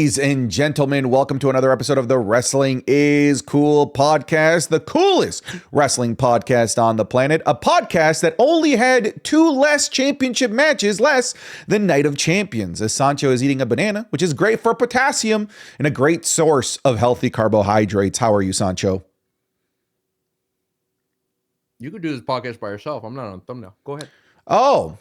Ladies and gentlemen, welcome to another episode of the Wrestling is Cool podcast, the coolest wrestling podcast on the planet, a podcast that only had 2 less championship matches less than Night of Champions, as Sancho is eating a banana, which is great for potassium and a great source of healthy carbohydrates. How are you, Sancho? You could do this podcast by yourself. I'm not on thumbnail. Go ahead. Oh,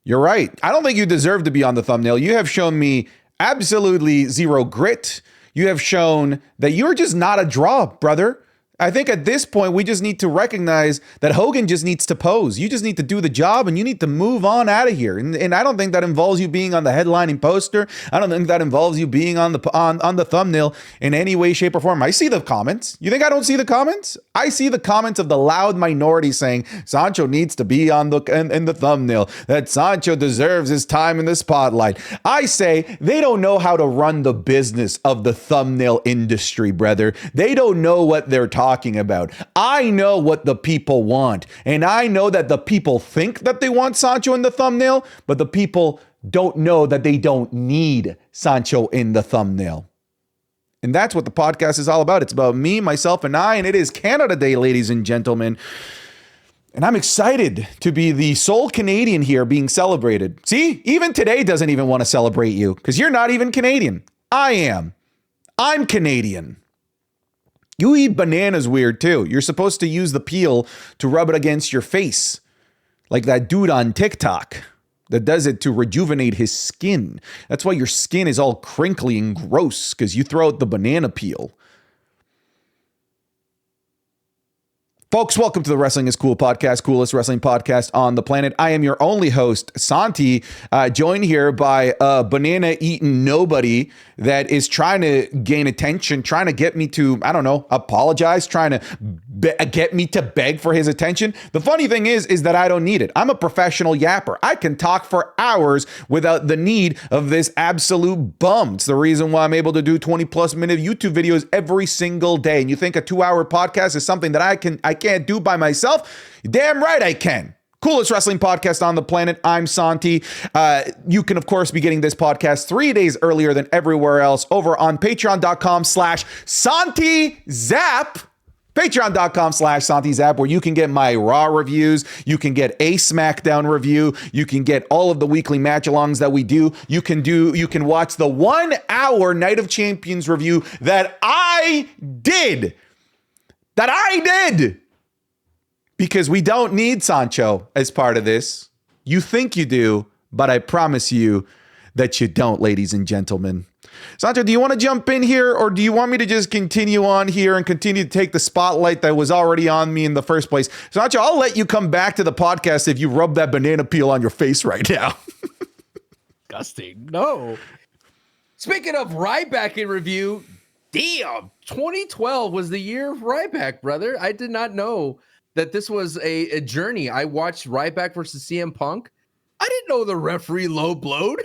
you're right. I don't think you deserve to be on the thumbnail. You have shown me absolutely zero grit. You have shown that you're just not a draw, brother. I think at this point, we just need to recognize that Hogan just needs to pose. You just need to do the job and you need to move on out of here. And I don't think that involves you being on the headlining poster. I don't think that involves you being on the thumbnail in any way, shape, or form. I see the comments. You think I don't see the comments? I see the comments of the loud minority saying Sancho needs to be on in the thumbnail, that Sancho deserves his time in the spotlight. I say they don't know how to run the business of the thumbnail industry, brother. They don't know what they're talking about. I know what the people want, and I know that the people think that they want Sancho in the thumbnail, but the people don't know that they don't need Sancho in the thumbnail. And that's what the podcast is all about. It's about me, myself, and I, and it is Canada Day, ladies and gentlemen. And I'm excited to be the sole Canadian here being celebrated. See, even today doesn't even want to celebrate you because you're not even Canadian. I am. I'm Canadian. You eat bananas weird too. You're supposed to use the peel to rub it against your face, like that dude on TikTok that does it to rejuvenate his skin. That's why your skin is all crinkly and gross, because you throw out the banana peel. Folks, welcome to the Wrestling is Cool podcast, coolest wrestling podcast on the planet. I am your only host, Santi, joined here by a banana-eating nobody that is trying to gain attention, trying to get me to, I don't know, apologize, trying to get me to beg for his attention. The funny thing is that I don't need it. I'm a professional yapper. I can talk for hours without the need of this absolute bum. It's the reason why I'm able to do 20-plus minute YouTube videos every single day. And you think a 2-hour podcast is something that I can't do by myself? Damn right I can. Coolest wrestling podcast on the planet. I'm Santi. You can, of course, be getting this podcast 3 days earlier than everywhere else over on patreon.com/SantiZap. Patreon.com/SantiZap, where you can get my Raw reviews. You can get a SmackDown review. You can get all of the weekly match-alongs that we do. You can watch the 1-hour Night of Champions review that I did. Because we don't need Sancho as part of this. You think you do, but I promise you that you don't, ladies and gentlemen. Sancho, do you want to jump in here, or do you want me to just continue on here and continue to take the spotlight that was already on me in the first place? Sancho, I'll let you come back to the podcast if you rub that banana peel on your face right now. Disgusting. No. Speaking of Ryback in review, damn, 2012 was the year of Ryback, brother. I did not know that this was a journey. I watched Ryback versus CM Punk. I didn't know the referee low blowed.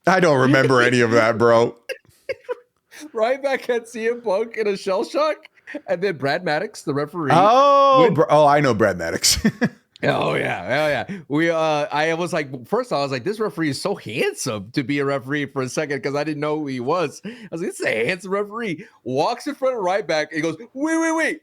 I don't remember any of that, bro. Ryback had CM Punk in a shell shock, and then Brad Maddox, the referee. I know Brad Maddox. Oh yeah. I was like, first I was like, this referee is so handsome to be a referee for a second, because I didn't know who he was. I was like, this is a handsome referee. Walks in front of Ryback and he goes, wait.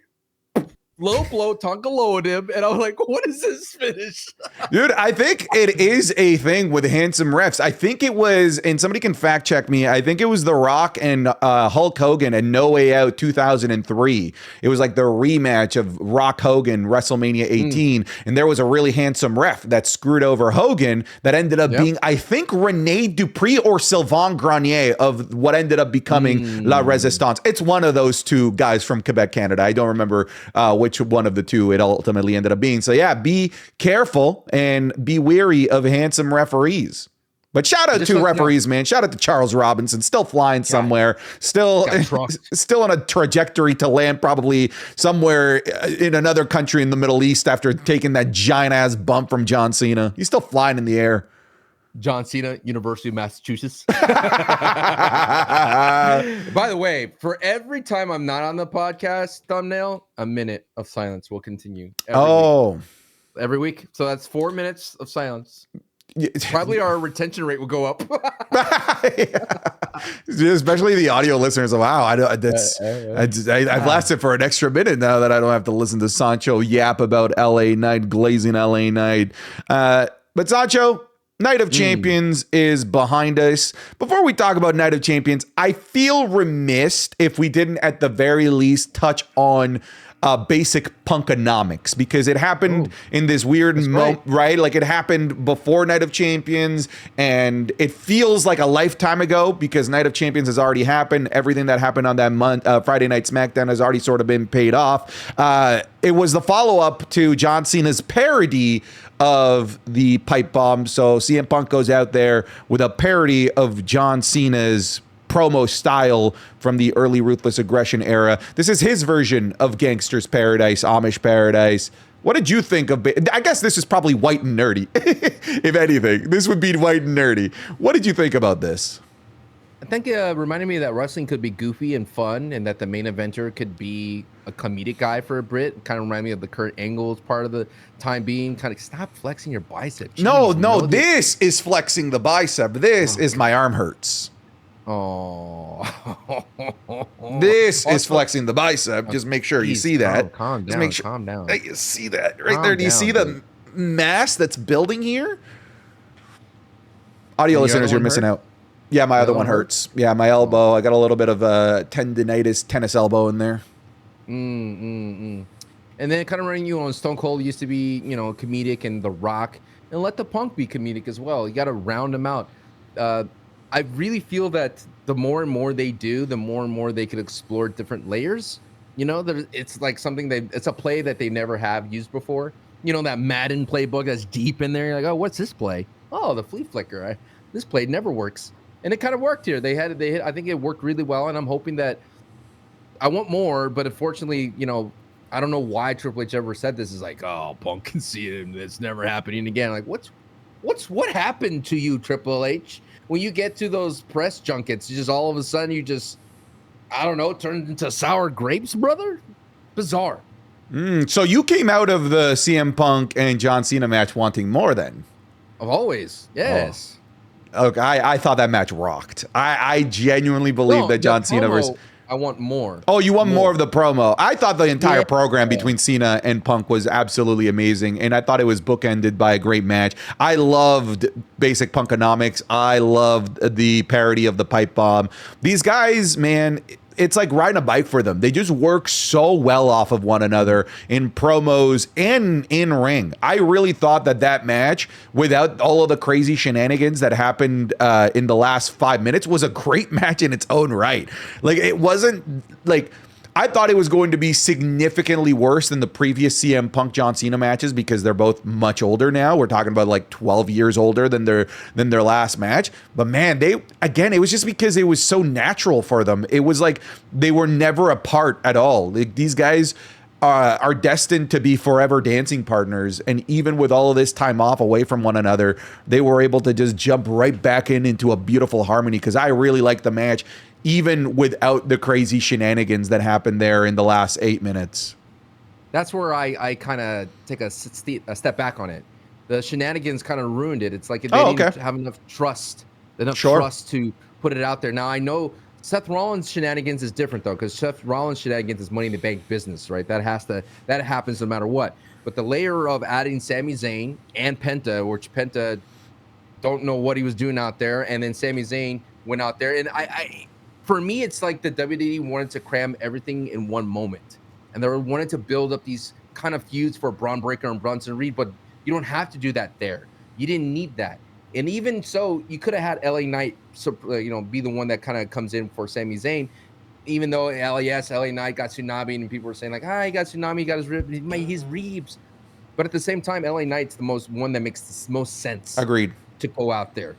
Low blow, Tonga low at him, and I was like, what is this finish? Dude, I think it is a thing with handsome refs. I think it was, and somebody can fact check me, I think it was The Rock and Hulk Hogan and No Way Out 2003. It was like the rematch of Rock Hogan WrestleMania 18, and there was a really handsome ref that screwed over Hogan that ended up being, I think, Rene Dupree or Sylvain Grenier of what ended up becoming La Resistance. It's one of those two guys from Quebec, Canada. I don't remember which one of the two it ultimately ended up being. So yeah, be careful and be wary of handsome referees. But shout out to referees, man. Shout out to Charles Robinson, still flying somewhere, still on a trajectory to land probably somewhere in another country in the Middle East after taking that giant ass bump from John Cena. He's still flying in the air. John Cena, University of Massachusetts. By the way, for every time I'm not on the podcast thumbnail, a minute of silence will continue. Every week. So that's 4 minutes of silence. Probably our retention rate will go up. Especially the audio listeners. Wow, I've lasted for an extra minute now that I don't have to listen to Sancho yap about LA Knight, glazing LA Knight. But Sancho, Night of Champions is behind us. Before we talk about Night of Champions, I feel remiss if we didn't at the very least touch on basic punkonomics, because it happened in this weird moment, right? Like it happened before Night of Champions, and it feels like a lifetime ago because Night of Champions has already happened. Everything that happened on that month, Friday Night SmackDown, has already sort of been paid off. It was the follow-up to John Cena's parody of the pipe bomb. So CM Punk goes out there with a parody of John Cena's promo style from the early Ruthless Aggression era. This is his version of Gangster's Paradise, Amish Paradise. What did you think of it? I guess this is probably white and nerdy. If anything, this would be white and nerdy. What did you think about this? I think it reminded me that wrestling could be goofy and fun, and that the main eventer could be a comedic guy for a Brit. Kind of remind me of the Kurt Angle's part of the time being. Kind of stop flexing your bicep. Jeez, no, this is flexing the bicep. This is my arm hurts. Oh, this is flexing the bicep. Just make sure you see that. Calm down. Just make sure, calm down. You see that right there? Do you see the mass that's building here? Audio listeners, you're missing out. Yeah, my other one hurts. Yeah, my elbow. I got a little bit of tendinitis, tennis elbow in there. And then kind of running you on Stone Cold used to be, comedic, and The Rock, and let the Punk be comedic as well. You got to round them out. I really feel that the more and more they do, the more and more they could explore different layers. It's like it's a play that they never have used before. That Madden playbook that's deep in there. You're like, oh, what's this play? Oh, the flea flicker. This play never works. And it kind of worked here. I think it worked really well, and I'm hoping that I want more, but unfortunately, I don't know why Triple H ever said this. Is like, oh, Punk can see him. It's never happening again. Like, what happened to you, Triple H? When you get to those press junkets, you just all of a sudden I don't know, turned into sour grapes, brother? Bizarre. So you came out of the CM Punk and John Cena match wanting more then? Always, yes. Oh. Okay, I thought that match rocked. I genuinely believe that John Cena versus... I want more. Oh, you want more of the promo. I thought the entire program between Cena and Punk was absolutely amazing, and I thought it was bookended by a great match. I loved basic Punkonomics. I loved the parody of the pipe bomb. These guys, man, it's like riding a bike for them. They just work so well off of one another in promos and in ring. I really thought that match, without all of the crazy shenanigans that happened in the last 5 minutes, was a great match in its own right. Like, it wasn't like... I thought it was going to be significantly worse than the previous CM Punk John Cena matches, because they're both much older now. We're talking about like 12 years older than their last match. But man, it was just because it was so natural for them. It was like they were never apart at all. Like, these guys are destined to be forever dancing partners, and even with all of this time off away from one another, they were able to just jump right back into a beautiful harmony, because I really liked the match, even without the crazy shenanigans that happened there in the last 8 minutes. That's where I kind of take a step back on it. The shenanigans kind of ruined it. It's like they didn't have enough trust to put it out there. Now, I know Seth Rollins' shenanigans is different, though, because Seth Rollins' shenanigans is Money in the Bank business, right? That happens no matter what. But the layer of adding Sami Zayn and Penta, which Penta don't know what he was doing out there, and then Sami Zayn went out there, and for me, it's like the WWE wanted to cram everything in one moment, and they wanted to build up these kind of feuds for Braun Breaker and Bronson Reed, but you don't have to do that there. You didn't need that. And even so, you could have had LA Knight, be the one that kind of comes in for Sami Zayn, even though LA Knight got Tsunami, and people were saying like, he got Tsunami, he got his ribs. But at the same time, LA Knight's the one that makes the most sense. Agreed. To go out there.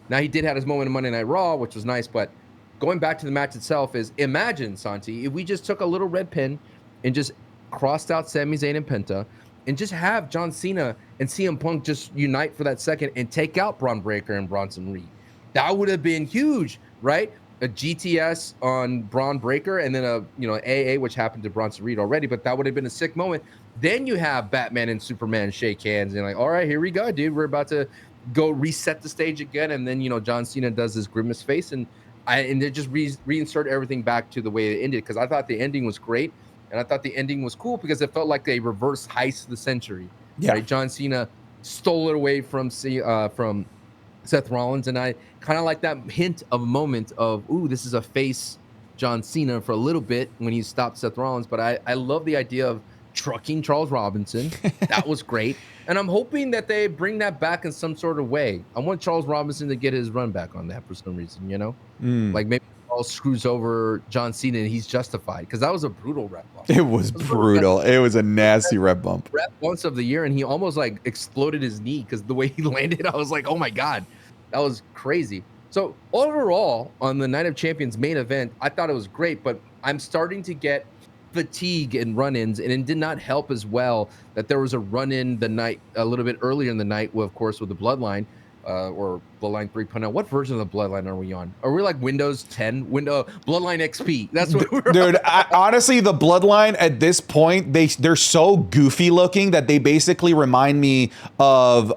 Now, he did have his moment in Monday Night Raw, which was nice, but going back to the match itself is, imagine, Santi, if we just took a little red pin and just crossed out Sami Zayn and Penta, and just have John Cena and CM Punk just unite for that second and take out Braun Breaker and Bronson Reed. That would have been huge, right? A GTS on Braun Breaker, and then AA, which happened to Bronson Reed already, but that would have been a sick moment. Then you have Batman and Superman shake hands and like, all right, here we go, dude. We're about to go reset the stage again. And then, John Cena does his grimace face, and and they just reinsert everything back to the way it ended, because I thought the ending was great, and I thought the ending was cool because it felt like a reverse heist of the century. Yeah. Right? John Cena stole it away from Seth Rollins, and I kind of like that hint of a moment of, ooh, this is a face John Cena for a little bit when he stopped Seth Rollins. But I love the idea of trucking Charles Robinson. That was great. And I'm hoping that they bring that back in some sort of way. I want Charles Robinson to get his run back on that for some reason, you know? Like maybe Charles screws over John Cena and he's justified, because that was a brutal rep bump. It was brutal. It was a nasty rep bump. Rep once of the year, and he almost like exploded his knee because the way he landed, I was like, oh my God, that was crazy. So overall, on the Night of Champions main event, I thought it was great, but I'm starting to get fatigue and run-ins, and it did not help as well that there was a run-in the night a little bit earlier in the night, with, of course, with the Bloodline, or Bloodline 3.0. What version of the Bloodline are we on? Are we like Windows 10, Bloodline XP? That's what we're Dude, honestly, the Bloodline at this point, they're so goofy looking that they basically remind me of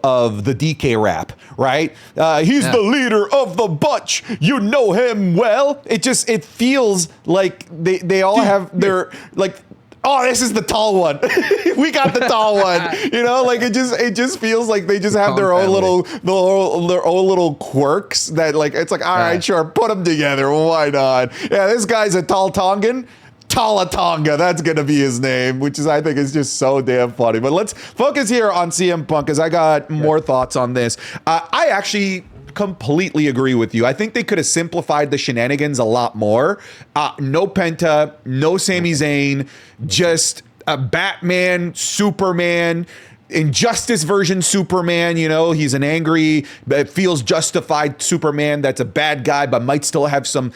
the DK rap, right? He's the leader of the bunch. You know him well. It feels like they all have their like, oh, this is the tall one. We got the tall one. You know, like it just feels like they just have their own little quirks that, like, it's like, all right, sure, put them together. Why not? Yeah, this guy's a Tala Tongan. Tala Tonga, that's gonna be his name, which is, I think, is just so damn funny. But let's focus here on CM Punk, because I got more thoughts on this. I actually completely agree with you. I think they could have simplified the shenanigans a lot more. No Penta, no Sami Zayn, just a Batman, Superman, Injustice version Superman. You know, he's an angry, feels justified Superman that's a bad guy, but might still have some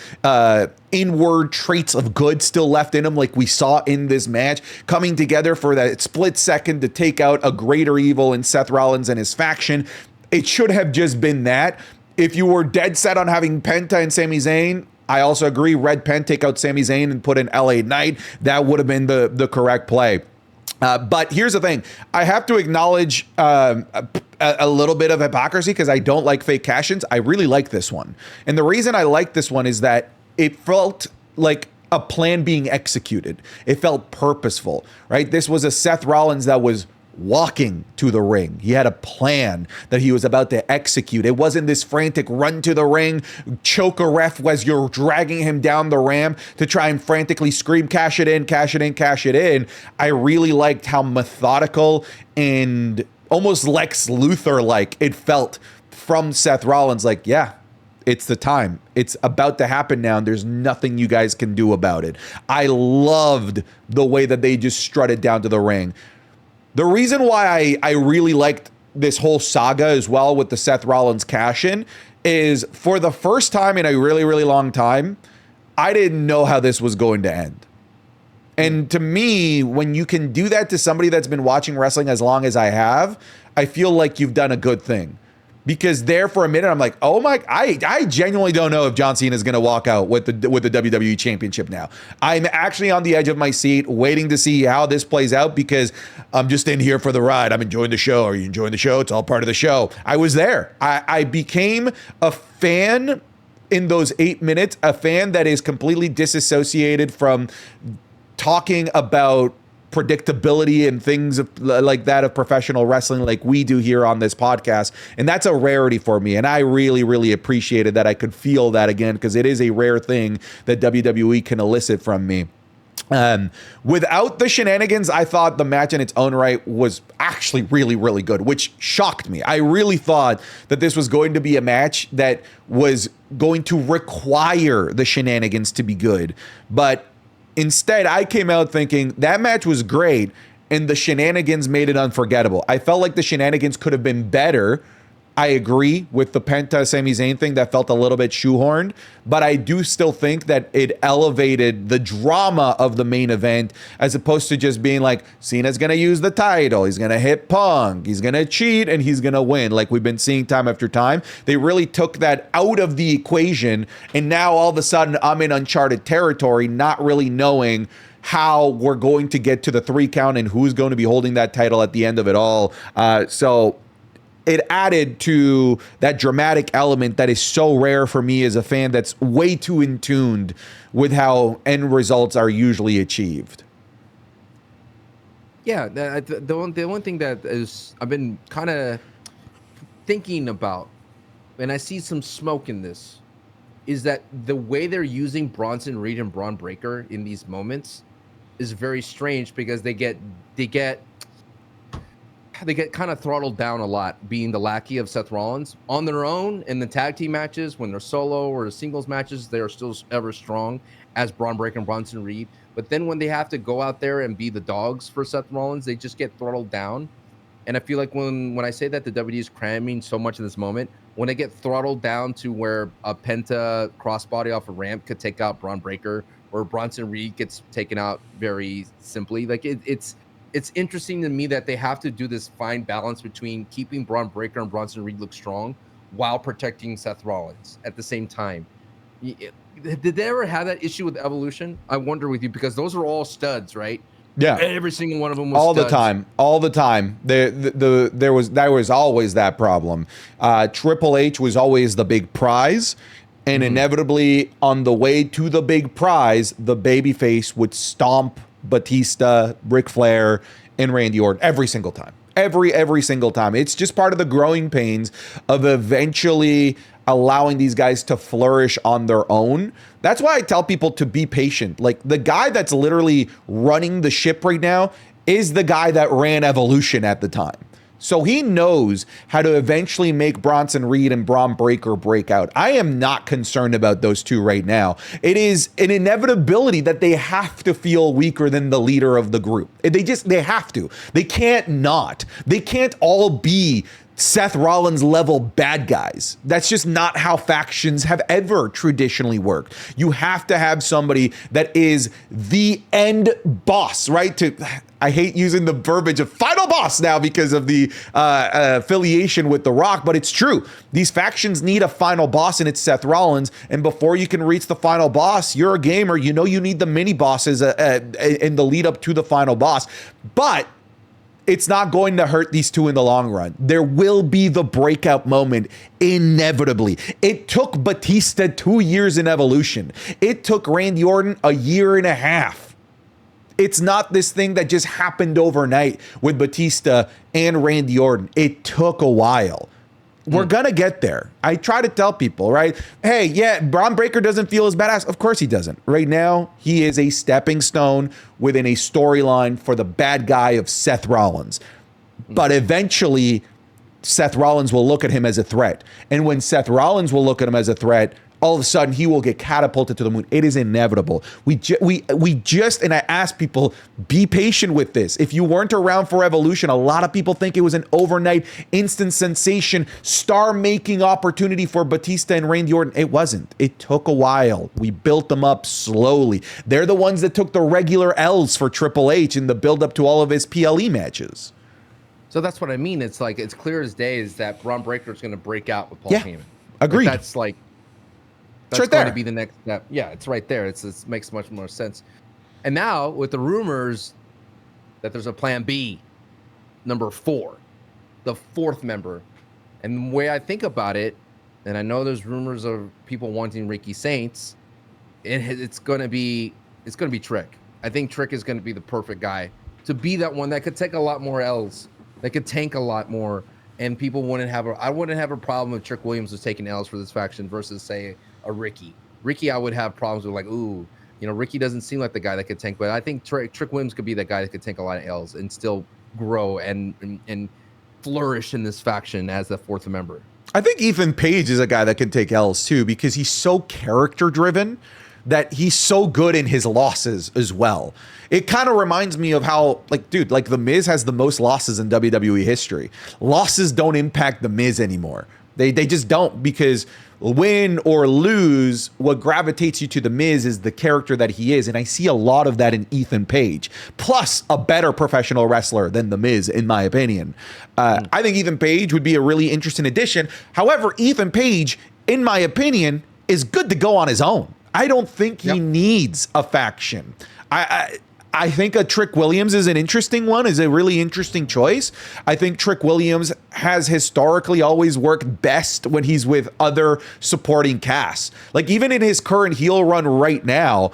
inward traits of good still left in him, like we saw in this match, coming together for that split second to take out a greater evil in Seth Rollins and his faction. It should have just been that. If you were dead set on having Penta and Sami Zayn, I also agree. Red Pen, take out Sami Zayn and put in LA Knight. That would have been the correct play. But here's the thing. I have to acknowledge a little bit of hypocrisy, because I don't like fake cash-ins. I really like this one. And the reason I like this one is that it felt like a plan being executed. It felt purposeful, right? This was a Seth Rollins that was walking to the ring. He had a plan that he was about to execute. It wasn't this frantic run to the ring, choke a ref as you're dragging him down the ramp to try and frantically scream, cash it in, cash it in, cash it in. I really liked how methodical and almost Lex Luthor-like it felt from Seth Rollins. Like, yeah, it's the time. It's about to happen now, and there's nothing you guys can do about it. I loved the way that they just strutted down to the ring. The reason why I really liked this whole saga as well with the Seth Rollins cash-in is, for the first time in a really, really long time, I didn't know how this was going to end. And to me, when you can do that to somebody that's been watching wrestling as long as I have, I feel like you've done a good thing. Because there for a minute, I'm like, oh my, I genuinely don't know if John Cena is going to walk out with the WWE Championship now. I'm actually on the edge of my seat waiting to see how this plays out, because I'm just in here for the ride. I'm enjoying the show. Are you enjoying the show? It's all part of the show. I was there. I became a fan in those 8 minutes, a fan that is completely disassociated from talking about predictability and things like that of professional wrestling like we do here on this podcast. And that's a rarity for me. And I really, really appreciated that I could feel that again, because it is a rare thing that WWE can elicit from me. Without the shenanigans, I thought the match in its own right was actually really, really good, which shocked me. I really thought that this was going to be a match that was going to require the shenanigans to be good. But instead, I came out thinking that match was great, and the shenanigans made it unforgettable. I felt like the shenanigans could have been better. I agree with the Penta Sami Zayn thing that felt a little bit shoehorned, but I do still think that it elevated the drama of the main event, as opposed to just being like, Cena's going to use the title, he's going to hit Punk, he's going to cheat, and he's going to win, like we've been seeing time after time. They really took that out of the equation, and now all of a sudden I'm in uncharted territory, not really knowing how we're going to get to the 3 count and who's going to be holding that title at the end of it all. So it added to that dramatic element that is so rare for me as a fan that's way too in tuned with how end results are usually achieved. Yeah, the one thing that is I've been kind of thinking about, and I see some smoke in this, is that the way they're using Bronson Reed and Braun Breaker in these moments is very strange because they get kind of throttled down a lot, being the lackey of Seth Rollins. On their own in the tag team matches, when they're solo or singles matches, they are still ever strong as Braun Breaker and Bronson Reed. But then when they have to go out there and be the dogs for Seth Rollins, they just get throttled down. And I feel like when I say that the WWE is cramming so much in this moment, when they get throttled down to where a Penta crossbody off a ramp could take out Braun Breaker, or Bronson Reed gets taken out very simply, like it's interesting to me that they have to do this fine balance between keeping Braun Breaker and Bronson Reed look strong while protecting Seth Rollins at the same time. Did they ever have that issue with Evolution? I wonder with you, because those are all studs, right? Yeah, every single one of them was all studs. all the time. There was always that problem. Triple H was always the big prize, and inevitably on the way to the big prize, the babyface would stomp Batista, Ric Flair, and Randy Orton every single time. Every single time. It's just part of the growing pains of eventually allowing these guys to flourish on their own. That's why I tell people to be patient. Like, the guy that's literally running the ship right now is the guy that ran Evolution at the time. So he knows how to eventually make Bronson Reed and Braun Breaker break out. I am not concerned about those two right now. It is an inevitability that they have to feel weaker than the leader of the group. They have to. They can't not. They can't all be Seth Rollins level bad guys. That's just not how factions have ever traditionally worked. You have to have somebody that is the end boss, right? I hate using the verbiage of final boss now because of the affiliation with The Rock, but it's true. These factions need a final boss, and it's Seth Rollins. And before you can reach the final boss, you're a gamer. You know you need the mini bosses in the lead up to the final boss. But it's not going to hurt these two in the long run. There will be the breakout moment inevitably. It took Batista 2 years in Evolution. It took Randy Orton a year and a half. It's not this thing that just happened overnight with Batista and Randy Orton. It took a while. We're going to get there. I try to tell people, right? Hey, yeah, Braun Breaker doesn't feel as badass. Of course he doesn't. Right now, he is a stepping stone within a storyline for the bad guy of Seth Rollins. But eventually, Seth Rollins will look at him as a threat. And when Seth Rollins will look at him as a threat, all of a sudden he will get catapulted to the moon. It is inevitable. We just, and I ask people, be patient with this. If you weren't around for Evolution, a lot of people think it was an overnight instant sensation, star-making opportunity for Batista and Randy Orton. It wasn't. It took a while. We built them up slowly. They're the ones that took the regular L's for Triple H in the build-up to all of his PLE matches. So that's what I mean. It's like, it's clear as day is that Braun Breaker is going to break out with Paul Heyman. Agreed. That's like, that's right going there. to be the next step. Yeah, it's right there. It makes much more sense. And now with the rumors that there's a plan B, number 4, the 4th member. And the way I think about it, and I know there's rumors of people wanting Ricky Saints, it's going to be Trick. I think Trick is going to be the perfect guy to be that one that could take a lot more L's, that could tank a lot more, and people I wouldn't have a problem if Trick Williams was taking L's for this faction versus, say, a Ricky. I would have problems with, like, ooh, Ricky doesn't seem like the guy that could tank, but I think Trick Williams could be that guy that could tank a lot of L's and still grow and flourish in this faction as the 4th member. I think Ethan Page is a guy that can take L's too, because he's so character driven that he's so good in his losses as well. It kind of reminds me of how, like, dude, like The Miz has the most losses in WWE history. Losses don't impact The Miz anymore. They just don't, because win or lose, what gravitates you to The Miz is the character that he is. And I see a lot of that in Ethan Page, plus a better professional wrestler than The Miz, in my opinion. I think Ethan Page would be a really interesting addition. However, Ethan Page, in my opinion, is good to go on his own. I don't think he needs a faction. I think a Trick Williams is an interesting one, is a really interesting choice. I think Trick Williams has historically always worked best when he's with other supporting casts. Like even in his current heel run right now,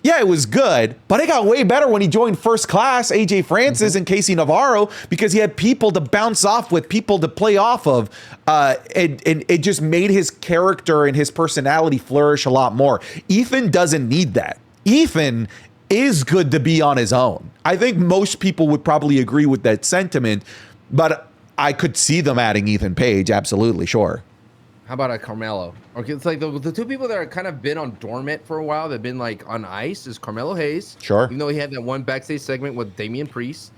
yeah, it was good, but it got way better when he joined First Class, AJ Francis and Casey Navarro, because he had people to bounce off with, people to play off of. And it just made his character and his personality flourish a lot more. Ethan doesn't need that. Ethan is good to be on his own. I think most people would probably agree with that sentiment, but I could see them adding Ethan Page. Absolutely, sure. How about a Carmelo? Okay, it's like the two people that are kind of been on dormant for a while, they've been like on ice, is Carmelo Hayes. Sure. Even though he had that one backstage segment with Damian Priest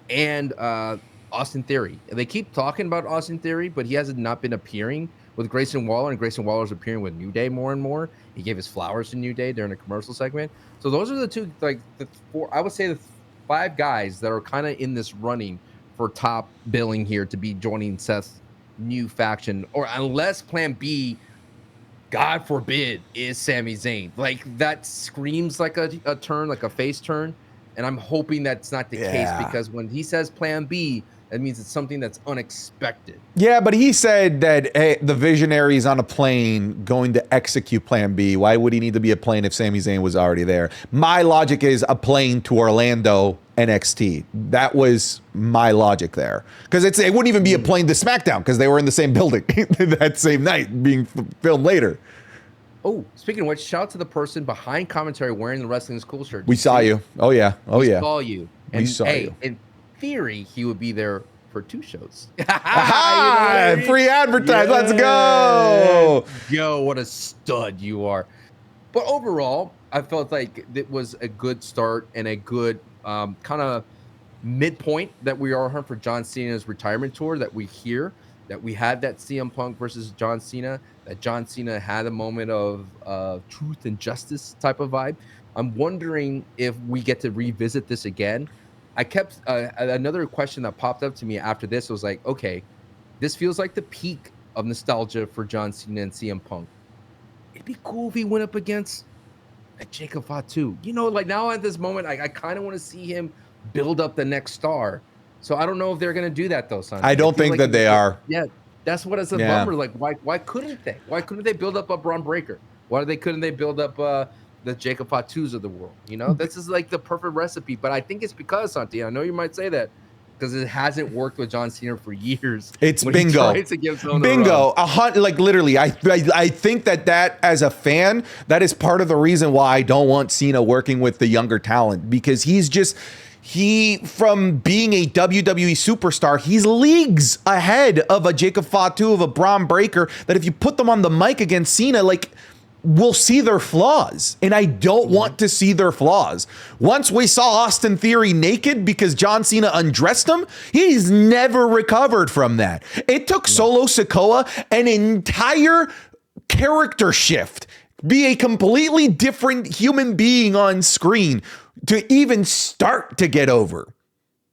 and Austin Theory. They keep talking about Austin Theory, but he hasn't not been appearing with Grayson Waller, and Grayson Waller's appearing with New Day more and more. He gave his flowers to New Day during a commercial segment. So those are the two, like the four, I would say the 5 guys that are kind of in this running for top billing here to be joining Seth's new faction, or unless plan B, God forbid, is Sami Zayn. Like that screams like a turn, like a face turn, and I'm hoping that's not the case, because when he says plan B, that means it's something that's unexpected. Yeah, but he said that, hey, the Visionary's on a plane going to execute plan B. Why would he need to be a plane if Sami Zayn was already there? My logic is a plane to Orlando NXT. That was my logic there. Because it wouldn't even be a plane to SmackDown, because they were in the same building that same night, being filmed later. Oh, speaking of which, shout out to the person behind commentary wearing the Wrestling is Cool shirt. We saw you. Oh, yeah. Oh, yeah. We saw you. And we saw you. In theory, he would be there for 2 shows. Aha! You know what I mean? Free advertise. Yeah. Let's go. Yo, what a stud you are. But overall, I felt like it was a good start and a good kind of midpoint that we are on for John Cena's retirement tour, that we hear that we had that CM Punk versus John Cena, that John Cena had a moment of truth and justice type of vibe. I'm wondering if we get to revisit this again. I kept another question that popped up to me after this was like, okay, this feels like the peak of nostalgia for John Cena and CM Punk. It'd be cool if he went up against a Jacob Fatu. You know, like now at this moment, I kind of want to see him build up the next star. So I don't know if they're going to do that though, son. I don't think like that they are. Yeah, that's what it's a bummer. Like, why couldn't they? Why couldn't they build up a Braun Breaker? Couldn't they build up the Jacob Fatus of the world? You know, this is like the perfect recipe. But I think it's because, Santi, I know you might say that, because it hasn't worked with John Cena for years. It's bingo. Bingo. Like literally, I think that as a fan, that is part of the reason why I don't want Cena working with the younger talent, because he from being a WWE superstar, he's leagues ahead of a Jacob Fatu, of a Braun Breaker, that if you put them on the mic against Cena, like, we'll see their flaws, and I don't want to see their flaws. Once we saw Austin Theory naked because John Cena undressed him, he's never recovered from that. It took Solo Sikoa an entire character shift, be a completely different human being on screen to even start to get over.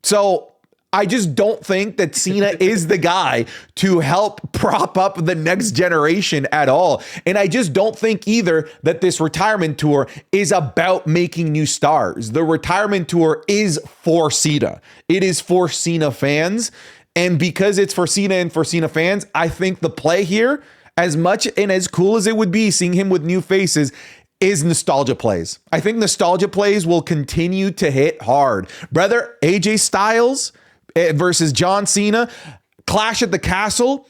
So I just don't think that Cena is the guy to help prop up the next generation at all. And I just don't think either that this retirement tour is about making new stars. The retirement tour is for Cena. It is for Cena fans. And because it's for Cena and for Cena fans, I think the play here, as much and as cool as it would be seeing him with new faces, is nostalgia plays. I think nostalgia plays will continue to hit hard. Brother, AJ Styles versus John Cena, Clash at the Castle.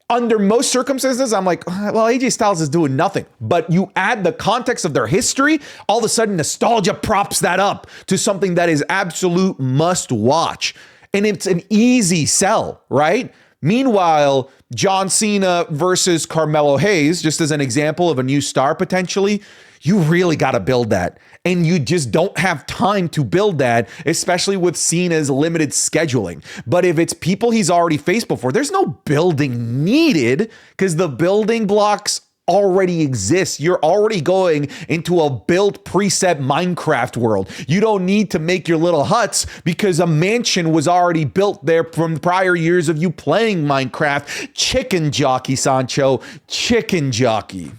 Under most circumstances, I'm like, well, AJ Styles is doing nothing. But you add the context of their history, all of a sudden nostalgia props that up to something that is absolute must watch. And it's an easy sell, right? Meanwhile, John Cena versus Carmelo Hayes, just as an example of a new star potentially, you really got to build that. And you just don't have time to build that, especially with Cena's limited scheduling. But if it's people he's already faced before, there's no building needed, because the building blocks already exist. You're already going into a built preset Minecraft world. You don't need to make your little huts, because a mansion was already built there from prior years of you playing Minecraft. Chicken jockey, Sancho. Chicken jockey.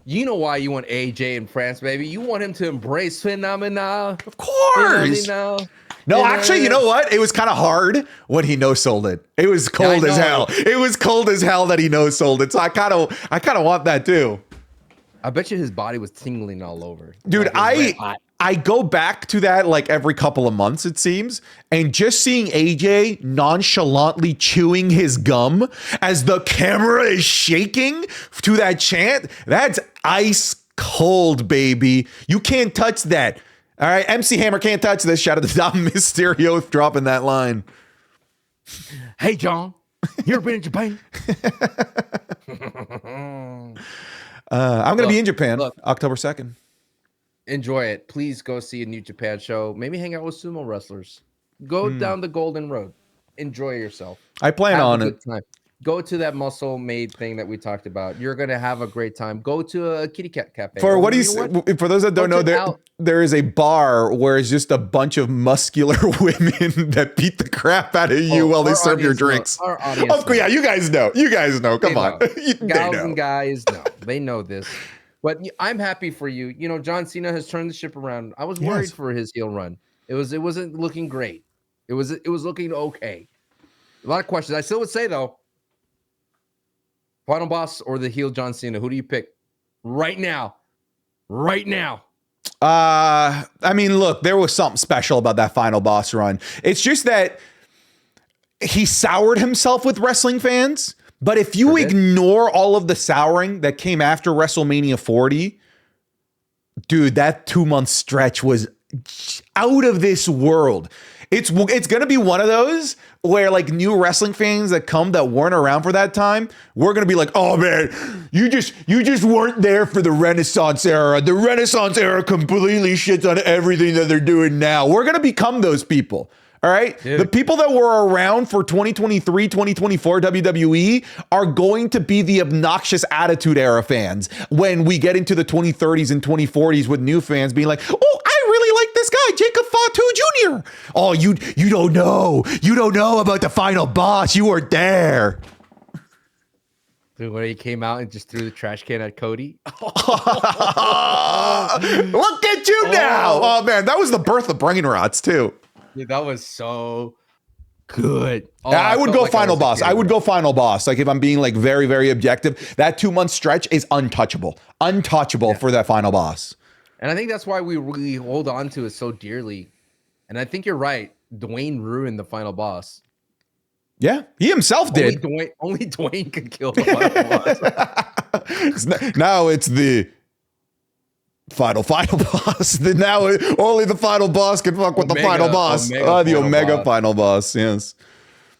You know why you want AJ in France, baby? You want him to embrace phenomena. Of course. No, actually, you know what? It was kind of hard when he no-sold it. It was cold as hell. It was cold as hell that he no-sold it. So I kind of want that too. I bet you his body was tingling all over. Dude, like I go back to that like every couple of months, it seems. And just seeing AJ nonchalantly chewing his gum as the camera is shaking to that chant, that's ice cold, baby. You can't touch that. All right, MC Hammer can't touch this. Shout out to Dominic Mysterio dropping that line. Hey, John, you ever been in Japan? I'm going to be in Japan October 2nd. Enjoy it. Please go see a New Japan show. Maybe hang out with sumo wrestlers. Go down the Golden Road. Enjoy yourself. I plan on it. Time. Go to that muscle made thing that we talked about. You're gonna have a great time. Go to a kitty cat cafe. For those that don't know, there is a bar where it's just a bunch of muscular women that beat the crap out of you while they serve your drinks. Our audience. Yeah, you guys know. You guys know. Come on, gals and guys know. They know this. But I'm happy for you. You know, John Cena has turned the ship around. I was worried for his heel run. It wasn't looking great. It was looking okay. A lot of questions. I still would say though, final boss or the heel John Cena? Who do you pick right now? Right now. I mean, look, there was something special about that final boss run. It's just that he soured himself with wrestling fans. But if you ignore all of the souring that came after WrestleMania 40, dude, that 2-month stretch was out of this world. It's going to be one of those where like new wrestling fans that come that weren't around for that time, we're going to be like, oh man, you just weren't there for the Renaissance era. The Renaissance era completely shits on everything that they're doing now. We're going to become those people. All right. Dude. The people that were around for 2023, 2024 WWE are going to be the obnoxious attitude era fans when we get into the 2030s and 2040s with new fans being like, oh, I really like this guy, Jacob Fatu Jr. Oh, you don't know. You don't know about the final boss. You weren't there. Dude, when he came out and just threw the trash can at Cody. Look at you now. Oh, man. That was the birth of brain rots, too. Dude, that was so good. I would go final boss. I would go final boss. Like if I'm being like very, very objective, that 2-month stretch is untouchable for that final boss. And I think that's why we really hold on to it so dearly. And I think you're right. Dwayne ruined the final boss. Yeah, he himself did. Only Dwayne could kill the final boss. Now it's the final boss. Now only the final boss can fuck with the final boss. The Omega final boss. Yes.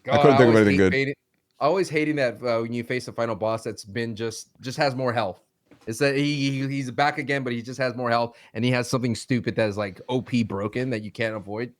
God, I couldn't think of anything good. Always hating that when you face a final boss that's been just has more health. It's that he's back again, but he just has more health, and he has something stupid that is like OP broken that you can't avoid.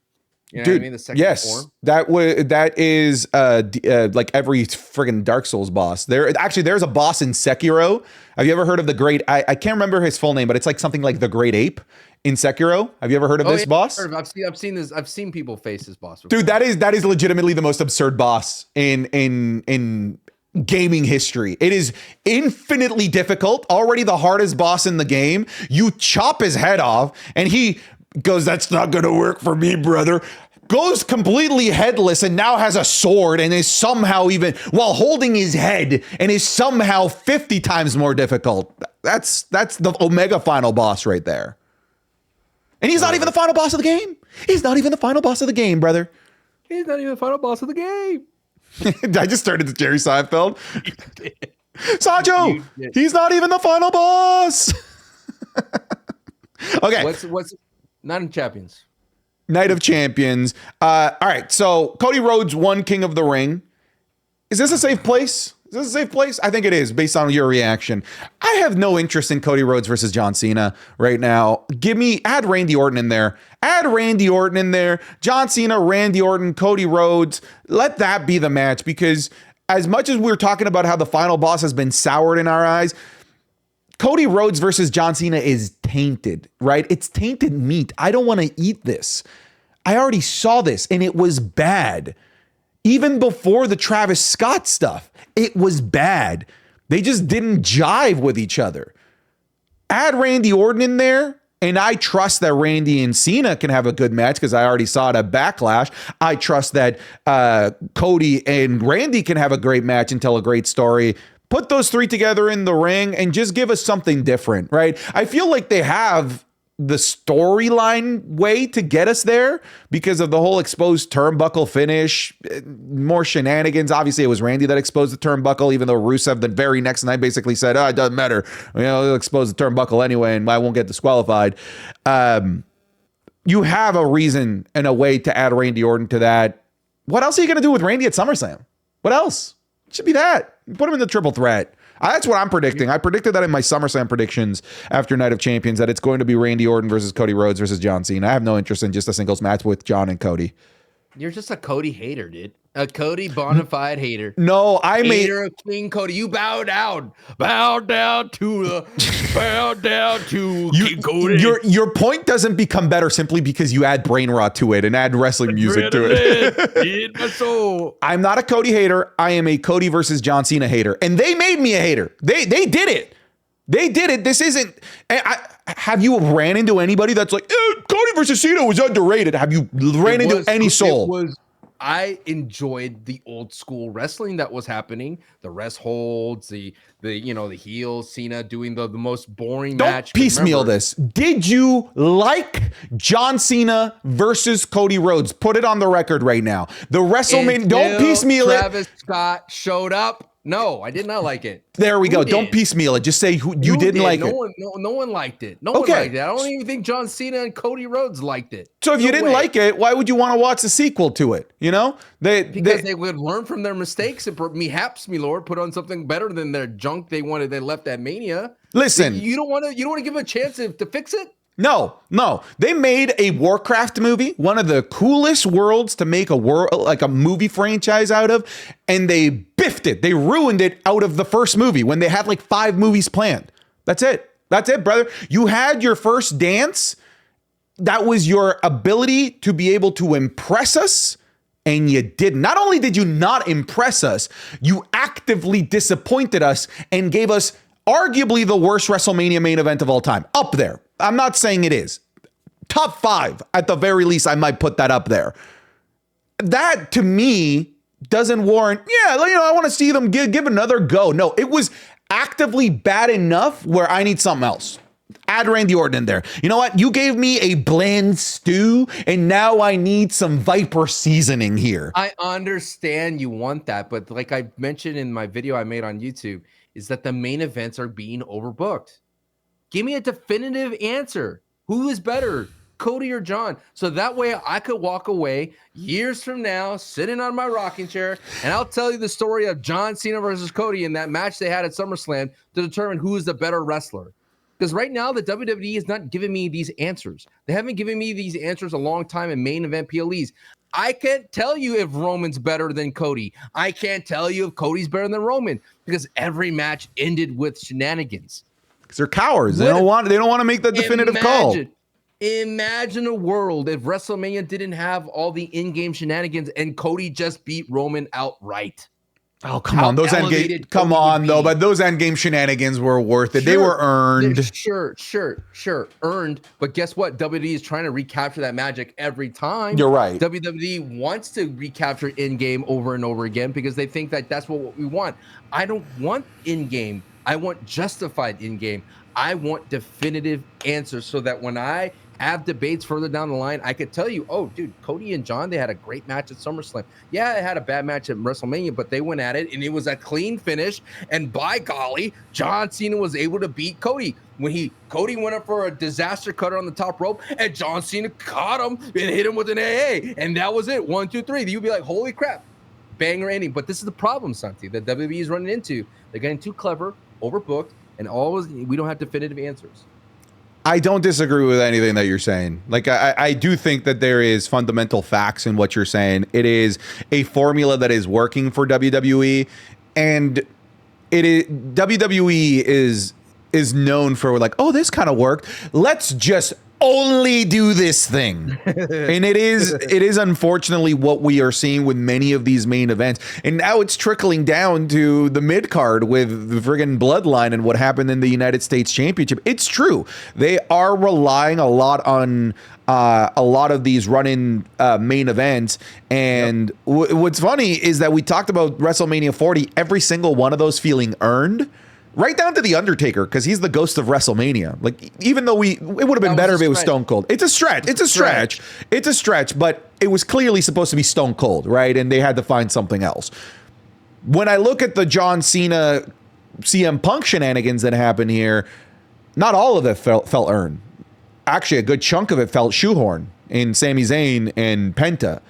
You know what I mean? The second form. That is like every friggin' Dark Souls boss. There's a boss in Sekiro. Have you ever heard of the Great? I can't remember his full name, but it's like something like the Great Ape in Sekiro. Have you ever heard of this boss? I've seen this. I've seen people face this boss before. Dude, that is legitimately the most absurd boss in gaming history. It is infinitely difficult. Already the hardest boss in the game. You chop his head off, and he goes, "That's not gonna work for me, brother." Goes completely headless and now has a sword and is somehow even while holding his head and is somehow 50 times more difficult. That's the Omega final boss right there. And he's not even the final boss of the game. He's not even the final boss of the game, brother. He's not even the final boss of the game. I just started to Jerry Seinfeld. Sancho, he's not even the final boss. Okay. What's Night of Champions? Night of Champions. All right. So Cody Rhodes won King of the Ring. Is this a safe place? I think it is based on your reaction. I have no interest in Cody Rhodes versus John Cena right now. Add Randy Orton in there. John Cena, Randy Orton, Cody Rhodes. Let that be the match, because as much as we're talking about how the final boss has been soured in our eyes, Cody Rhodes versus John Cena is tainted, right? It's tainted meat. I don't want to eat this. I already saw this and it was bad. Even before the Travis Scott stuff, it was bad. They just didn't jive with each other. Add Randy Orton in there. And I trust that Randy and Cena can have a good match because I already saw it at Backlash. I trust that Cody and Randy can have a great match and tell a great story. Put those three together in the ring and just give us something different, right? I feel like they have the storyline way to get us there because of the whole exposed turnbuckle finish, more shenanigans. Obviously, it was Randy that exposed the turnbuckle, even though Rusev the very next night basically said, it doesn't matter. He'll expose the turnbuckle anyway, and I won't get disqualified. You have a reason and a way to add Randy Orton to that. What else are you going to do with Randy at SummerSlam? What else? It should be that. Put him in the triple threat. That's what I'm predicting. I predicted that in my SummerSlam predictions after Night of Champions, that it's going to be Randy Orton versus Cody Rhodes versus John Cena. I have no interest in just a singles match with John and Cody. You're just a Cody hater, dude. A Cody bona fide hater. No, Hater of King Cody. You bow down to King Cody. Your point doesn't become better simply because you add brain rot to it and add wrestling music to it. In my soul. I'm not a Cody hater. I am a Cody versus John Cena hater, and they made me a hater. They did it. They did it. This isn't. Have you ran into anybody that's like, Cody versus Cena was underrated? Have you ran into any soul? I enjoyed the old school wrestling that was happening. The rest holds, the heels, Cena doing the most boring match. Don't piecemeal this. Did you like John Cena versus Cody Rhodes? Put it on the record right now. The WrestleMania. Don't piecemeal it. Travis Scott showed up. No, I did not like it. There we go. Don't piecemeal it. Just say who you didn't like it. No one liked it. No one liked it. I don't even think John Cena and Cody Rhodes liked it. So if you didn't like it, why would you want to watch the sequel to it? Because they would learn from their mistakes and perhaps, me Lord, put on something better than their junk they left at Mania. Listen, you don't want to give a chance to fix it. No. They made a Warcraft movie, one of the coolest worlds to make a movie franchise out of, and they biffed it. They ruined it out of the first movie when they had like 5 movies planned. That's it, brother. You had your first dance. That was your ability to be able to impress us, and you didn't. Not only did you not impress us, you actively disappointed us and gave us arguably the worst WrestleMania main event of all time. Up there. I'm not saying it is. Top 5, at the very least, I might put that up there. That, to me, doesn't warrant, I want to see them give another go. No, it was actively bad enough where I need something else. Add Randy Orton in there. You know what? You gave me a bland stew, and now I need some Viper seasoning here. I understand you want that, but like I mentioned in my video I made on YouTube, is that the main events are being overbooked. Give me a definitive answer. Who is better, Cody or John? So that way I could walk away years from now, sitting on my rocking chair, and I'll tell you the story of John Cena versus Cody in that match they had at SummerSlam to determine who is the better wrestler. Because right now, the WWE is not giving me these answers. They haven't given me these answers a long time in main event PLEs. I can't tell you if Roman's better than Cody. I can't tell you if Cody's better than Roman because every match ended with shenanigans. Because they're cowards. They don't want to make the definitive call. Imagine a world if WrestleMania didn't have all the in-game shenanigans and Cody just beat Roman outright. Oh, come on. Those endgame, come on, though. But those endgame shenanigans were worth it. Sure, they were earned. Sure. Earned. But guess what? WWE is trying to recapture that magic every time. You're right. WWE wants to recapture in-game over and over again because they think that that's what we want. I don't want in-game. I want justified in-game. I want definitive answers so that when I have debates further down the line, I could tell you, oh, dude, Cody and John, they had a great match at SummerSlam. Yeah, they had a bad match at WrestleMania, but they went at it, and it was a clean finish. And by golly, John Cena was able to beat Cody. When Cody went up for a disaster cutter on the top rope, and John Cena caught him and hit him with an AA. And that was it. 1, 2, 3. You'd be like, holy crap. Banger ending. But this is the problem, Santi, that WWE is running into. They're getting too clever, overbooked, and we don't have definitive answers. I don't disagree with anything that you're saying. Like, I do think that there is fundamental facts in what you're saying. It is a formula that is working for WWE, and WWE is known for like, oh, this kind of worked. Let's just only do this thing. And it is unfortunately what we are seeing with many of these main events. And now it's trickling down to the mid card with the friggin' Bloodline and what happened in the United States Championship. It's true. They are relying a lot on a lot of these run-in main events. And what's funny is that we talked about WrestleMania 40, every single one of those feeling earned. Right down to The Undertaker, because he's the ghost of WrestleMania. Like, even though it would have been better if it was Stone Cold. It's a stretch. It's a stretch, but it was clearly supposed to be Stone Cold, right? And they had to find something else. When I look at the John Cena, CM Punk shenanigans that happened here, not all of it felt earned. Actually, a good chunk of it felt shoehorn in Sami Zayn and Penta.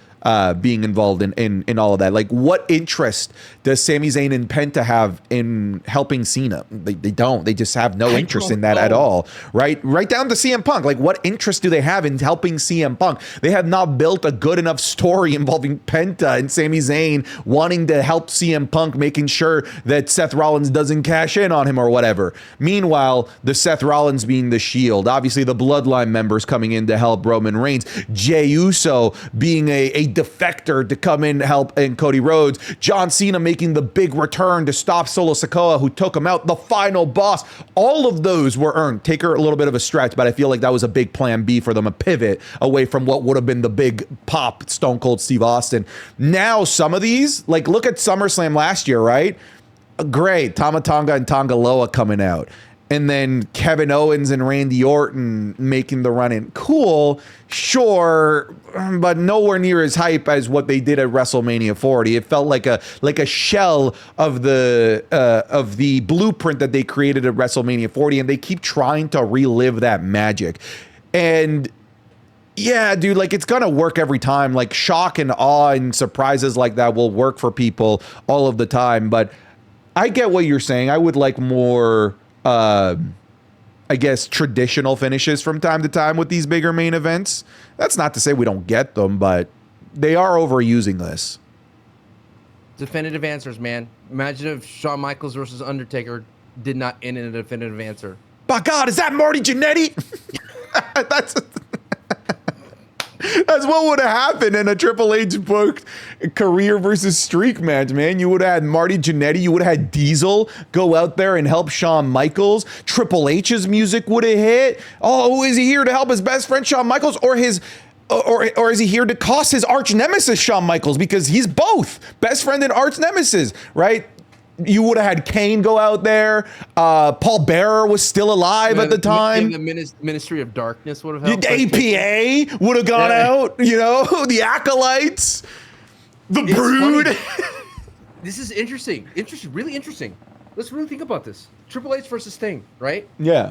Being involved in all of that. Like, what interest does Sami Zayn and Penta have in helping Cena? They don't. They just have no interest in that at all. Right down to CM Punk. Like, what interest do they have in helping CM Punk? They have not built a good enough story involving Penta and Sami Zayn wanting to help CM Punk, making sure that Seth Rollins doesn't cash in on him or whatever. Meanwhile, the Seth Rollins being the Shield, obviously the Bloodline members coming in to help Roman Reigns, Jey Uso being a defector to come in and help, and Cody Rhodes, John Cena making the big return to stop Solo Sakoa, who took him out, the final boss. All of those were earned. Taker a little bit of a stretch, but I feel like that was a big plan B for them, a pivot away from what would have been the big pop Stone Cold Steve Austin. Now some of these, like, look at SummerSlam last year, right? Great, Tala Tonga and Tonga Loa coming out. And then Kevin Owens and Randy Orton making the run in. Cool, sure, but nowhere near as hype as what they did at WrestleMania 40. It felt like a shell of the blueprint that they created at WrestleMania 40, and they keep trying to relive that magic. And yeah, dude, like, it's gonna work every time. Like, shock and awe and surprises like that will work for people all of the time. But I get what you're saying. I would like more, I guess, traditional finishes from time to time with these bigger main events. That's not to say we don't get them, but they are overusing this. Definitive answers, man. Imagine if Shawn Michaels versus Undertaker did not end in a definitive answer. By God, is that Marty Jannetty? That's what would have happened in a Triple H booked career versus streak match, man. You would have had Marty Jannetty. You would have had Diesel go out there and help Shawn Michaels. Triple H's music would have hit. Oh, is he here to help his best friend Shawn Michaels, or is he here to cost his arch nemesis Shawn Michaels? Because he's both best friend and arch nemesis, right? You would have had Kane go out there. Paul Bearer was still alive at the time. The Ministry of Darkness would have helped. The APA would have gone out. You know, the Acolytes, the Brood. This is interesting. Really interesting. Let's really think about this. Triple H versus Sting, right? Yeah,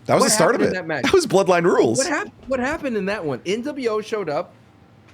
that was the start of it. That was Bloodline Rules. What happened in that one? NWO showed up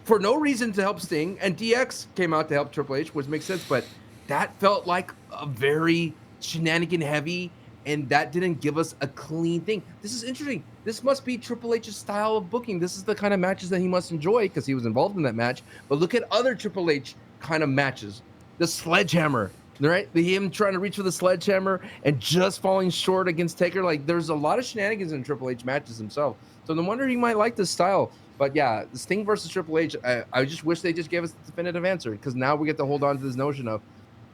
for no reason to help Sting, and DX came out to help Triple H, which makes sense, but that felt like a very shenanigan heavy, and that didn't give us a clean thing. This is interesting. This must be Triple H's style of booking. This is the kind of matches that he must enjoy because he was involved in that match. But look at other Triple H kind of matches. The sledgehammer, right? Him trying to reach for the sledgehammer and just falling short against Taker. Like, there's a lot of shenanigans in Triple H matches himself. So no wonder he might like this style. But yeah, Sting versus Triple H, I just wish they just gave us the definitive answer, because now we get to hold on to this notion of,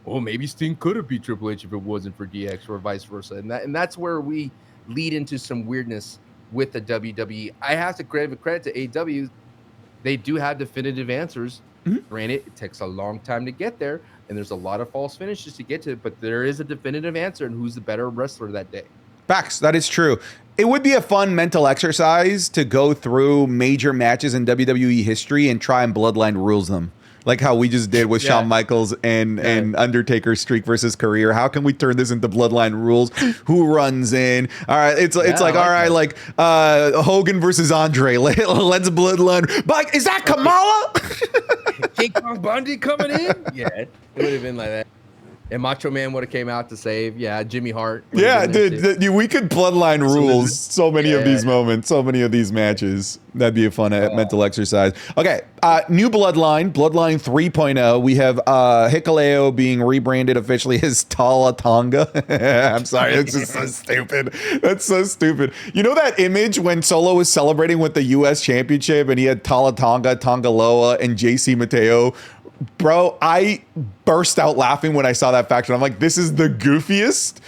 oh, maybe Sting could have beat Triple H if it wasn't for DX, or vice versa. And that's where we lead into some weirdness with the WWE. I have to give credit to AEW. They do have definitive answers. Mm-hmm. Granted, it takes a long time to get there, and there's a lot of false finishes to get to it, but there is a definitive answer and who's the better wrestler that day. Facts. That is true. It would be a fun mental exercise to go through major matches in WWE history and try and Bloodline Rules them. Like how we just did with Shawn Michaels and Undertaker's streak versus career. How can we turn this into Bloodline Rules? Who runs in? All right, it's like all right, like Hogan versus Andre. Let's Bloodline. But is that Kamala? King Kong Bundy coming in? Yeah, it would have been like that. And Macho Man would have came out to save. Yeah, Jimmy Hart. Yeah, dude, we could bloodline rules so many of these moments, so many of these matches. That'd be a fun mental exercise. Okay, new Bloodline 3.0. We have Hikuleo being rebranded officially as Tala Tonga. I'm sorry, it's just so stupid. That's so stupid. You know that image when Solo was celebrating with the U.S. Championship and he had Tala Tonga, Tongaloa, and JC Mateo? Bro, I burst out laughing when I saw that faction. I'm like, this is the goofiest,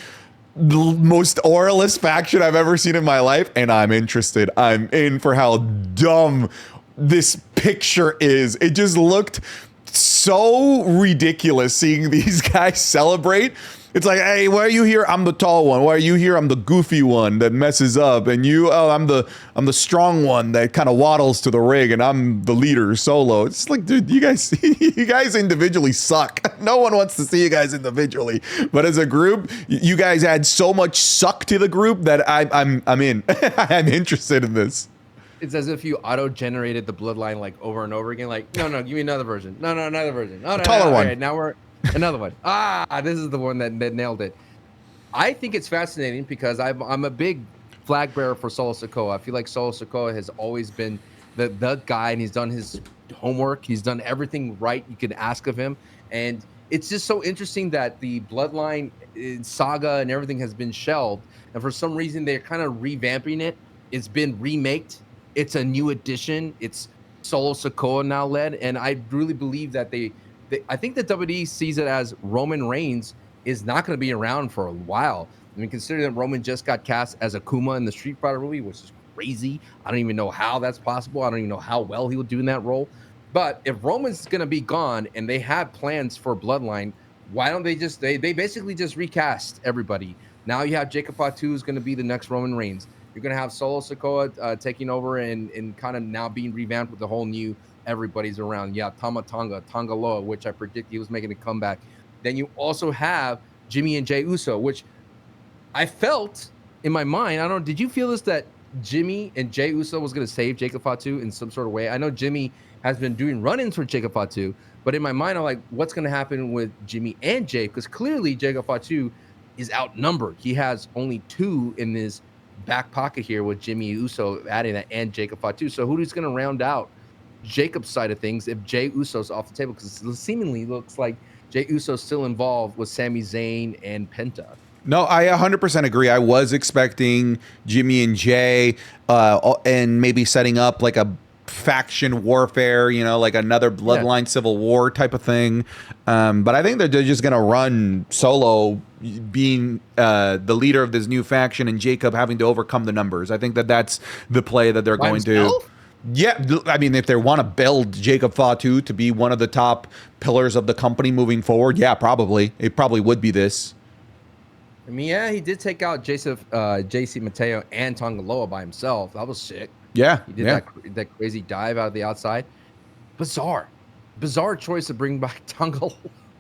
most oralist faction I've ever seen in my life, and I'm interested. I'm in for how dumb this picture is. It just looked so ridiculous seeing these guys celebrate. It's like, hey, why are you here? I'm the tall one. Why are you here? I'm the goofy one that messes up. And you, I'm the strong one that kind of waddles to the ring, and I'm the leader solo. It's like, dude, you guys individually suck. No one wants to see you guys individually. But as a group, you guys add so much suck to the group that I'm in. I'm interested in this. It's as if you auto-generated the bloodline like over and over again. Like, no, give me another version. No, another version. No, taller one. Okay, now we're another one. This is the one that nailed it. I think it's fascinating because I'm a big flag bearer for Solo Sakoa. I feel like Solo Sakoa has always been the guy, and he's done his homework. He's done everything right you can ask of him. And it's just so interesting that the Bloodline saga and everything has been shelved. And for some reason, they're kind of revamping it. It's been remaked. It's a new edition. It's Solo Sakoa now led. And I really believe that I think the WWE sees it as Roman Reigns is not going to be around for a while. I mean, considering that Roman just got cast as Akuma in the Street Fighter movie, which is crazy. I don't even know how that's possible. I don't even know how well he will do in that role. But if Roman's going to be gone and they have plans for Bloodline, why don't they they basically just recast everybody? Now you have Jacob Fatu is going to be the next Roman Reigns. You're going to have Solo Sakoa taking over and kind of now being revamped with the whole new everybody's around. Yeah, Tama Tonga, Tongaloa, which I predict he was making a comeback. Then you also have Jimmy and Jey Uso, which I felt in my mind. I don't know, did you feel this, that Jimmy and Jey Uso was going to save Jacob Fatu in some sort of way? I know Jimmy has been doing run-ins for Jacob Fatu, but in my mind, I'm like, what's going to happen with Jimmy and Jey? Because clearly Jacob Fatu is outnumbered. He has only 2 in his back pocket here with Jimmy Uso adding that and Jacob Fatu. So who's going to round out Jacob's side of things if Jey Uso's off the table? Because it seemingly looks like Jey Uso's still involved with Sami Zayn and Penta. No, I 100% agree. I was expecting Jimmy and Jey and maybe setting up like a faction warfare, like another Bloodline Civil War type of thing. But I think they're just going to run Solo being the leader of this new faction and Jacob having to overcome the numbers. I think that's the play that they're going to. Yeah, I mean, if they want to build Jacob Fatu to be one of the top pillars of the company moving forward, yeah, probably. It probably would be this. I mean, yeah, he did take out JC Mateo and Tongaloa by himself. That was sick. Yeah. He did that crazy dive out of the outside. Bizarre choice to bring back Tongaloa.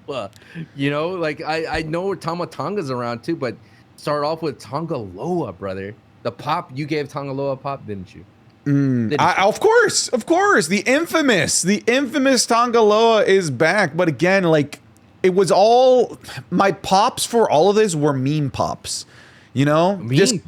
Like I know Tama Tonga's around too, but start off with Tongaloa, brother. The pop, you gave Tongaloa a pop, didn't you? Of course. The infamous Tongaloa is back. But again, like, it was all, my pops for all of this were meme pops. Just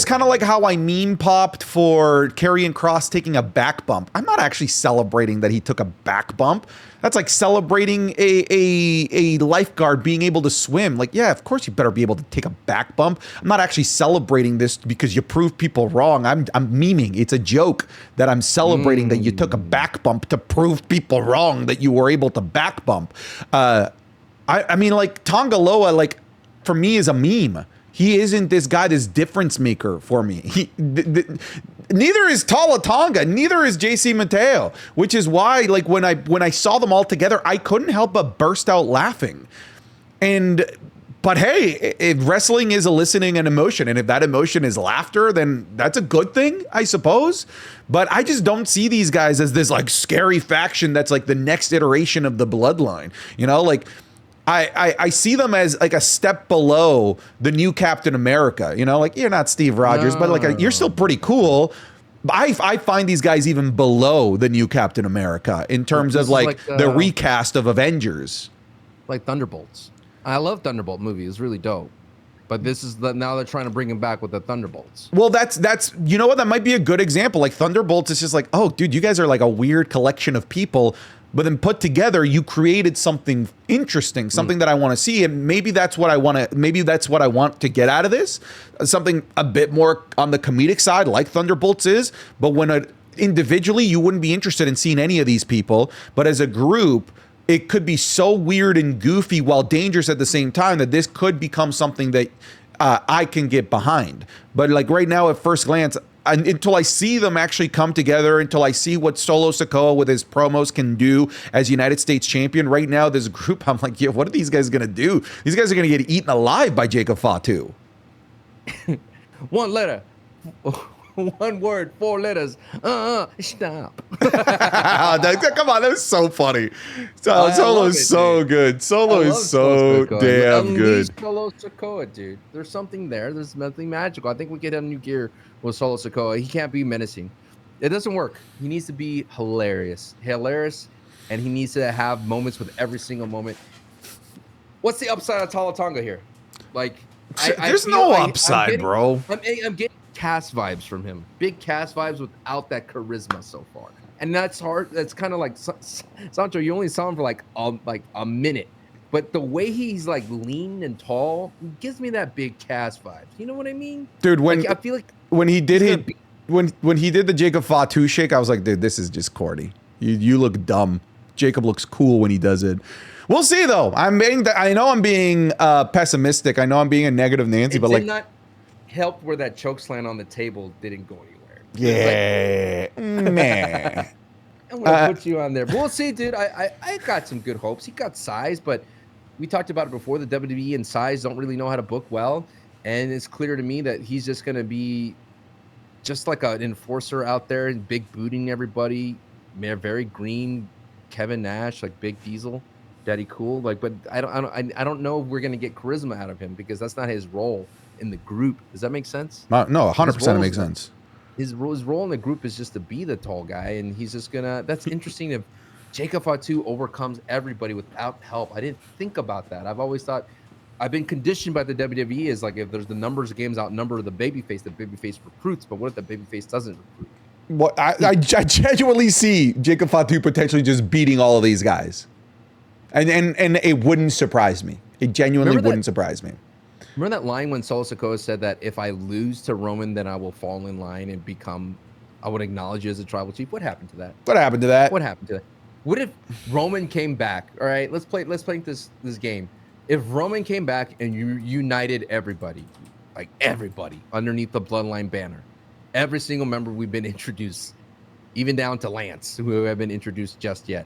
kind of like how I meme popped for Carrie and Cross taking a back bump. I'm not actually celebrating that he took a back bump. That's like celebrating a lifeguard being able to swim. Like, yeah, of course you better be able to take a back bump. I'm not actually celebrating this because you prove people wrong. I'm memeing. It's a joke that I'm celebrating that you took a back bump to prove people wrong that you were able to back bump. I mean, like, Tongaloa, like, for me is a meme. He isn't this guy, this difference maker for me. Neither is Tala Tonga, neither is JC Mateo, which is why, like, when I saw them all together, I couldn't help but burst out laughing. But hey, if wrestling is eliciting an emotion, and if that emotion is laughter, then that's a good thing, I suppose. But I just don't see these guys as this like scary faction that's like the next iteration of the Bloodline. Like, I see them as like a step below the new Captain America. Like, you're not Steve Rogers, but like you're still pretty cool. I find these guys even below the new Captain America in terms of like the recast of Avengers. like Thunderbolts. I love Thunderbolt movie. It's really dope. But this is now they're trying to bring him back with the Thunderbolts. Well, that's you know what, that might be a good example. Like Thunderbolts is just like, oh, dude, you guys are like a weird collection of people, but then put together, you created something interesting, something that I want to see, and maybe that's what I want to. Maybe that's what I want to get out of this. Something a bit more on the comedic side, like Thunderbolts is. But when individually, you wouldn't be interested in seeing any of these people, but as a group, it could be so weird and goofy while dangerous at the same time that this could become something that I can get behind. But like right now, at first glance, until I see them actually come together, until I see what Solo Sakoa with his promos can do as United States champion, right now, this group, I'm like, yeah, what are these guys going to do? These guys are going to get eaten alive by Jacob Fatu. One letter. One word, 4 letters. Stop. Come on, that was so funny. Solo is so good. Solo is so damn good. Solo Sakoa, dude. There's something there. There's nothing magical. I think we get a new gear with Solo Sakoa. He can't be menacing. It doesn't work. He needs to be hilarious, and he needs to have moments with every single moment. What's the upside of Tala Tonga here? Like, there's no upside, bro. I'm getting cast vibes from him. Big cast vibes without that charisma so far. And that's hard. That's kind of like Sancho, you only saw him for like a minute. But the way he's like lean and tall gives me that big cast vibe. You know what I mean? Dude, I feel like when he did when he did the Jacob Fatu shake, I was like, dude, this is just corny. You look dumb. Jacob looks cool when he does it. We'll see though. I know I'm being pessimistic. I know I'm being a negative Nancy, but like not helped where that choke slam on the table didn't go anywhere. Yeah, man. I'm gonna put you on there. But we'll see, dude. I got some good hopes. He got size, but we talked about it before. The WWE and size don't really know how to book well, and it's clear to me that he's just gonna be just like an enforcer out there and big booting everybody. Very green, Kevin Nash, like Big Diesel, Daddy Cool. Like, but I don't know if we're gonna get charisma out of him because that's not his role in the group. Does that make sense? No, 100% it makes sense. His role in the group is just to be the tall guy, and he's just gonna. That's interesting. If Jacob Fatu overcomes everybody without help, I didn't think about that. I've always thought, I've been conditioned by the WWE is like if there's the numbers of games outnumber the babyface recruits. But what if the babyface doesn't recruit? What I genuinely see Jacob Fatu potentially just beating all of these guys, and it wouldn't surprise me. It genuinely wouldn't surprise me. Remember that line when Solo Sakoa said that if I lose to Roman, then I will fall in line and I would acknowledge you as a tribal chief. What happened to that? What happened to that? What if Roman came back? All right, let's play this game. If Roman came back and you united everybody, like everybody underneath the Bloodline banner, every single member we've been introduced, even down to Lance, who have been introduced just yet.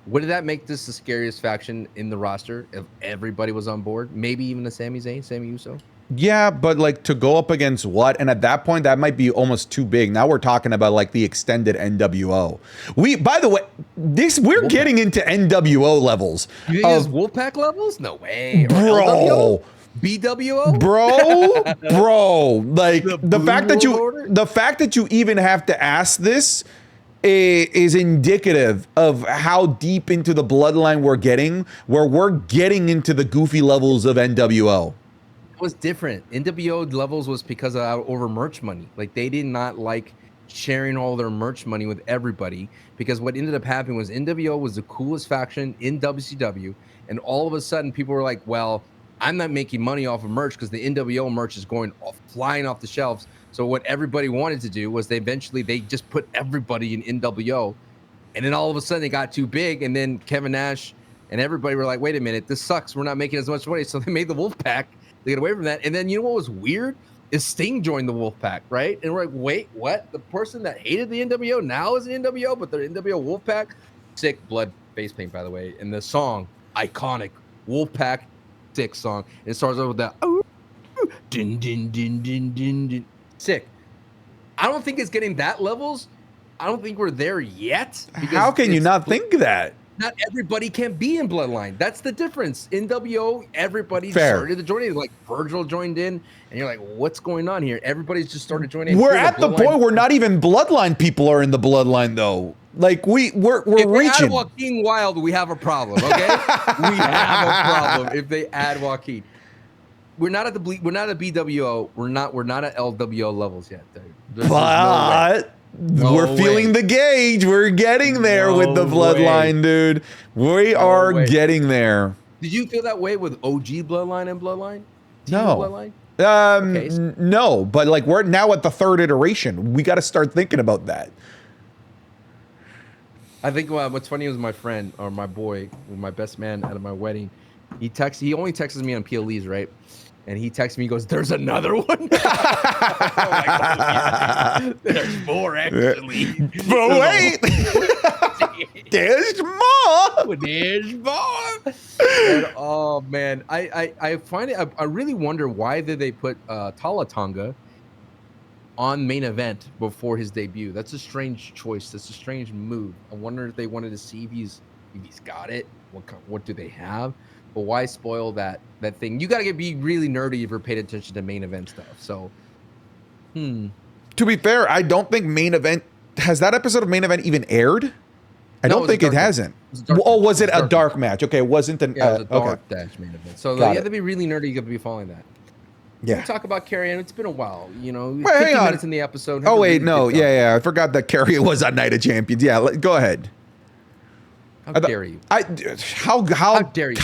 Would that make this the scariest faction in the roster if everybody was on board? Maybe even the Sami Zayn, Sami Uso? Yeah, but like to go up against what? And at that point, that might be almost too big. Now we're talking about like the extended NWO. By the way, we're getting into NWO levels. You think it's Wolfpack levels? No way. Bro. BWO? Bro. Like the fact that you even have to ask this is indicative of how deep into the bloodline we're getting, where we're getting into the goofy levels of NWO. It was different. NWO levels was because of over merch money. Like they did not like sharing all their merch money with everybody because what ended up happening was NWO was the coolest faction in WCW, and all of a sudden people were like, well, I'm not making money off of merch because the NWO merch is flying off the shelves. So what everybody wanted to do was they just put everybody in NWO, and then all of a sudden they got too big, and then Kevin Nash and everybody were like, wait a minute, this sucks. We're not making as much money. So they made the Wolfpack to get away from that. And then you know what was weird is Sting joined the Wolfpack, right? And we're like, wait, what? The person that hated the NWO now is an NWO, but they're NWO Wolfpack? Sick blood face paint, by the way. And the song, iconic Wolfpack sick song. And it starts over with that din din din din din din. Sick. I don't think it's getting that levels. I don't think we're there yet. How can you not think that? not everybody can be in Bloodline. That's the difference. NWO, everybody Fair. started to join in. Like Virgil joined in, and you're like, what's going on here? Everybody's just started joining in. We're at the point where not even Bloodline people are in the Bloodline, though. Like we're if reaching. Add Joaquin Wild, we have a problem. Okay, we have a problem if they add Joaquin. We're not at we're not at BWO. We're not at LWO levels yet. But we're feeling the gauge. We're getting there with the Bloodline, dude. We are getting there. Did you feel that way with OG Bloodline and Bloodline? No. Bloodline? No, but like we're now at the third iteration. We got to start thinking about that. I think what's funny was my friend or my boy, my best man at my wedding. He only texts me on PLEs, right? And he texts me, he goes, "There's another one." Like, yeah. There's more actually. But wait, there's more. There's more. And, oh man, I find it. I really wonder why did they put Tala Tonga on main event before his debut. That's a strange choice. That's a strange move. I wonder if they wanted to see if he's got it. What do they have? But why spoil that thing? You got to be really nerdy if you're paid attention to main event stuff. So, To be fair, I don't think main event has that episode of main event even aired. I don't think it hasn't. Was it a dark match? Okay, it wasn't an. Yeah, it was a dark dash main event. So you have to be really nerdy. You have to be following that. Yeah. We'll talk about Carrie, and it's been a while. 50 minutes in the episode. Oh wait, no, yeah, I forgot that Carrie was on Night of Champions. Yeah, go ahead. How dare you? How dare you?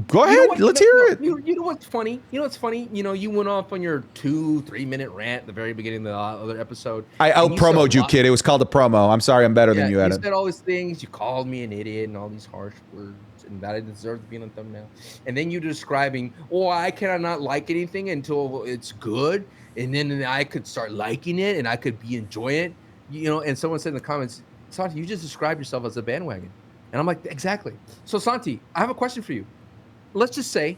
Go ahead. Let's hear it. You know what's funny? You went off on your 2-3 minute rant at the very beginning of the other episode. I out-promoed you, kid. It was called a promo. I'm sorry, I'm better than you, Adam. You said all these things. You called me an idiot and all these harsh words, and that I deserve to be on the thumbnail. And then you describing, I cannot like anything until it's good, and then I could start liking it and I could be enjoying it. And someone said in the comments, Santi, you just described yourself as a bandwagon. And I'm like, exactly. So, Santi, I have a question for you. Let's just say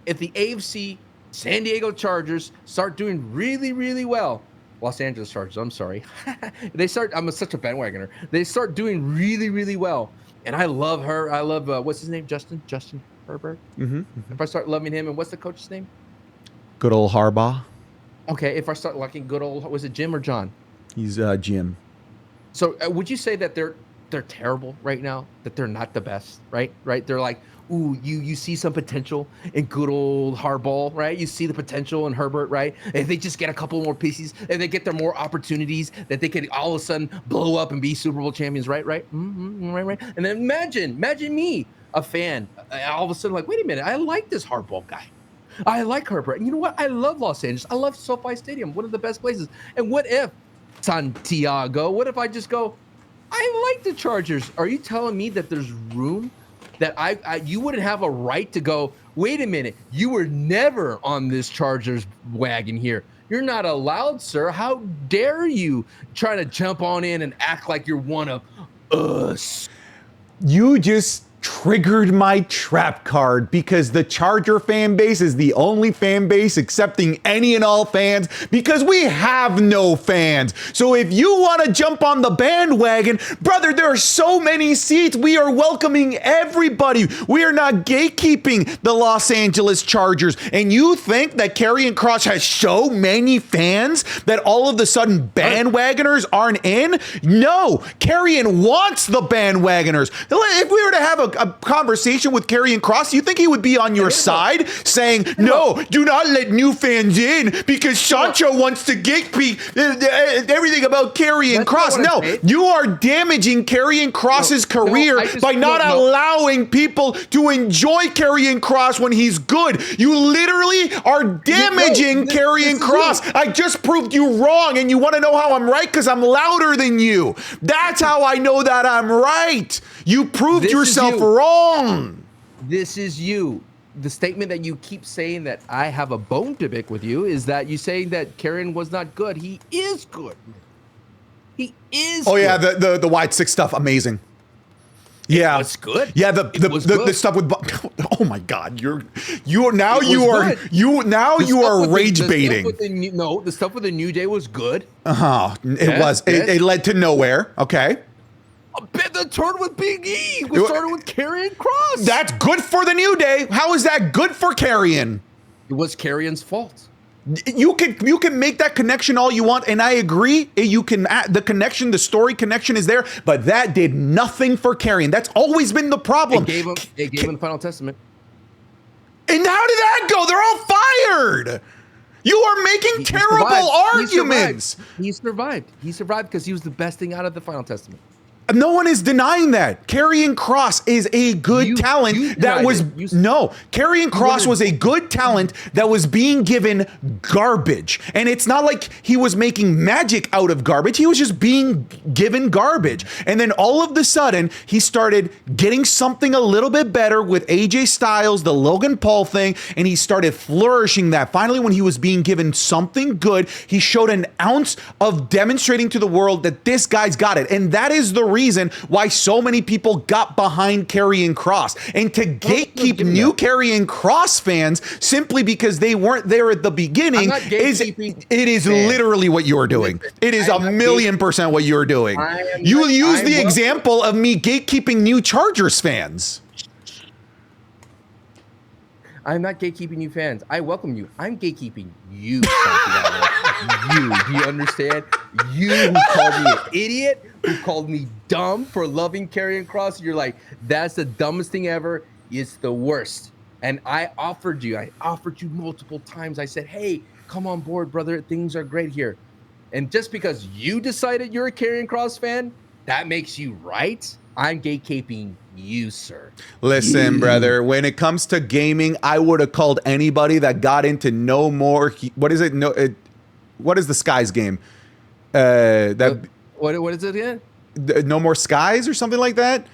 if the AFC San Diego Chargers start doing really, really well, Los Angeles Chargers, I'm sorry. I'm such a bandwagoner. They start doing really, really well. And I love her. I love, what's his name? Justin Herbert. Mm-hmm. If I start loving him, and what's the coach's name? Good old Harbaugh. Okay, if I start liking good old, was it Jim or John? He's Jim. So would you say that they're terrible right now, that they're not the best, right? They're like, ooh, you see some potential in good old Harbaugh, right? You see the potential in Herbert, right? If they just get a couple more pieces, if they get their more opportunities, that they could all of a sudden blow up and be Super Bowl champions, right? Mm-hmm, right. And then imagine me, a fan, all of a sudden like, wait a minute, I like this Harbaugh guy. I like Herbert. And you know what? I love Los Angeles. I love SoFi Stadium, one of the best places. And what if, Santiago, what if I just go, I like the Chargers. Are you telling me that there's room that you wouldn't have a right to go, wait a minute, you were never on this Chargers wagon here. You're not allowed, sir. How dare you try to jump on in and act like you're one of us? You just triggered my trap card because the Charger fan base is the only fan base accepting any and all fans because we have no fans. So if you want to jump on the bandwagon, brother, there are so many seats. We are welcoming everybody. We are not gatekeeping the Los Angeles Chargers. And you think that Carrie and Cross has so many fans that all of a sudden bandwagoners aren't in? No, Carrion wants the bandwagoners. If we were to have a conversation with Carrie and Cross, you think he would be on your side saying, no, do not let new fans in because Sancho wants to gatekeep everything about Carrie and Cross? No, you are damaging Carrie and Cross's career by not allowing people to enjoy Carrie and Cross when he's good. You literally are damaging Carrie and Cross. I just proved you wrong, and you want to know how I'm right? Because I'm louder than you. That's how I know that I'm right. You proved yourself wrong. This is you. The statement that you keep saying that I have a bone to pick with you is that you saying that Karen was not good. He is good. He is. Oh yeah, the wide six stuff, amazing. Yeah, it's good. Yeah, the stuff with. Oh my God, you are rage baiting. The stuff with the New Day was good. It was. It led to nowhere. Okay. The turn with Big E was started with Carrie and Cross. That's good for the New Day. How is that good for Carrion? It was Carrion's fault. You can make that connection all you want, and I agree. You can the connection, the story connection is there, but that did nothing for Carrion. That's always been the problem. It gave him the Final Testament. And how did that go? They're all fired. You are making terrible arguments. He survived. He survived because he was the best thing out of the Final Testament. No one is denying that. Carrie and Cross is a good talent that was Carrie and Cross was a good talent that was being given garbage. And it's not like he was making magic out of garbage. He was just being given garbage. And then all of the sudden, he started getting something a little bit better with AJ Styles, the Logan Paul thing, and he started flourishing that. Finally, when he was being given something good, he showed an ounce of demonstrating to the world that this guy's got it. And that is the reason why so many people got behind Carrie and Cross, and to gatekeep new Carrie and Cross fans simply because they weren't there at the beginning is literally what you are doing. It is 1,000,000% what you're doing. You use the example of me gatekeeping new Chargers fans. I'm not gatekeeping you fans. I welcome you. I'm gatekeeping you. You. Do you understand? You who called me an idiot, who called me dumb for loving Carrie and Cross. You're like, that's the dumbest thing ever. It's the worst. And I offered you multiple times. I said, hey, come on board, brother. Things are great here. And just because you decided you're a Carrie and Cross fan, that makes you right. I'm gatekeeping you, sir. Listen, brother, when it comes to gaming, I would have called anybody that got into no more. What is it? What is the Skies game? What is it again? No More Skies or something like that?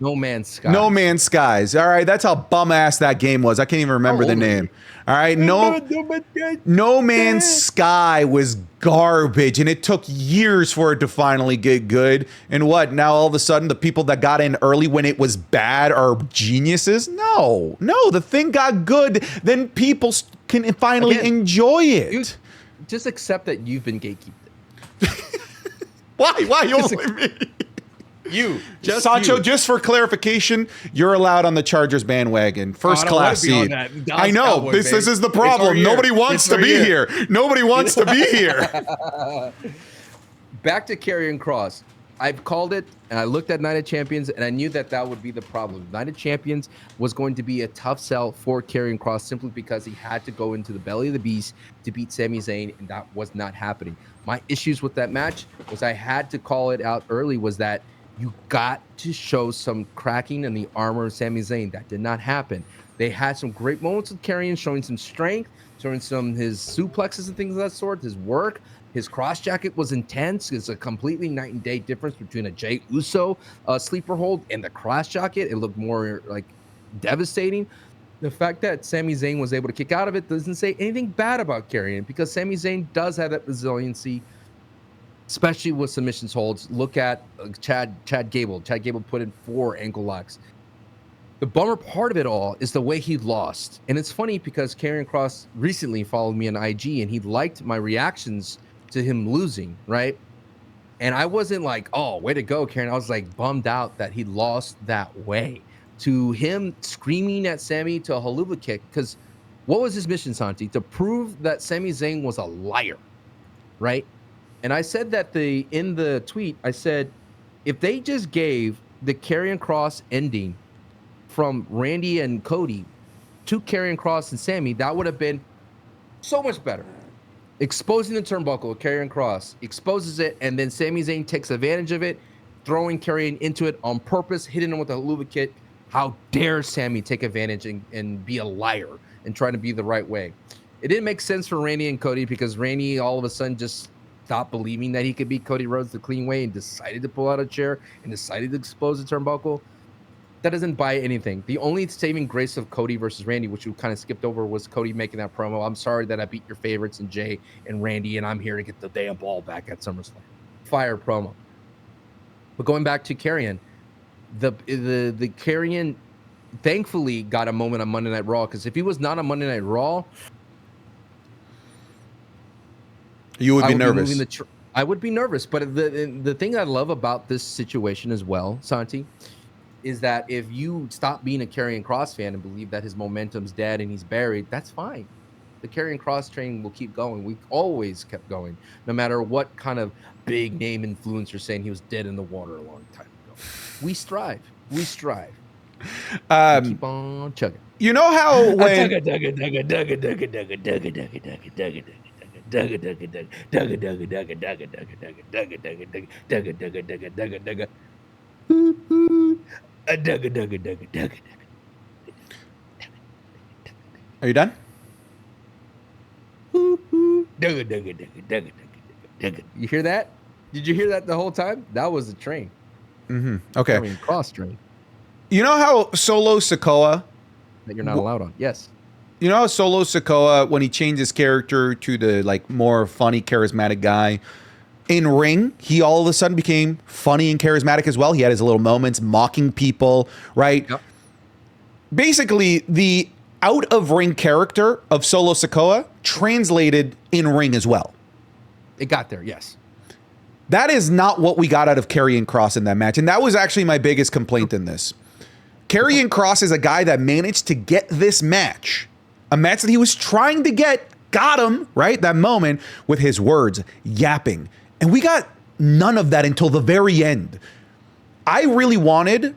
No Man's Skies. No Man's Skies. All right, that's how bum ass that game was. I can't even remember the name. All right, No Man's Sky was garbage, and it took years for it to finally get good. And what? Now all of a sudden, the people that got in early when it was bad are geniuses? No, the thing got good, then people can finally enjoy it. Just accept that you've been gatekeeped. Why only me? Sancho, just for clarification, you're allowed on the Chargers bandwagon. First class seat. I know. This is the problem. Nobody wants to be here. Nobody wants to be here. Back to Carrie and Cross. I've called it, and I looked at Night of Champions, and I knew that would be the problem. Night of Champions was going to be a tough sell for Carrie and Cross simply because he had to go into the belly of the beast to beat Sami Zayn, and that was not happening. My issues with that match was I had to call it out early, was that you got to show some cracking in the armor of Sami Zayn. That did not happen. They had some great moments with Carrion, showing some strength, showing his suplexes and things of that sort, his work. His cross jacket was intense. It's a completely night and day difference between a Jey Uso sleeper hold and the cross jacket. It looked more like devastating. The fact that Sami Zayn was able to kick out of it doesn't say anything bad about Carrion, because Sami Zayn does have that resiliency, especially with submissions holds. Look at Chad Gable. Chad Gable put in 4 ankle locks. The bummer part of it all is the way he lost. And it's funny because Carrion Cross recently followed me on IG, and he liked my reactions to him losing, right? And I wasn't like, oh, way to go, Karen. I was like bummed out that he lost that way. To him screaming at Sami to a haluva kick, because what was his mission, Santi? To prove that Sami Zayn was a liar, right? And I said that in the tweet, I said, if they just gave the Carrion Cross ending from Randy and Cody to Carrion Cross and Sami, that would have been so much better. Exposing the turnbuckle, Carrion Cross exposes it, and then Sami Zayn takes advantage of it, throwing Carrion into it on purpose, hitting him with a haluva kick. How dare Sami take advantage and be a liar and try to be the right way? It didn't make sense for Randy and Cody, because Randy all of a sudden just stopped believing that he could beat Cody Rhodes the clean way and decided to pull out a chair and decided to expose the turnbuckle. That doesn't buy anything. The only saving grace of Cody versus Randy, which we kind of skipped over, was Cody making that promo. I'm sorry that I beat your favorites in Jay and Randy, and I'm here to get the damn ball back at SummerSlam. Fire promo. But going back to Carrion, the Carrion thankfully got a moment on Monday Night Raw, because if he was not on Monday Night Raw, you would be nervous. I would be nervous, but the thing I love about this situation as well, Santi, is that if you stop being a Karrion Kross fan and believe that his momentum's dead and he's buried, that's fine. The Karrion Kross train will keep going. We always kept going, no matter what kind of big name influencer saying he was dead in the water a long time ago. We strive. We strive. Keep on chugging. You know how when Are you done? You hear that? Did you hear that the whole time? That was the train. Okay. I mean, cross train You know how Solo Sakoa that you're not allowed on. Yes. You know how Solo Sakoa, when he changed his character to the like more funny, charismatic guy, in ring, he all of a sudden became funny and charismatic as well. He had his little moments mocking people, right? Yep. Basically, the out of ring character of Solo Sakoa translated in ring as well. It got there, yes. That is not what we got out of Karrion Kross in that match. And that was actually my biggest complaint in this. Karrion Kross is a guy that managed to get this match, a match that he was trying to get, got him, right? That moment with his words, yapping. And we got none of that until the very end. I really wanted,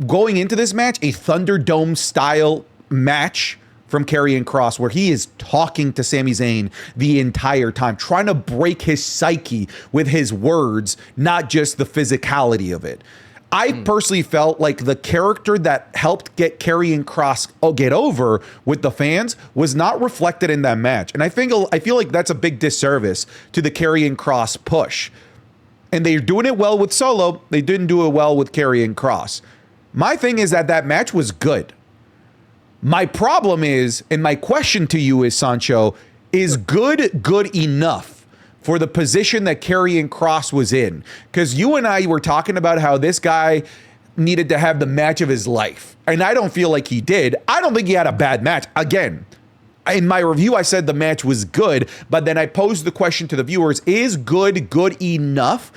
going into this match, a Thunderdome style match from Karrion Kross where he is talking to Sami Zayn the entire time, trying to break his psyche with his words, not just the physicality of it. I personally felt like the character that helped get Karrion Kross get over with the fans was not reflected in that match. And I feel like that's a big disservice to the Karrion Kross push. And they're doing it well with Solo. They didn't do it well with Karrion Kross. My thing is that match was good. My problem is, and my question to you is, Sancho, is good enough for the position that Karrion Kross was in? Because you and I were talking about how this guy needed to have the match of his life. And I don't feel like he did. I don't think he had a bad match. Again, in my review, I said the match was good, but then I posed the question to the viewers, is good enough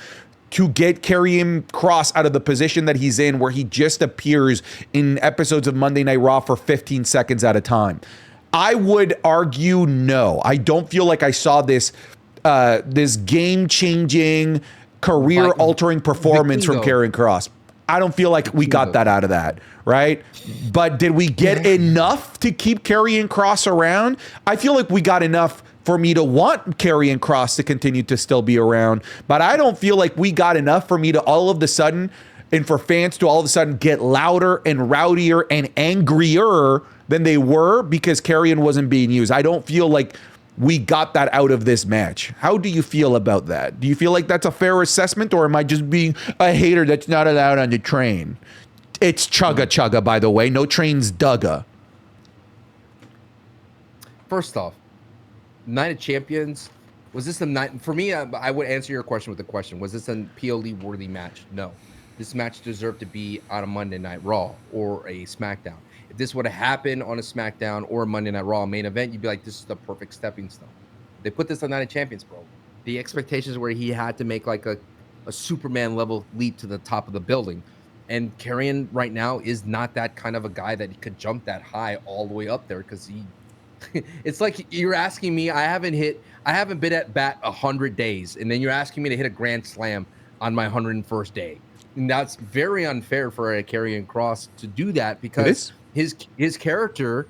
to get Karrion Kross out of the position that he's in, where he just appears in episodes of Monday Night Raw for 15 seconds at a time? I would argue no. I don't feel like I saw this game-changing, career-altering performance from Karrion Kross. I don't feel like we got that out of that, right? But did we get enough to keep Karrion Kross around? I feel like we got enough for me to want Karrion Kross to continue to still be around, but I don't feel like we got enough for me to all of a sudden, and for fans to all of a sudden get louder and rowdier and angrier than they were because Karrion wasn't being used. I don't feel like we got that out of this match. How do you feel about that? Do you feel like that's a fair assessment, or am I just being a hater that's not allowed on the train? It's chugga, by the way. No train's dugga. First off, Night of Champions, was this a night? For me, I would answer your question with a question. Was this a PLE worthy match? No. This match deserved to be on a Monday Night Raw or a SmackDown. If this would have happened on a SmackDown or a Monday Night Raw main event, you'd be like, this is the perfect stepping stone. They put this on Night of Champions, bro. The expectations were he had to make like a Superman level leap to the top of the building. And Karrion right now is not that kind of a guy that could jump that high all the way up there, because he it's like you're asking me, I haven't been at bat 100 days, and then you're asking me to hit a grand slam on my 101st day. And that's very unfair for a Karrion Kross to do that, because his character,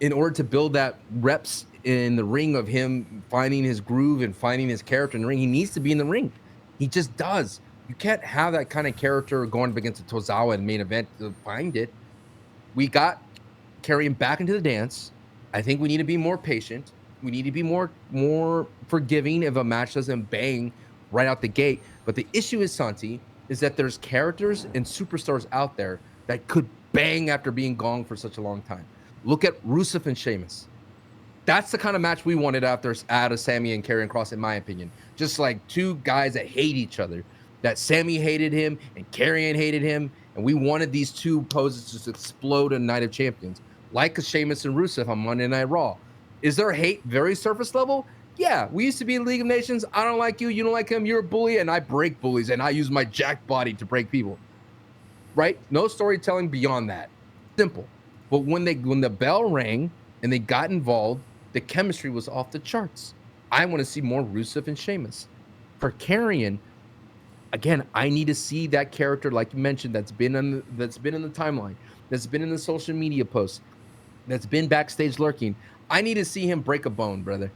in order to build that reps in the ring of him finding his groove and finding his character in the ring, he needs to be in the ring. He just does. You can't have that kind of character going up against a Tozawa in the main event to find it. We got Karrion back into the dance. I think we need to be more patient. We need to be more forgiving if a match doesn't bang right out the gate. But the issue is, Santi, is that there's characters and superstars out there that could bang after being gone for such a long time. Look at Rusev and Sheamus. That's the kind of match we wanted out of Sami and Karrion Kross, in my opinion. Just like two guys that hate each other. That Sami hated him and Karrion hated him. And we wanted these two poses to explode in Night of Champions. Like a Sheamus and Rusev on Monday Night Raw. Is their hate very surface level? Yeah, we used to be in League of Nations. I don't like you. You don't like him. You're a bully. And I break bullies. And I use my jack body to break people. Right? No storytelling beyond that. Simple. But when the bell rang and they got involved, the chemistry was off the charts. I want to see more Rusev and Sheamus. For Karrion, again, I need to see that character, like you mentioned, that's been in the timeline, that's been in the social media posts, that's been backstage lurking. I need to see him break a bone, brother.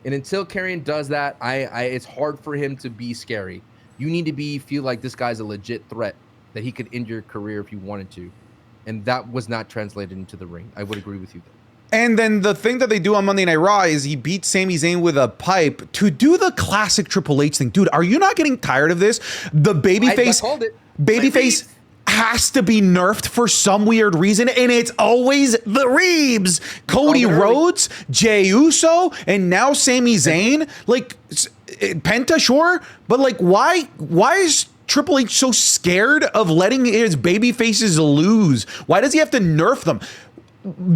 And until Karrion does that, it's hard for him to be scary. You need to feel like this guy's a legit threat, that he could end your career if you wanted to. And that was not translated into the ring. I would agree with you there. And then the thing that they do on Monday Night Raw is he beats Sami Zayn with a pipe to do the classic Triple H thing. Dude, are you not getting tired of this? The babyface has to be nerfed for some weird reason, and it's always the Reebs. Cody Rhodes, Jey Uso, and now Sami Zayn. Like, Penta, sure, but like, why is Triple H so scared of letting his baby faces lose? Why does he have to nerf them?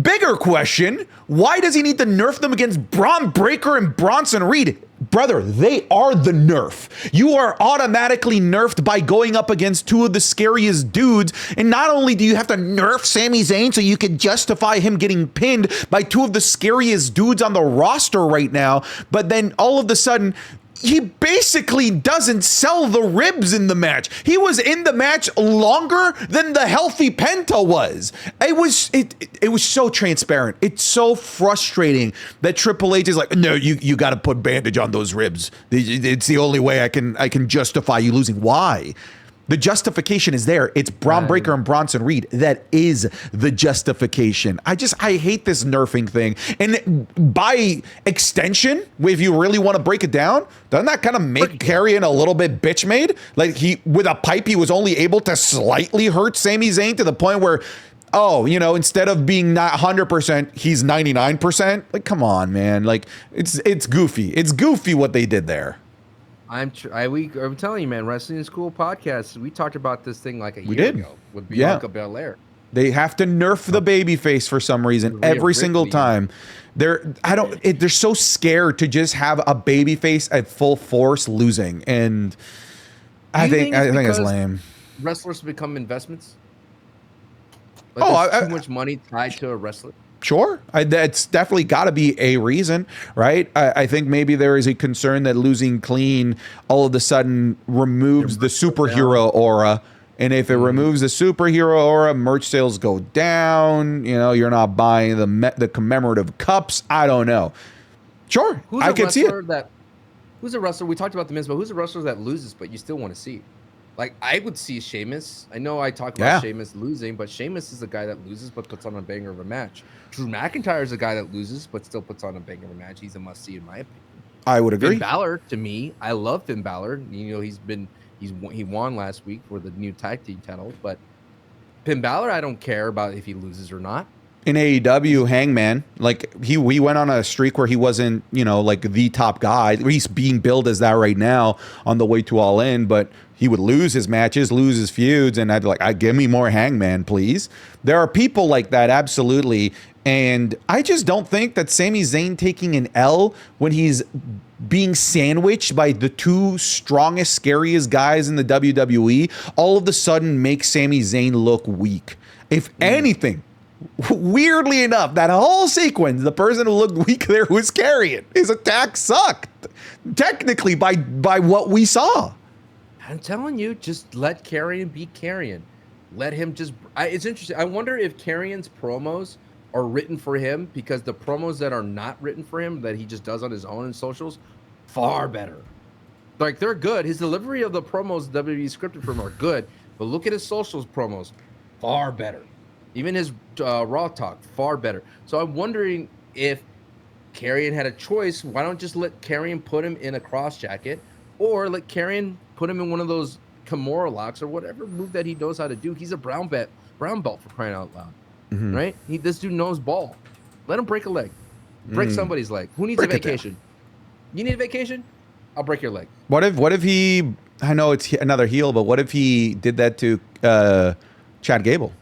Bigger question, why does he need to nerf them against Braun Breaker and Bronson Reed? Brother, they are the nerf. You are automatically nerfed by going up against two of the scariest dudes. And not only do you have to nerf Sami Zayn so you can justify him getting pinned by two of the scariest dudes on the roster right now, but then all of a sudden, he basically doesn't sell the ribs in the match. He was in the match longer than the healthy Penta was. It was so transparent. It's so frustrating that Triple H is like, no, you got to put bandage on those ribs. It's the only way I can justify you losing. Why? The justification is there. It's Braun Breaker and Bronson Reed. That is the justification. I hate this nerfing thing. And by extension, if you really want to break it down, doesn't that kind of make Karrion a little bit bitch made? Like, with a pipe, he was only able to slightly hurt Sami Zayn to the point where, instead of being not 100%, he's 99%. Like, come on, man. Like, it's goofy. It's goofy what they did there. I'm telling you, man, Wrestling School podcast, we talked about this thing like a year ago with Bianca Belair. They have to nerf the babyface for some reason every single time. They're so scared to just have a babyface at full force losing, and I think it's lame. Wrestlers become investments. Like too much money tied to a wrestler. Sure, that's definitely got to be a reason, right? I think maybe there is a concern that losing clean all of a sudden removes the superhero aura. And if it removes the superhero aura, merch sales go down. You're not buying the commemorative cups. I don't know. Sure, I can see it. Who's a wrestler? We talked about the Miz, but who's a wrestler that loses, but you still want to see? Like, I would see Sheamus. I know I talk about Sheamus losing, but Sheamus is a guy that loses but puts on a banger of a match. Drew McIntyre is a guy that loses but still puts on a banger of a match. He's a must-see in my opinion. I would agree. Finn Balor, to me, I love Finn Balor. He won last week for the new tag team title, but Finn Balor, I don't care about if he loses or not. In AEW, Hangman, like he went on a streak where he wasn't, like the top guy. He's being billed as that right now on the way to All In, but he would lose his matches, lose his feuds, and I'd like, give me more Hangman, please. There are people like that, absolutely, and I just don't think that Sami Zayn taking an L when he's being sandwiched by the two strongest, scariest guys in the WWE all of a sudden makes Sami Zayn look weak. If anything, weirdly enough, that whole sequence, the person who looked weak there was Karrion. His attack sucked, technically, by what we saw. I'm telling you, just let Karrion be Karrion. Let him just... it's interesting. I wonder if Karrion's promos are written for him, because the promos that are not written for him, that he just does on his own in socials, far better. Like, they're good. His delivery of the promos WWE scripted for him are good, but look at his socials promos. Far better. Even his Raw talk, far better. So I'm wondering if Karrion had a choice. Why don't just let Karrion put him in a cross jacket, or let Karrion put him in one of those Kimura locks or whatever move that he knows how to do. He's a brown belt for crying out loud, right? This dude knows ball. Let him break a leg. Break somebody's leg. Who needs a vacation? You need a vacation? I'll break your leg. What if he? I know it's another heel, but what if he did that to Chad Gable?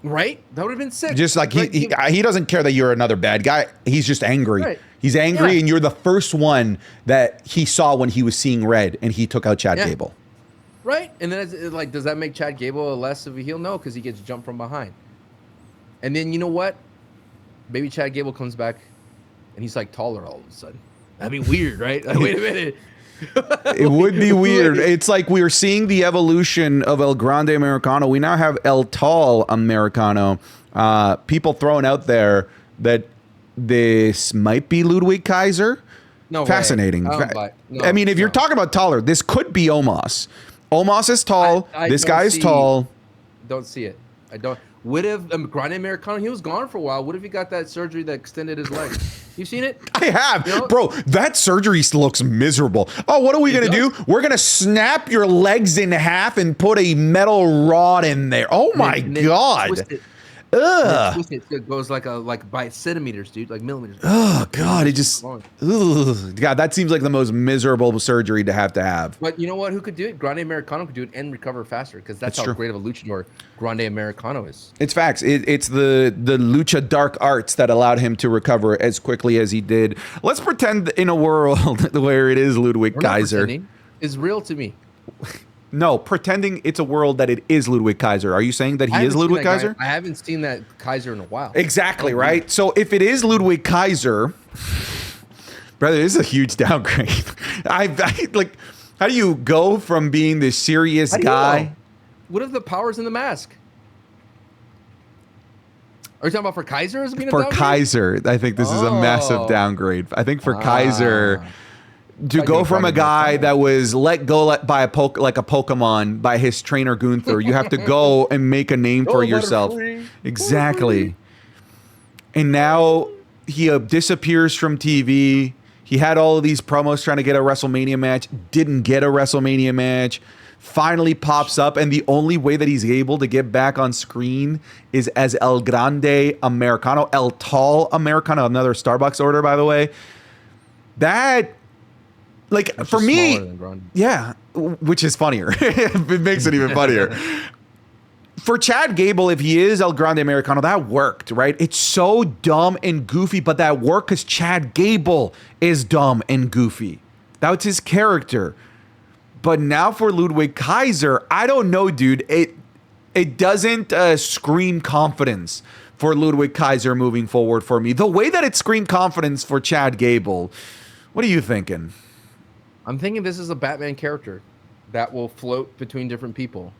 Right? That would have been sick. Just like he doesn't care that you're another bad guy. He's just angry. Right. He's angry, and you're the first one that he saw when he was seeing red, and he took out Chad Gable. Right? And then it's like, does that make Chad Gable less of a heel? No, because he gets jumped from behind. And then you know what? Maybe Chad Gable comes back, and he's like taller all of a sudden. That'd be weird, right? Like, wait a minute. It would be weird. It's like we're seeing the evolution of El Grande Americano. We now have El Tall Americano. People throwing out there that this might be Ludwig Kaiser. No, fascinating. No, I mean, if you're talking about taller, this could be Omos. Omos is tall. This guy is tall. Don't see it. I don't. What if Grande Americano? He was gone for a while. What if he got that surgery that extended his leg? You seen it? I have, bro. That surgery looks miserable. Oh, what are we gonna do? We're gonna snap your legs in half and put a metal rod in there. Oh my god. Ugh. It goes like by centimeters, dude, like millimeters. Oh god, it just. Ugh. God, that seems like the most miserable surgery to have. But you know what? Who could do it? Grande Americano could do it and recover faster because that's how great of a luchador Grande Americano is. It's facts. It's the lucha dark arts that allowed him to recover as quickly as he did. Let's pretend in a world where it is Ludwig Kaiser. Is real to me. No, pretending it's a world that it is Ludwig Kaiser. Are you saying that he is Ludwig Kaiser? I haven't seen that Kaiser in a while. Exactly, right? So if it is Ludwig Kaiser, brother, this is a huge downgrade. I like, how do you go from being this serious guy? What if the power's in the mask? Are you talking about for Kaiser? For Kaiser, I think this is a massive downgrade. I think for Kaiser... To go from a guy that was let go by a Pokemon by his trainer Gunther, you have to go and make a name for yourself. Exactly. And now he disappears from TV. He had all of these promos trying to get a WrestleMania match, didn't get a WrestleMania match, finally pops up, and the only way that he's able to get back on screen is as El Grande Americano, El Tall Americano, another Starbucks order, by the way. That... Like, for me, yeah, which is funnier. It makes it even funnier. For Chad Gable, if he is El Grande Americano, that worked, right? It's so dumb and goofy, but that worked because Chad Gable is dumb and goofy. That's his character. But now for Ludwig Kaiser, I don't know, dude. It doesn't scream confidence for Ludwig Kaiser moving forward for me. The way that it screamed confidence for Chad Gable, what are you thinking? I'm thinking this is a Batman character that will float between different people.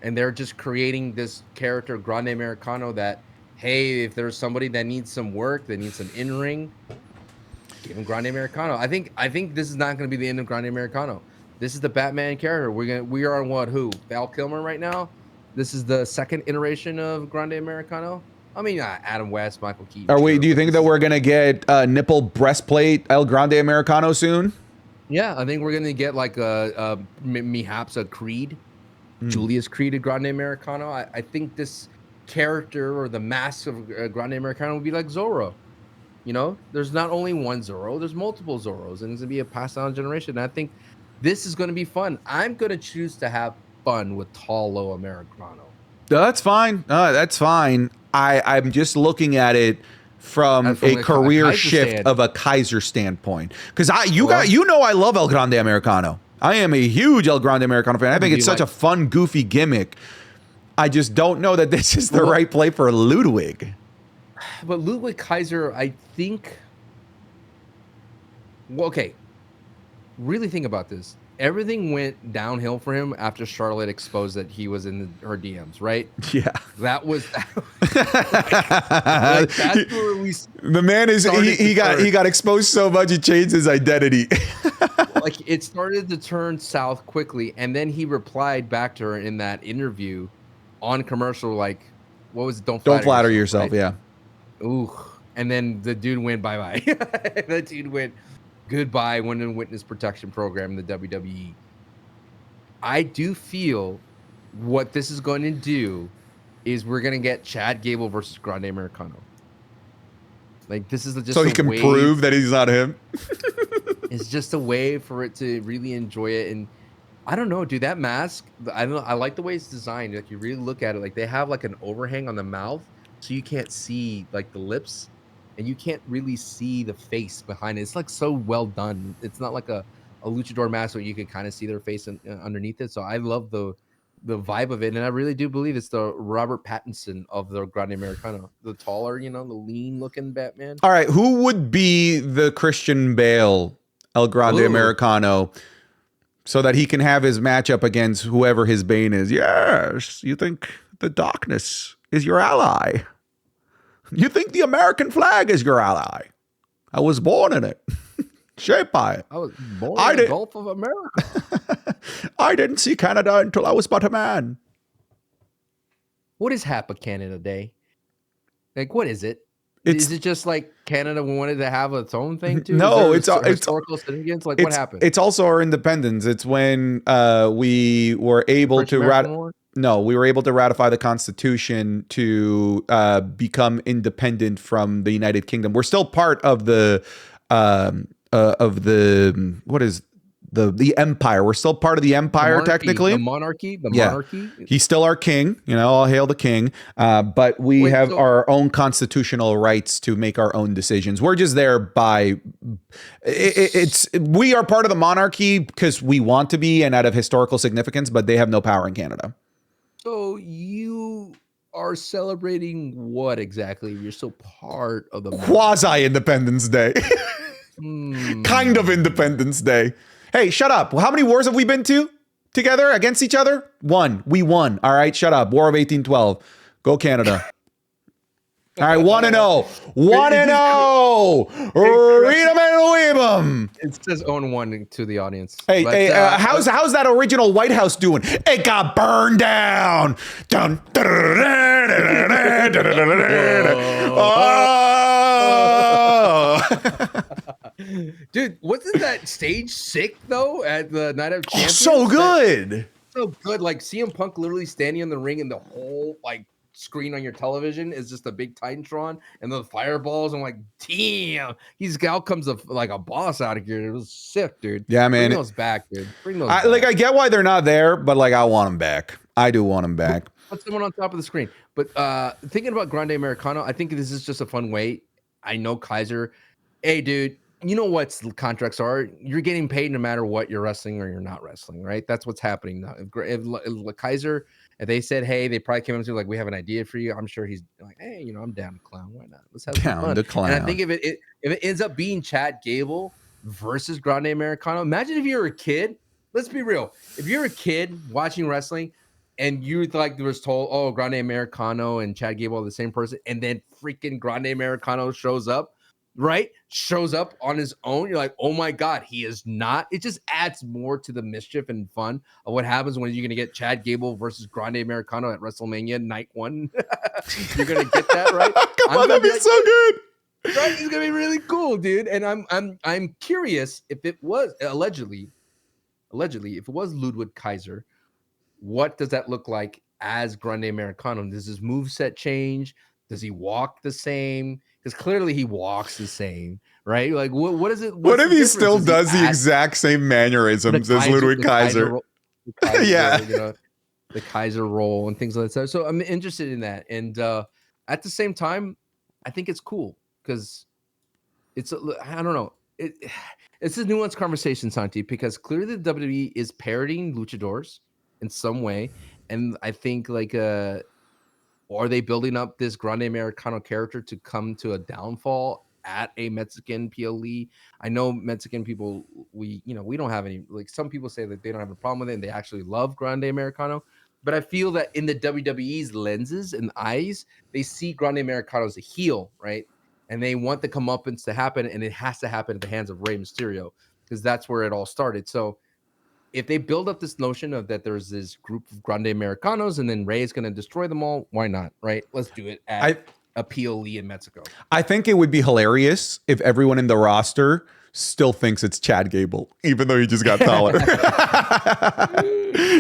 And they're just creating this character, Grande Americano, that, hey, if there's somebody that needs some work, that needs some in-ring, give him Grande Americano. I think this is not going to be the end of Grande Americano. This is the Batman character. We are on what? Who? Val Kilmer right now? This is the second iteration of Grande Americano. I mean, Adam West, Michael Keaton. Do you think that we're going to get nipple breastplate El Grande Americano soon? Yeah, I think we're going to get like perhaps a Creed, Julius Creed, a Grande Americano. I think this character or the mask of Grande Americano would be like Zorro. You know, there's not only one Zorro, there's multiple Zorros, and it's going to be a passed down generation. And I think this is going to be fun. I'm going to choose to have fun with Tala Americano. That's fine. That's fine. I'm just looking at it from a career shift of a Kaiser standpoint, because I love El Grande Americano. I am a huge El Grande Americano fan. I think it's such a fun, goofy gimmick. I just don't know that this is the right play for Ludwig. But Ludwig Kaiser, I think. Well, okay. Really think about this. Everything went downhill for him after Charlotte exposed that he was in her DMs, right? Yeah. That was that's where we. The man is he got exposed so much he changed his identity. Like, it started to turn south quickly, and then he replied back to her in that interview on commercial, like, what was it? Don't flatter yourself, right? Yeah. Ooh. And then the dude went bye-bye. The dude went goodbye, went in witness protection program in the WWE. I do feel what this is going to do is we're going to get Chad Gable versus Grande Americano. Like, this is just so he can prove that he's not him. It's just a way for it to really enjoy it. And I don't know, dude, that mask, I like the way it's designed. Like, you really look at it, like they have like an overhang on the mouth so you can't see like the lips. and you can't really see the face behind it. It's like so well done. It's not like a luchador mask where you can kind of see their face underneath it. So I love the vibe of it, and I really do believe it's the Robert Pattinson of the Grande Americano, the taller, the lean looking Batman. All right, who would be the Christian Bale El Grande Americano so that he can have his matchup against whoever his Bane is? Yes, you think the darkness is your ally. You think the American flag is your ally. I was born in it. Shaped by it. I was born in the Gulf of America. I didn't see Canada until I was but a man. What is Hapa Canada Day? Like, what is it? Is it just like Canada wanted to have its own thing too? No, it's historical significance. Like, what happened? It's also our independence. It's when we were able to we were able to ratify the Constitution to become independent from the United Kingdom. We're still part of the what is the empire. We're still part of the empire, technically. The monarchy. He's still our king. All hail the king. But we have our own constitutional rights to make our own decisions. We're just there by we are part of the monarchy because we want to be and out of historical significance, but they have no power in Canada. So you are celebrating what exactly? You're still part of the quasi-Independence Day. Kind of Independence Day. Hey, shut up. How many wars have we been to together against each other? One. We won. All right, shut up. War of 1812. Go Canada. All right, 1-0. 1-0. Read them and weave them. It says 0-1 to the audience. Hey, how's that original White House doing? It got burned down. Dun, Dude, wasn't that stage sick though at the Night of Champions? So good. So good. Like CM Punk literally standing in the ring and the whole screen on your television is just a big Titantron and the fireballs. I'm like, damn, out comes a boss out of here. It was sick, dude. Yeah, man. Bring those back, dude. Bring those back. I get why they're not there, but I want them back. I do want them back. Put someone on top of the screen. But thinking about Grande Americano, I think this is just a fun way. I know Kaiser. Hey, dude, you know what contracts are? You're getting paid no matter what you're wrestling or you're not wrestling, right? That's what's happening now. If Kaiser, if they said, hey, they probably came up to we have an idea for you. I'm sure he's like, hey, I'm down to clown. Why not? Let's have some fun. And I think if it ends up being Chad Gable versus Grande Americano, imagine if you're a kid. Let's be real. If you're a kid watching wrestling and you was told, oh, Grande Americano and Chad Gable are the same person, and then freaking Grande Americano shows up on his own, you're like, oh my god, he is not. It just adds more to the mischief and fun of what happens when you're gonna get Chad Gable versus Grande Americano at WrestleMania night 1. You're gonna get that, right? Come on, that'd be so good. Right, he's gonna be really cool, dude. And I'm curious if it was allegedly if it was Ludwig Kaiser, what does that look like as Grande Americano? Does his moveset change? Does he walk the same? Because clearly he walks the same, right? Like, what is it? What if he still does the exact same mannerisms as Ludwig Kaiser? Yeah. The Kaiser roll and things like that. So I'm interested in that. And at the same time, I think it's cool because I don't know. It's a nuanced conversation, Santi, because clearly the WWE is parodying luchadors in some way. And I think are they building up this Grande Americano character to come to a downfall at a Mexican PLE? I know Mexican people, we don't have any, some people say that they don't have a problem with it and they actually love Grande Americano. But I feel that in the WWE's lenses and eyes, they see Grande Americano as a heel, right? And they want the comeuppance to happen, and it has to happen at the hands of Rey Mysterio because that's where it all started. So if they build up this notion of that there's this group of Grande Americanos and then Rey is going to destroy them all, why not, right? Let's do it at a PLE in Mexico. I think it would be hilarious if everyone in the roster still thinks it's Chad Gable, even though he just got taller.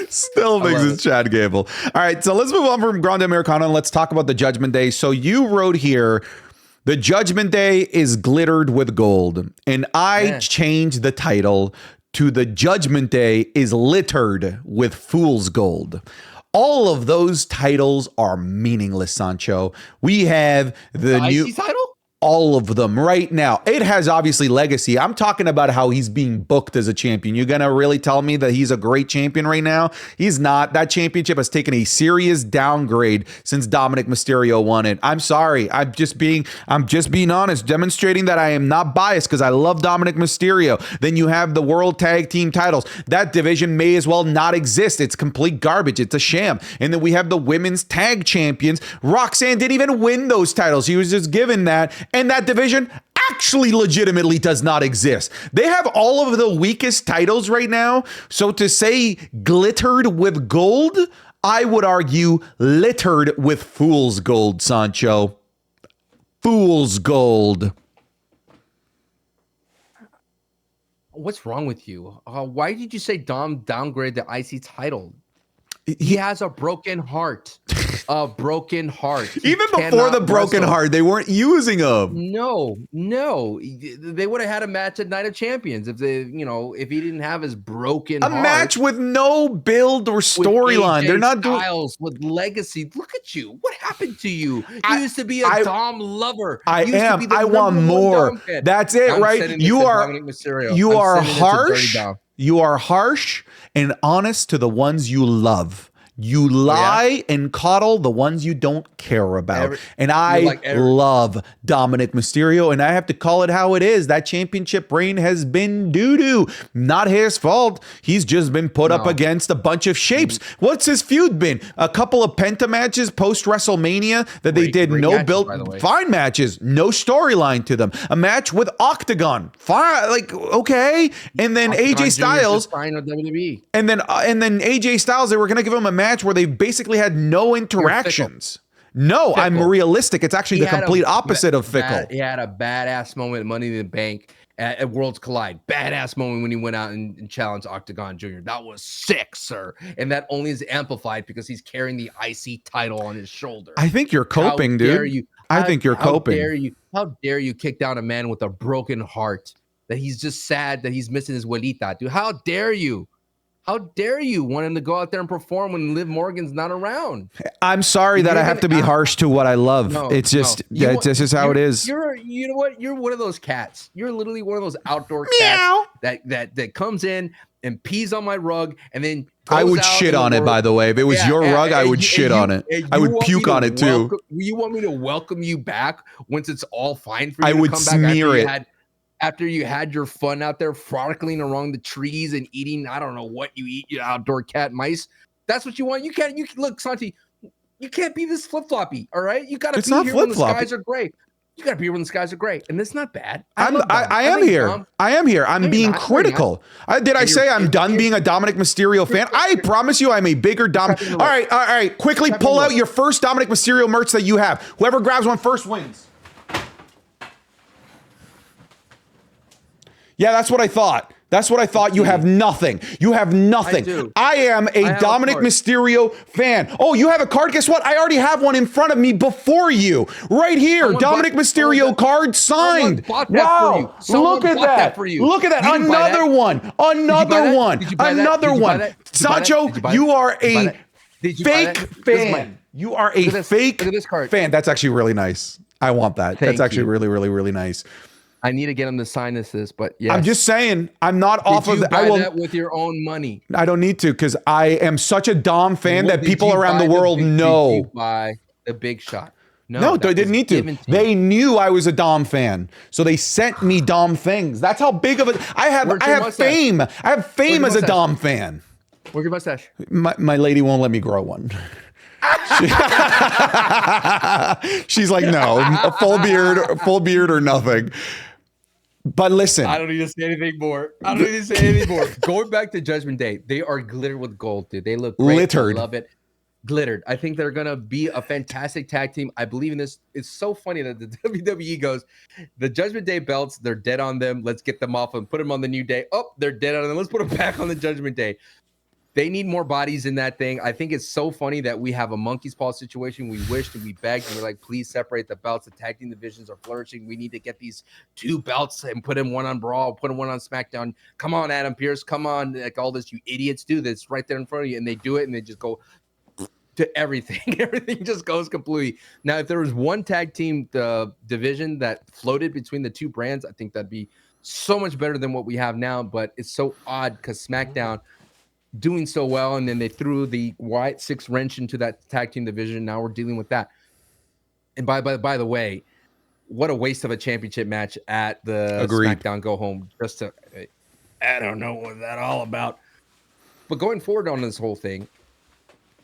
Still thinks it's Chad Gable. All right, so let's move on from Grande Americano and let's talk about the Judgment Day. So you wrote here, the Judgment Day is glittered with gold, and I changed the title to the Judgment Day is littered with fool's gold. All of those titles are meaningless, Sancho. We have the new IC title? all of them right now. It has obviously legacy. I'm talking about how he's being booked as a champion. You're going to really tell me that he's a great champion right now? He's not. That championship has taken a serious downgrade since Dominic Mysterio won it. I'm sorry. I'm just being honest, demonstrating that I am not biased because I love Dominic Mysterio. Then you have the World Tag Team titles. That division may as well not exist. It's complete garbage. It's a sham. And then we have the women's tag champions. Roxanne didn't even win those titles. He was just given that. And that division actually legitimately does not exist. They have all of the weakest titles right now. So to say glittered with gold, I would argue littered with fool's gold, Sancho. Fool's gold. What's wrong with you? Why did you say Dom downgrade the IC title? He has a broken heart. A broken heart. Even before the broken heart, they weren't using him. No. They would have had a match at Night of Champions if if he didn't have his broken heart. A match with no build or storyline. They're not doing Styles with legacy. Look at you. What happened to you? You used to be a Dom lover. I am. I want more. That's it, right? You are harsh. You are harsh and honest to the ones you love. You lie and coddle the ones you don't care about. And I love Dominic Mysterio, and I have to call it how it is. That championship reign has been doo-doo. Not his fault. He's just been put up against a bunch of shapes. What's his feud been? A couple of Penta matches post-WrestleMania that they did no build. Fine matches. No storyline to them. A match with Octagon. Fine. Like, okay. And then AJ Styles. And then AJ Styles, they were going to give him a match where they basically had no interactions. No, I'm realistic. It's actually the complete opposite of fickle. He had a badass moment at Money in the Bank at Worlds Collide. Badass moment when he went out and challenged Octagon Jr. That was sick, sir. And that only is amplified because he's carrying the IC title on his shoulder. I think you're coping, dude. I think you're coping. How dare you kick down a man with a broken heart that he's just sad that he's missing his abuelita, dude? How dare you? How dare you want him to go out there and perform when Liv Morgan's not around? I'm sorry that I have to be harsh to what I love. It's just how it is. You know what? You're one of those cats. You're literally one of those outdoor cats that comes in and pees on my rug and then I would shit on it, by the way. If it was your rug, I would shit on it. I would puke on it too. You want me to welcome you back once it's all fine for you? I would smear it. After you had your fun out there frolicking around the trees and eating, I don't know what you eat, you outdoor cat mice. That's what you want. You look, Santi, you can't be this flip-floppy, all right? You got to be here when the skies are gray. You got to be here when the skies are gray. And it's not bad. I am here. I'm being critical. Did I say I'm done being a Dominic Mysterio fan? I promise you I'm a bigger Dominic. All right. Quickly pull out your first Dominic Mysterio merch that you have. Whoever grabs one first wins. Yeah, that's what I thought. You have nothing. I am a Dominic Mysterio fan. Oh, you have a card? Guess what? I already have one in front of me before you. Right here. Dominic Mysterio card signed. Wow. Look at that. Look at that. Another one. Sancho, you are a fake fan. You are a fake fan. That's actually really nice. I want that. That's actually really, really, really nice. I need to get him to sign this, but yeah. I'm just saying, I'm not off of that. I will that with your own money. I don't need to because I am such a Dom fan that people around the world know. Did you buy the Big Shot? No, they didn't need to. They knew I was a Dom fan, so they sent me Dom things. That's how big of a I have fame. I have fame as a Dom fan. Where's your mustache? My lady won't let me grow one. She's like, no, a full beard or nothing. But listen, I don't need to say anything more. Going back to Judgment Day, they are glittered with gold, dude. They look great. Littered. I love it. Glittered. I think they're gonna be a fantastic tag team. I believe in this. It's so funny that the WWE goes, the Judgment Day belts, they're dead on them. Let's get them off and put them on the New Day. Oh, they're dead on them. Let's put them back on the Judgment Day. They need more bodies in that thing. I think it's so funny that we have a monkey's paw situation. We wished and we begged and we're like, please separate the belts. The tag team divisions are flourishing. We need to get these two belts and put in one on Brawl, put in one on SmackDown. Come on, Adam Pearce. Come on. Like all this, you idiots do this right there in front of you. And they do it and they just go to everything. Everything just goes completely. Now, if there was one tag team division that floated between the two brands, I think that'd be so much better than what we have now. But it's so odd because SmackDown doing so well, and then they threw the White Six wrench into that tag team division. Now we're dealing with that. And by the way, what a waste of a championship match at the Agreed. SmackDown Go Home. Just to, I don't know what that all about. But going forward on this whole thing,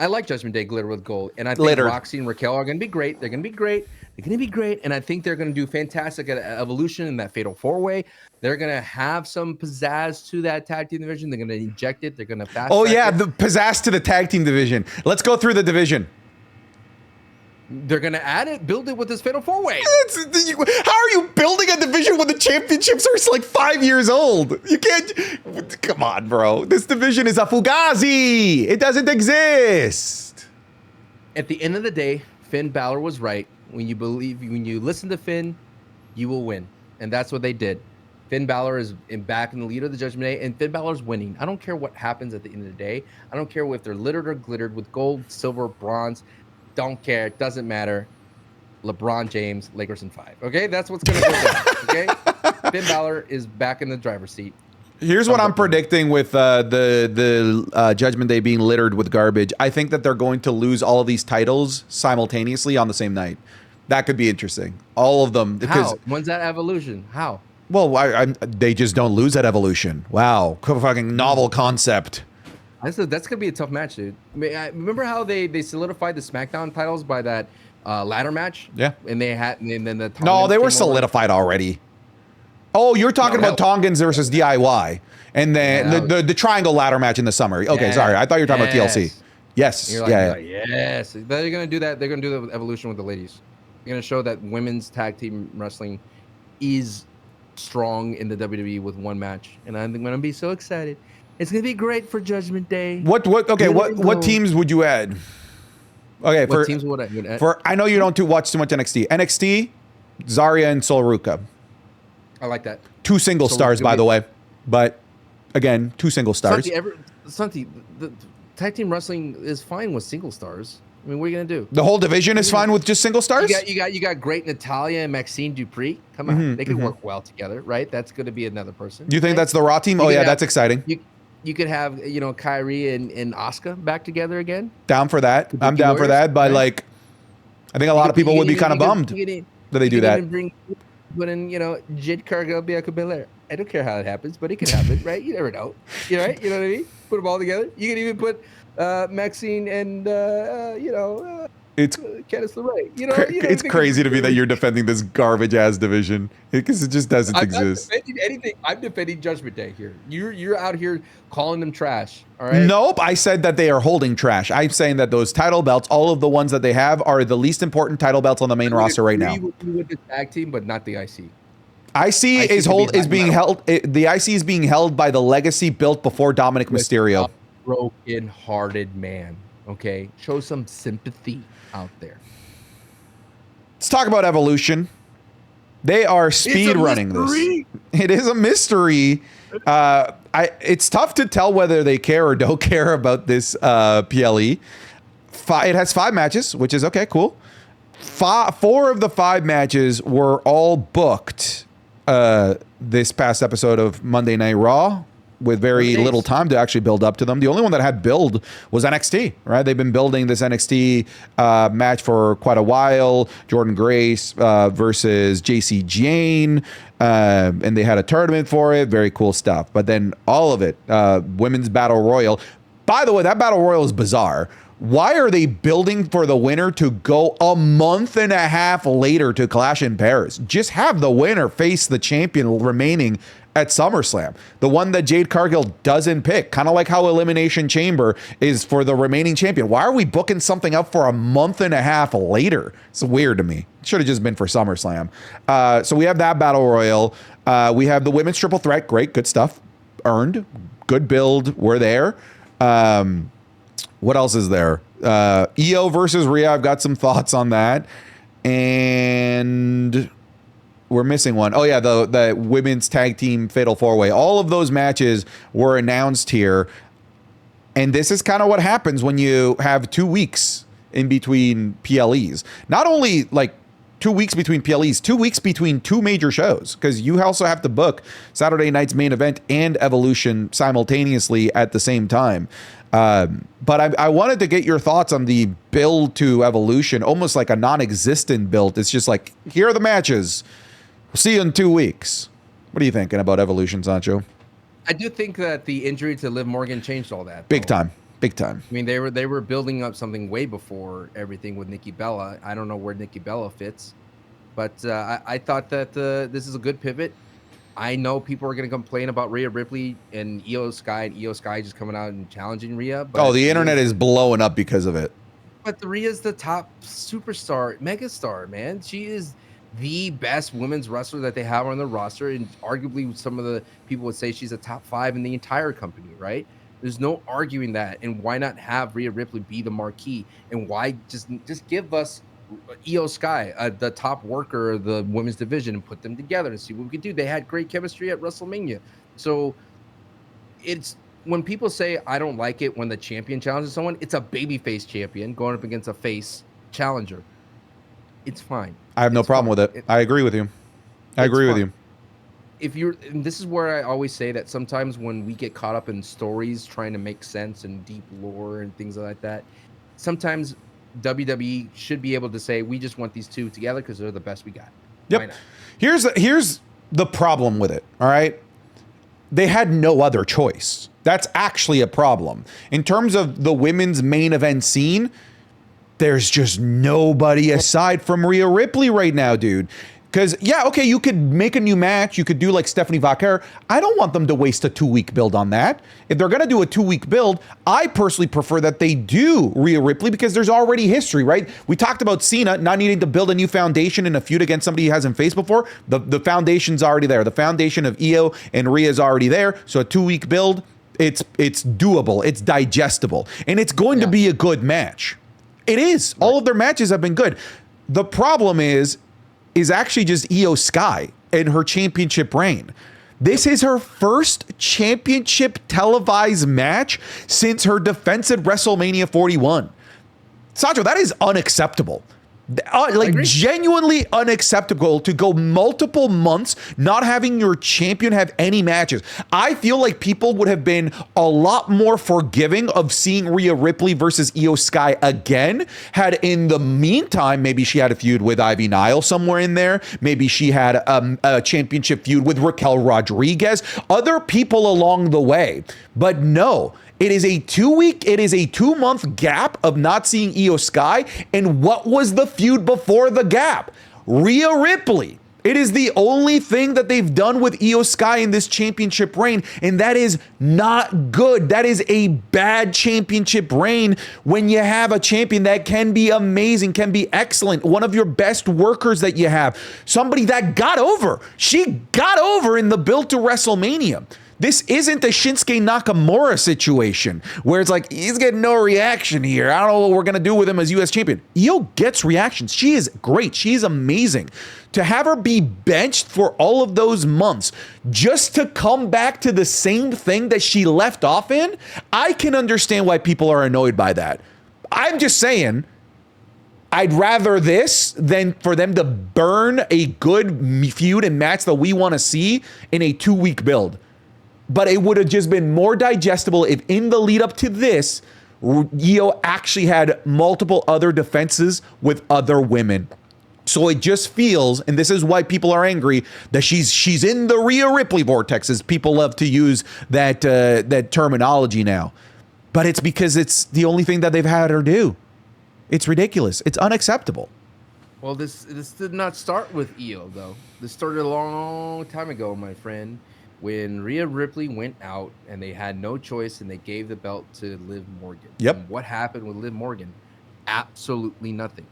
I like Judgment Day glitter with gold, and I think Roxy and Raquel are going to be great. They're going to be great. They're going to be great, and I think they're going to do fantastic at Evolution in that Fatal 4-Way. They're going to have some pizzazz to that tag team division. They're going to inject it. They're going to fast. Oh yeah, the pizzazz to the tag team division. Let's go through the division. They're going to add it, build it with this Fatal 4-Way. How are you building a division when the championships are like 5 years old? You can't. Come on, bro. This division is a fugazi. It doesn't exist. At the end of the day, Finn Balor was right. When you listen to Finn, you will win. And that's what they did. Finn Balor is back in the lead of the Judgment Day, and Finn Balor's winning. I don't care what happens at the end of the day. I don't care if they're littered or glittered with gold, silver, bronze. Don't care. It doesn't matter. LeBron James, Lakers in 5. Okay, that's what's going to go down. Okay, Finn Balor is back in the driver's seat. Here's what I'm predicting with the Judgment Day being littered with garbage. I think that they're going to lose all of these titles simultaneously on the same night. That could be interesting. All of them. Because, how? When's that Evolution? How? Well, they just don't lose at Evolution. Wow, fucking novel concept. That's going to be a tough match, dude. I mean, remember how they solidified the SmackDown titles by that ladder match? Yeah. And they had, and then the Tongans No, they were solidified already. Oh, you're talking about Tongans versus DIY, and then the triangle ladder match in the summer. Okay, sorry, I thought you were talking about TLC. Yes, yes. They're going to do that. They're going to do the Evolution with the ladies. They're going to show that women's tag team wrestling is strong in the WWE with one match, and I'm going to be so excited. It's gonna be great for Judgment Day. What teams would you add? Okay, what teams would I add? For I know you don't watch too much NXT. NXT, Zarya and Sol Ruca. I like that. 2 single stars, by the way. But again, 2 single stars. Santi, the tag team wrestling is fine with single stars. I mean, what are you gonna do? The whole division is fine with just single stars? You got great Natalia and Maxine Dupree. Come on, they can work well together, right? That's gonna be another person. Do you think that's the Raw team? That's exciting. You could have, Kyrie and Asuka back together again. Down for that. I'm down for that. But like, I think a lot of people would be kind of bummed that they do that. Put in, Jade Cargill, Bianca Belair. I don't care how it happens, but it could happen, right? You never know. Right? You know what I mean? Put them all together. You can even put Maxine and it's Candice LeRae. It's crazy to me that you're defending this garbage ass division because it just doesn't exist. I'm not defending anything. I'm defending Judgment Day here. You're out here calling them trash. All right. Nope. I said that they are holding trash. I'm saying that those title belts, all of the ones that they have, are the least important title belts on the main roster right now. With the tag team, but not the IC. IC is being held. The IC is being held by the legacy built before Dominic Mysterio. A broken-hearted man. Okay, show some sympathy out there. Let's talk about Evolution. They are speed running this. It is a mystery. It's tough to tell whether they care or don't care about this PLE. It has 5 matches, which is okay, cool. 4 of the 5 matches were all booked this past episode of Monday Night Raw, with very little time to actually build up to them. The only one that had build was NXT, right? They've been building this NXT match for quite a while. Jordan Grace versus JC Jane. And they had a tournament for it. Very cool stuff. But then all of it, Women's Battle Royal. By the way, that Battle Royal is bizarre. Why are they building for the winner to go a month and a half later to Clash in Paris? Just have the winner face the champion remaining at SummerSlam, the one that Jade Cargill doesn't pick, kind of like how Elimination Chamber is for the remaining champion. Why are we booking something up for a month and a half later? It's weird to me. It should have just been for SummerSlam. So we have that Battle Royal. We have the Women's Triple Threat. Great, good stuff. Earned, good build. We're there. What else is there? EO versus Rhea. I've got some thoughts on that. And we're missing one. Oh, yeah, the women's tag team fatal 4-way. All of those matches were announced here. And this is kind of what happens when you have 2 weeks in between PLEs. Not only like 2 weeks between PLEs, 2 weeks between two major shows, because you also have to book Saturday night's main event and Evolution simultaneously at the same time. But I wanted to get your thoughts on the build to Evolution, almost like a non-existent build. It's just like, here are the matches. We'll see you in 2 weeks. What are you thinking about Evolution, Sancho? I do think that the injury to Liv Morgan changed all that. Big time. Big time. I mean, they were building up something way before everything with Nikki Bella. I don't know where Nikki Bella fits, but I thought that this is a good pivot. I know people are going to complain about Rhea Ripley and Io Sky, and Io Sky just coming out and challenging Rhea. But the internet is blowing up because of it. But Rhea's the top superstar, megastar, man. She is the best women's wrestler that they have on the roster, and arguably some of the people would say she's a top 5 in the entire company, right? There's no arguing that. And why not have Rhea Ripley be the marquee? And why just give us Io Sky, the top worker of the women's division, and put them together and see what we could do? They had great chemistry at WrestleMania. So it's when people say I don't like it when the champion challenges someone, it's a babyface champion going up against a face challenger. It's fine. I have no problem with it. I agree with you. I agree with you. And this is where I always say that sometimes when we get caught up in stories trying to make sense and deep lore and things like that, sometimes WWE should be able to say, we just want these two together because they're the best we got. Yep. Why not? Here's the problem with it, all right? They had no other choice. That's actually a problem. In terms of the women's main event scene, there's just nobody aside from Rhea Ripley right now, dude. Because, yeah, okay, you could make a new match. You could do like Stephanie Vaquer. I don't want them to waste a 2-week build on that. If they're going to do a 2-week build, I personally prefer that they do Rhea Ripley because there's already history, right? We talked about Cena not needing to build a new foundation in a feud against somebody he hasn't faced before. The foundation's already there. The foundation of Io and Rhea is already there. So a 2-week build, it's doable. It's digestible. And it's going to be a good match. It is. Right. All of their matches have been good. The problem is actually just Io Sky and her championship reign. This is her first championship televised match since her defense at WrestleMania 41. Sancho, that is unacceptable. Genuinely unacceptable to go multiple months not having your champion have any matches. I feel like people would have been a lot more forgiving of seeing Rhea Ripley versus Io Sky again had in the meantime maybe she had a feud with Ivy Nile somewhere in there. Maybe she had a championship feud with Raquel Rodriguez. Other people along the way. But no. It is a 2-month gap of not seeing Io Sky. And what was the feud before the gap? Rhea Ripley. It is the only thing that they've done with Io Sky in this championship reign, and that is not good. That is a bad championship reign when you have a champion that can be amazing, can be excellent, one of your best workers that you have, somebody that got over. She got over in the build to WrestleMania. This isn't a Shinsuke Nakamura situation where it's like, he's getting no reaction here. I don't know what we're going to do with him as U.S. champion. Io gets reactions. She is great. She is amazing. To have her be benched for all of those months just to come back to the same thing that she left off in, I can understand why people are annoyed by that. I'm just saying, I'd rather this than for them to burn a good feud and match that we want to see in a 2-week build. But it would have just been more digestible if in the lead up to this, Io actually had multiple other defenses with other women. So it just feels, and this is why people are angry, that she's in the Rhea Ripley vortex, as people love to use that terminology now. But it's because it's the only thing that they've had her do. It's ridiculous. It's unacceptable. Well, this did not start with Io, though. This started a long time ago, my friend, when Rhea Ripley went out and they had no choice and they gave the belt to Liv Morgan. Yep. And what happened with Liv Morgan? Absolutely nothing.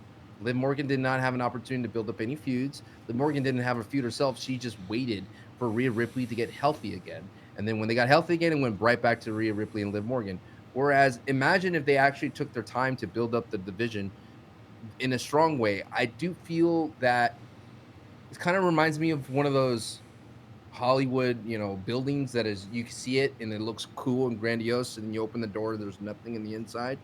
Liv Morgan did not have an opportunity to build up any feuds. Liv Morgan didn't have a feud herself. She just waited for Rhea Ripley to get healthy again. And then when they got healthy again, it went right back to Rhea Ripley and Liv Morgan. Whereas imagine if they actually took their time to build up the division in a strong way. I do feel that it kind of reminds me of one of those Hollywood, buildings that is you can see it and it looks cool and grandiose, and then you open the door, there's nothing in the inside.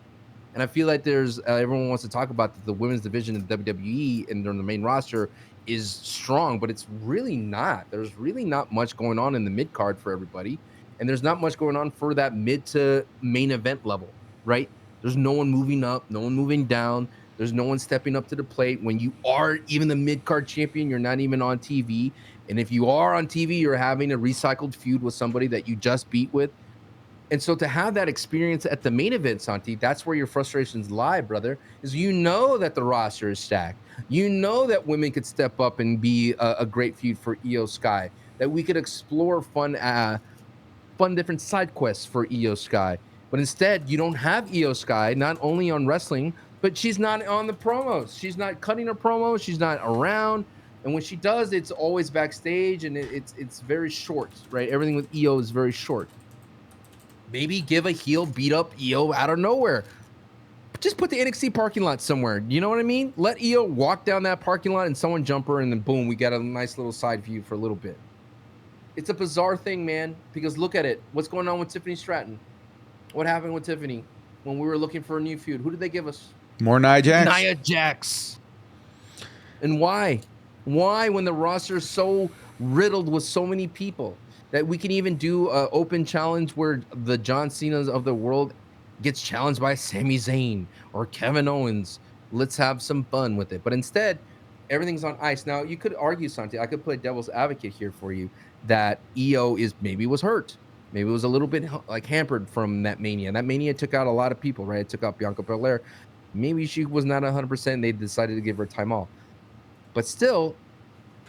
And I feel like there's everyone wants to talk about the women's division in WWE and on the main roster is strong, but it's really not. There's really not much going on in the mid card for everybody, and there's not much going on for that mid to main event level, right? There's no one moving up, no one moving down. There's no one stepping up to the plate. When you are even the mid card champion, you're not even on TV. And if you are on TV, you're having a recycled feud with somebody that you just beat with. And so to have that experience at the main event, Santi, that's where your frustrations lie, brother, is that the roster is stacked. You know that women could step up and be a great feud for Io Sky, that we could explore fun different side quests for Io Sky. But instead, you don't have Io Sky, not only on wrestling, but she's not on the promos. She's not cutting her promos. She's not around. And when she does, it's always backstage, and it's very short, right? Everything with Io is very short. Maybe give a heel beat up Io out of nowhere. Just put the NXT parking lot somewhere. You know what I mean? Let Io walk down that parking lot and someone jump her, and then boom, we got a nice little side view for a little bit. It's a bizarre thing, man, because look at it. What's going on with Tiffany Stratton? What happened with Tiffany when we were looking for a new feud? Who did they give us? More Nia Jax. Nia Jax. And why? Why, when the roster is so riddled with so many people, that we can even do an open challenge where the John Cena's of the world gets challenged by Sami Zayn or Kevin Owens. Let's have some fun with it. But instead, everything's on ice. Now, you could argue, Santi, I could play devil's advocate here for you, that Io maybe was hurt. Maybe it was a little bit hampered from that Mania. And that Mania took out a lot of people, right? It took out Bianca Belair. Maybe she was not 100%. They decided to give her time off. But still,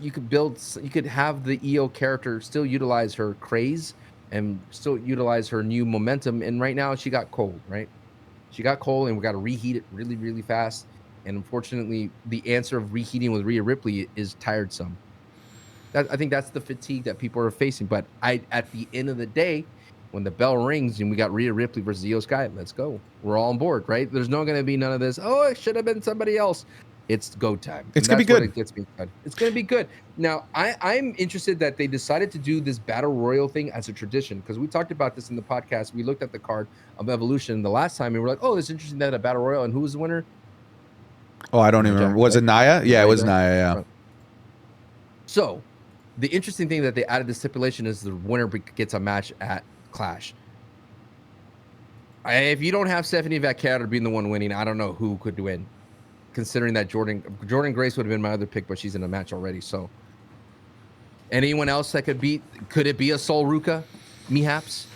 you could have the Io character still utilize her craze and still utilize her new momentum. And right now she got cold, right? She got cold, and we got to reheat it really, really fast. And unfortunately, the answer of reheating with Rhea Ripley is tiresome. I think that's the fatigue that people are facing. But at the end of the day, when the bell rings and we got Rhea Ripley versus Io Sky, let's go. We're all on board, right? There's not going to be none of this. Oh, it should have been somebody else. It's go time. It's going to be good. It gets me good. It's going to be good. Now, I'm interested that they decided to do this Battle Royal thing as a tradition, because we talked about this in the podcast. We looked at the card of Evolution the last time, and we're like, oh, it's interesting that a Battle Royal, and who was the winner? Oh, I don't even remember. Was it Nia? Yeah, it was Nia, yeah. So, the interesting thing that they added the stipulation is the winner gets a match at Clash. If you don't have Stephanie Vaquero being the one winning, I don't know who could win. Considering that Jordan Grace would have been my other pick, but she's in a match already. So, anyone else that could it be a Sol Ruka, Mehaps?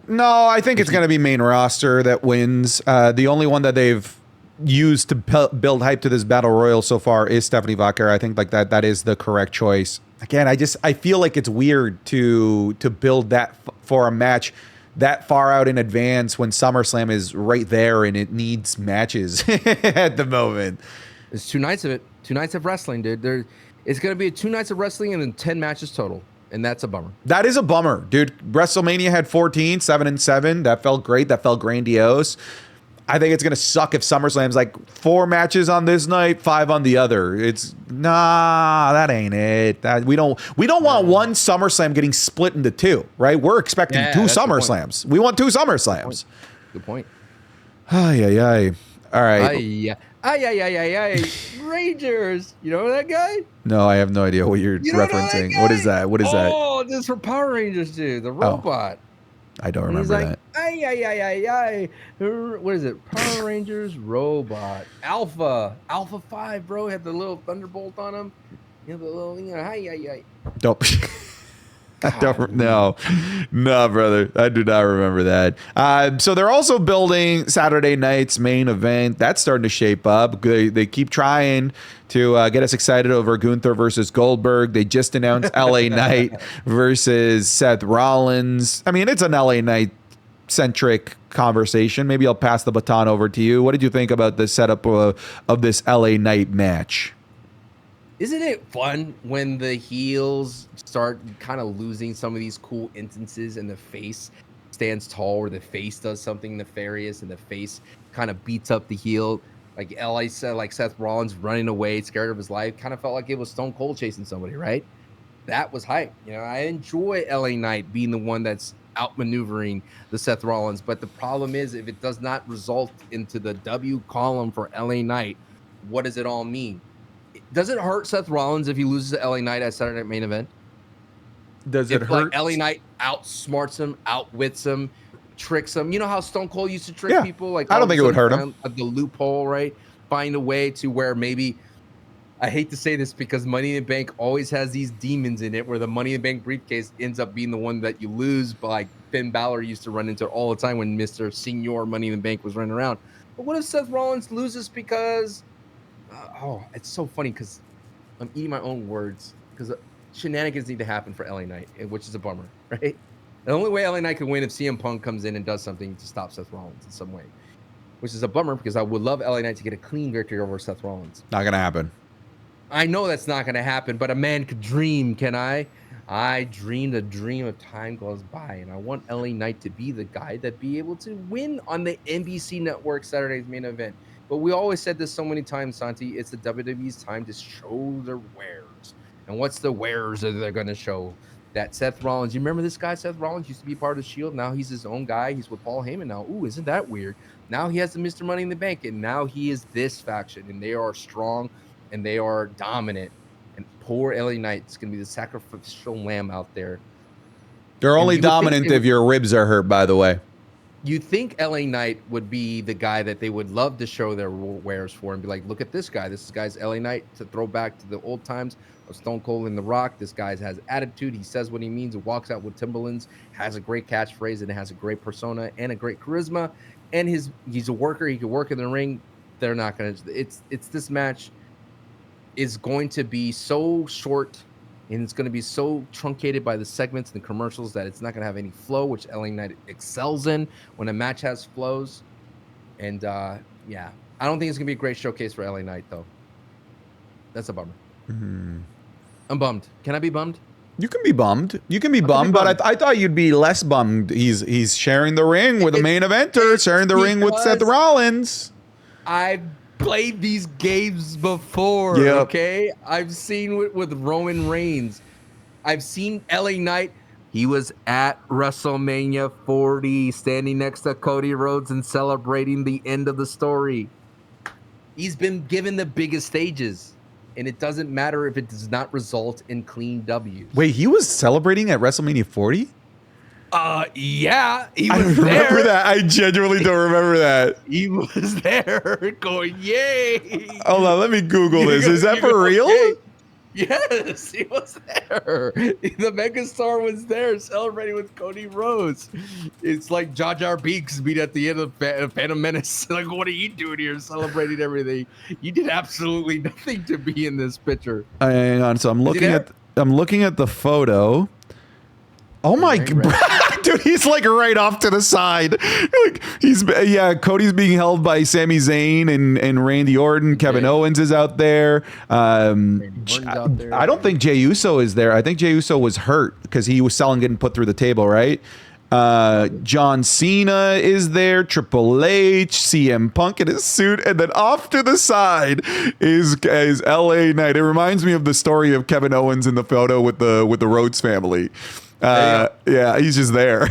No, I think it's going to be main roster that wins. The only one that they've used to build hype to this battle royal so far is Stephanie Vaquero. I think that is the correct choice. Again, I feel like it's weird to build that for a match that far out in advance when SummerSlam is right there and it needs matches at the moment. It's 2 nights of it. 2 nights of wrestling, dude. It's going to be 2 nights of wrestling and then 10 matches total. And that's a bummer. That is a bummer, dude. WrestleMania had 14, 7-7. That felt great. That felt grandiose. I think it's going to suck if SummerSlam's like 4 matches on this night, 5 on the other. That ain't it. We don't want one SummerSlam getting split into 2, right? We're expecting 2 SummerSlams. We want 2 SummerSlams. Good point. Ay. All right. Ay. Rangers. You know that guy? No, I have no idea what you're referencing. What is that? Oh, this is for Power Rangers, dude. The robot. I don't remember that. Ay. What is it? Power Rangers robot. Alpha 5, bro. Had the little thunderbolt on him. You know, the little, ay. Nope. I don't know. No, brother. I do not remember that. So they're also building Saturday night's main event. That's starting to shape up. They keep trying to get us excited over Gunther versus Goldberg. They just announced LA Knight versus Seth Rollins. I mean, it's an LA Knight centric conversation. Maybe I'll pass the baton over to you. What did you think about the setup of this LA Knight match? Isn't it fun when the heels start kind of losing some of these cool instances and the face stands tall, or the face does something nefarious and the face kind of beats up the heel? Like LA said, like Seth Rollins running away, scared of his life, kind of felt like it was Stone Cold chasing somebody, right? that was hype. You know, I enjoy LA Knight being the one that's outmaneuvering the Seth Rollins, but the problem is if it does not result into the W column for LA Knight, what does it all mean? Does it hurt Seth Rollins if he loses to LA Knight at Saturday Night Main Event? Does it If hurt? like LA Knight outsmarts him, outwits him, tricks him. You know how Stone Cold used to trick people? Like I don't think it would hurt him. The loophole, right? Find a way to where maybe, I hate to say this because Money in the Bank always has these demons in it where the Money in the Bank briefcase ends up being the one that you lose. But like Finn Balor used to run into all the time when Mr. Senior Money in the Bank was running around. But what if Seth Rollins loses because, it's so funny because I'm eating my own words because shenanigans need to happen for LA Knight, which is a bummer, right? The only way LA Knight can win if CM Punk comes in and does something to stop Seth Rollins in some way, which is a bummer because I would love LA Knight to get a clean victory over Seth Rollins. Not going to happen. I know that's not going to happen, but a man could dream, can I? I dreamed a dream of time goes by, and I want LA Knight to be the guy that be able to win on the NBC Network Saturday's Main Event. But we always said this so many times, Santi, it's the WWE's time to show their wares. And what's the wares that they're going to show? That Seth Rollins, you remember this guy, Seth Rollins, used to be part of the Shield. Now he's his own guy. He's with Paul Heyman now. Ooh, isn't that weird? Now he has the Mr. Money in the Bank, and now he is this faction, and they are strong, and they are dominant. And poor LA Knight's going to be the sacrificial lamb out there. They're only dominant if your ribs are hurt, by the way. You think LA Knight would be the guy that they would love to show their wares for and be like, look at this guy. This guy's LA Knight, to throw back to the old times of Stone Cold and The Rock. This guy has attitude. He says what he means. He walks out with Timberlands, has a great catchphrase, and has a great persona and a great charisma. And he's a worker. He can work in the ring. They're not going to. It's this match is going to be so short and it's going to be so truncated by the segments and the commercials that it's not going to have any flow, which LA Knight excels in when a match has flows. And yeah, I don't think it's going to be a great showcase for LA Knight, though. That's a bummer. I'm bummed. Can I be bummed? You can be bummed. You can be bummed, but I thought you'd be less bummed. He's sharing the ring with a main eventer, sharing the ring with Seth Rollins. I've played these games before, okay? I've seen with Roman Reigns. I've seen LA Knight. He was at WrestleMania 40, standing next to Cody Rhodes and celebrating the end of the story. He's been given the biggest stages, and it doesn't matter if it does not result in clean W's. Wait, he was celebrating at WrestleMania 40? Yeah, he was I don't remember that. I genuinely don't remember that. He was there going, yay. Hold on, let me Google this. Is that for real? Yay. Yes, he was there. The megastar was there celebrating with Cody Rhodes. It's like Jar Jar Binks beat at the end of Phantom Menace. Like, what are you doing here celebrating everything? You did absolutely nothing to be in this picture. Hang on. So I'm looking at the photo. Oh my god, dude, he's like right off to the side. Like Cody's being held by Sami Zayn and Randy Orton. Kevin Owens is out there. I don't think Jey Uso is there. I think Jey Uso was hurt because he was getting put through the table, right? John Cena is there, Triple H, CM Punk in his suit, and then off to the side is LA Knight. It reminds me of the story of Kevin Owens in the photo with the Rhodes family. Yeah, he's just there.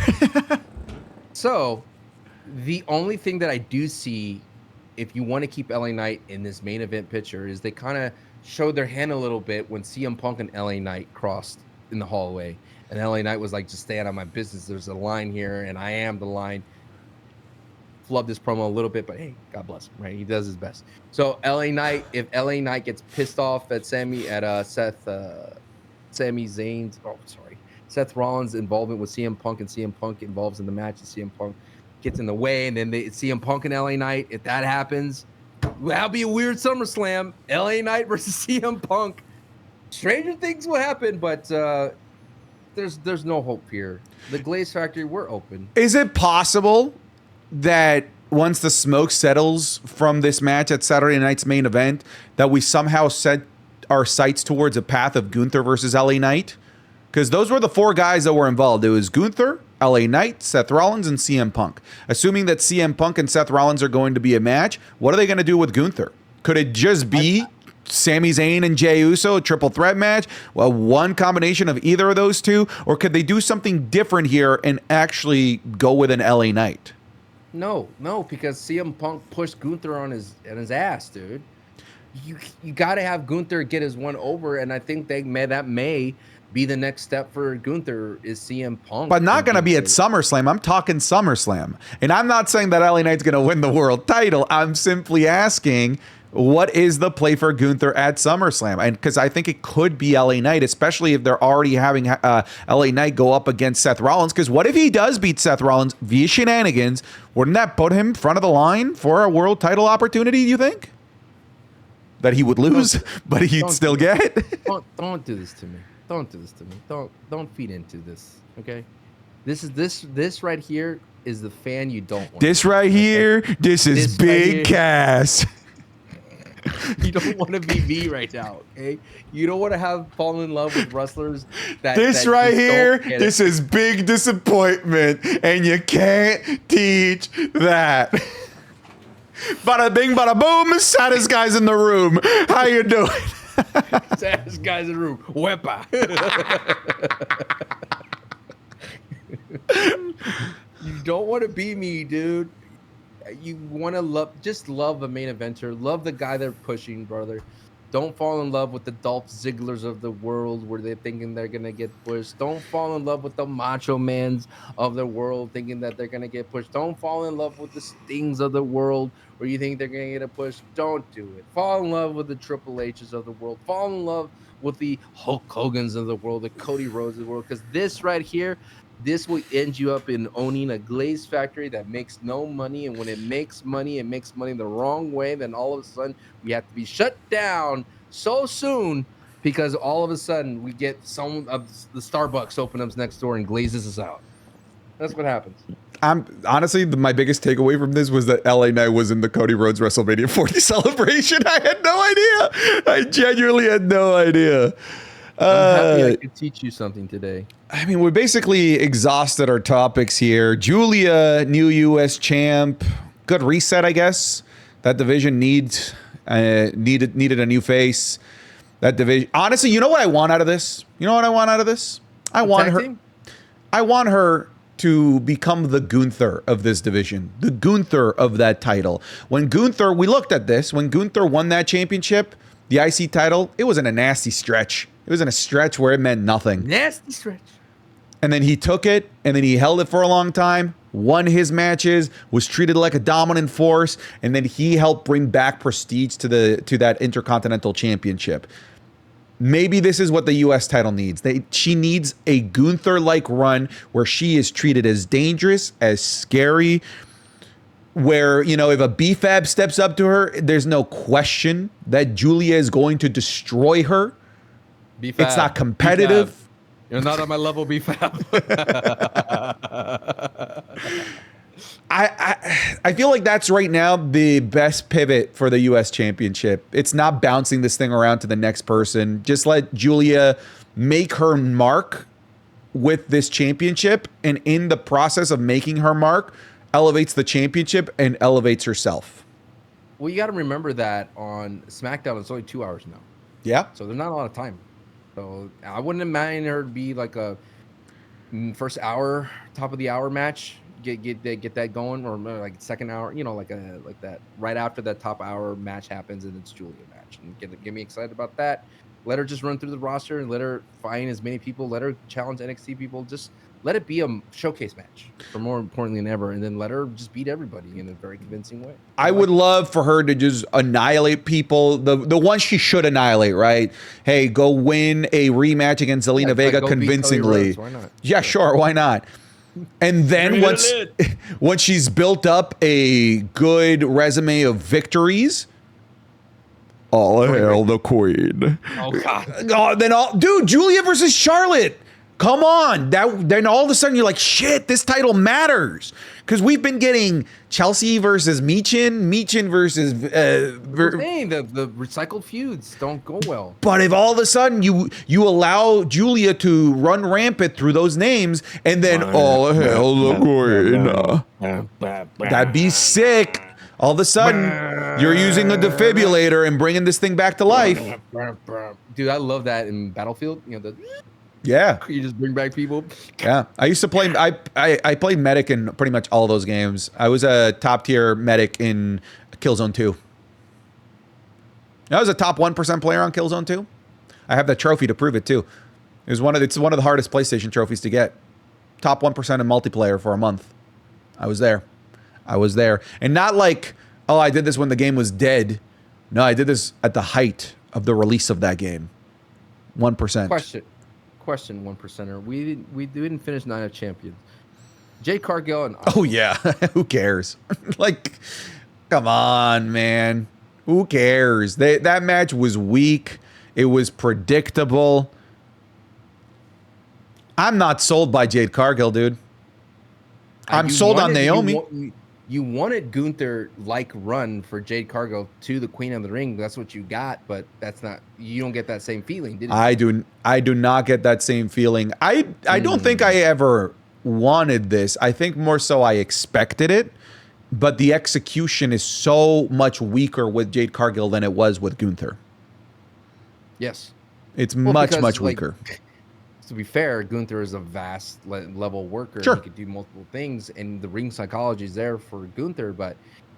So, the only thing that I do see, if you want to keep LA Knight in this main event picture, is they kind of showed their hand a little bit when CM Punk and LA Knight crossed in the hallway. And LA Knight was like, just stay out of my business. There's a line here, and I am the line. Flubbed this promo a little bit, but hey, God bless him, right? He does his best. So LA Knight, if LA Knight gets pissed off at Sami Zayn's, Seth Rollins' involvement with CM Punk, and CM Punk involves in the match, and CM Punk gets in the way, and then CM Punk and LA Knight, if that happens, that'll be a weird SummerSlam. LA Knight versus CM Punk. Stranger things will happen, but there's no hope here. The Glaze Factory, we're open. Is it possible that once the smoke settles from this match at Saturday night's main event, that we somehow set our sights towards a path of Gunther versus LA Knight? Because those were the four guys that were involved. It was Gunther, LA Knight, Seth Rollins, and CM Punk. Assuming that CM Punk and Seth Rollins are going to be a match, what are they going to do with Gunther? Could it just be Sami Zayn and Jey Uso, a triple threat match? Well, one combination of either of those two? Or could they do something different here and actually go with an LA Knight? No, because CM Punk pushed Gunther on his ass, dude. You got to have Gunther get his one over, and I think that may be the next step for Gunther is CM Punk. But not going to be at SummerSlam. I'm talking SummerSlam. And I'm not saying that LA Knight's going to win the world title. I'm simply asking, what is the play for Gunther at SummerSlam? And because I think it could be LA Knight, especially if they're already having LA Knight go up against Seth Rollins. Because what if he does beat Seth Rollins via shenanigans? Wouldn't that put him front of the line for a world title opportunity, you think? That he would lose, but he'd still get? Don't do this to me. Don't do this to me. Don't feed into this. Okay. This right here is the fan you don't want. This right here, this is Big Cass. You don't want to be me right now, okay? You don't want to fall in love with wrestlers that right here, this is big disappointment, and you can't teach that. Bada bing, bada boom, saddest guys in the room. How you doing? Saddest guys in the room. Wepa. You don't want to be me, dude. You want to love the main eventer. Love the guy they're pushing, brother. Don't fall in love with the Dolph Zigglers of the world where they're thinking they're going to get pushed. Don't fall in love with the Macho Mans of the world thinking that they're going to get pushed. Don't fall in love with the Stings of the world where you think they're going to get a push. Don't do it. Fall in love with the Triple H's of the world. Fall in love with the Hulk Hogan's of the world, the Cody Rhodes of the world, because this right here, this will end you up in owning a glaze factory that makes no money. And when it makes money the wrong way, then all of a sudden we have to be shut down so soon because all of a sudden we get some of the Starbucks open up next door and glazes us out. That's what happens. I'm honestly, my biggest takeaway from this was that LA Knight was in the Cody Rhodes WrestleMania 40 celebration. I had no idea. I genuinely had no idea. I'm happy I could teach you something today. I mean, we basically exhausted our topics here. Julia, new U.S. champ. Good reset, I guess. That division needed a new face. That division. Honestly, you know what I want out of this? I want her to become the Gunther of this division. The Gunther of that title. We looked at this. When Gunther won that championship, the IC title, it was in a nasty stretch. It was in a stretch where it meant nothing. Nasty stretch. And then he took it, and then he held it for a long time, won his matches, was treated like a dominant force, and then he helped bring back prestige to that Intercontinental Championship. Maybe this is what the U.S. title needs. She needs a Gunther-like run where she is treated as dangerous, as scary, where, if a BFAB steps up to her, there's no question that Julia is going to destroy her. BFAB, it's not competitive. BFAB. You're not on my level, BFAB. I feel like that's right now the best pivot for the U.S. Championship. It's not bouncing this thing around to the next person. Just let Julia make her mark with this championship, and in the process of making her mark, elevates the championship and elevates herself. Well, you got to remember that on SmackDown, it's only 2 hours now. Yeah. So there's not a lot of time. So I wouldn't imagine her to be like a first hour, top of the hour match. Get that going, or like second hour, like that right after that top hour match happens, and it's Julia match, and get me excited about that. Let her just run through the roster and let her find as many people. Let her challenge NXT people. Just let it be a showcase match, for more importantly than ever, and then let her just beat everybody in a very convincing way. I would love for her to just annihilate people. The ones she should annihilate, right? Hey, go win a rematch against Zelina Vega convincingly. Why not? Yeah, sure. Why not? And then once she's built up a good resume of victories, all hail the queen. Oh God! Dude, Julia versus Charlotte. Come on. Then all of a sudden you're like, shit, this title matters. Because we've been getting Chelsea versus Michin versus... the recycled feuds don't go well. But if all of a sudden you allow Julia to run rampant through those names, and then all hell the queen. That'd be sick. All of a sudden, you're using a defibrillator and bringing this thing back to life. Dude, I love that in Battlefield. You know, Yeah. you just bring back people. Yeah. I used to play, I played medic in pretty much all those games. I was a top tier medic in Killzone 2. I was a top 1% player on Killzone 2. I have that trophy to prove it too. It's one of the hardest PlayStation trophies to get. Top 1% in multiplayer for a month. I was there. And not like, oh, I did this when the game was dead. No, I did this at the height of the release of that game. 1%. Question, 1%er. We didn't finish Night of Champions. Jade Cargill and Oh yeah, who cares? Like, come on, man. Who cares? That match was weak. It was predictable. I'm not sold by Jade Cargill, dude. I'm sold on Naomi. You wanted Gunther-like run for Jade Cargill to the Queen of the Ring. That's what you got, but that's not. You don't get that same feeling, did you? I do not get that same feeling. I don't think I ever wanted this. I think more so I expected it, but the execution is so much weaker with Jade Cargill than it was with Gunther. Yes. It's much weaker. To be fair, Gunther is a vast level worker. Sure. He could do multiple things, and the ring psychology is there for Gunther.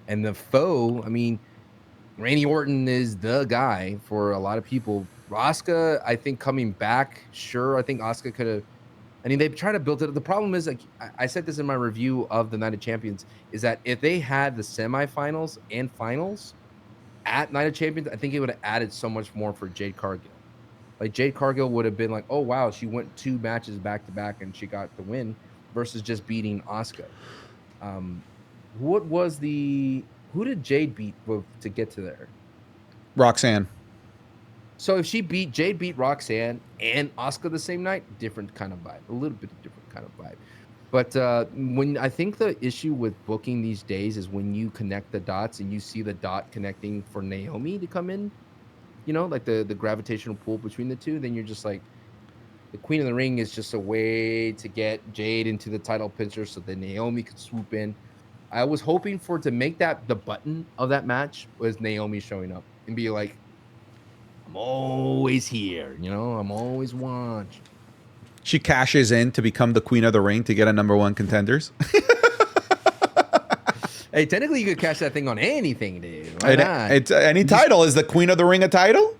And the foe, I mean, Randy Orton is the guy for a lot of people. Asuka, I think coming back, sure. I think Asuka could have. I mean, they try to build it. The problem is, like I said this in my review of the Night of Champions, is that if they had the semifinals and finals at Night of Champions, I think it would have added so much more for Jade Cargill. Like Jade Cargill would have been like, oh wow, she went 2 matches back to back and she got the win, versus just beating Asuka. Who did Jade beat to get to there? Roxanne. So if Jade beat Roxanne and Asuka the same night, different kind of vibe, a little bit of different kind of vibe. But when I think the issue with booking these days is when you connect the dots and you see the dot connecting for Naomi to come in. You know, like the gravitational pull between the two, then you're just like, the Queen of the Ring is just a way to get Jade into the title picture so that Naomi could swoop in. I was hoping to make that the button of that match was Naomi showing up and be like, I'm always here, you know, I'm always watching. She cashes in to become the Queen of the Ring to get a #1 contenders. Hey, technically, you could cash that thing on anything, dude. Why not? It's any title. Is the Queen of the Ring a title?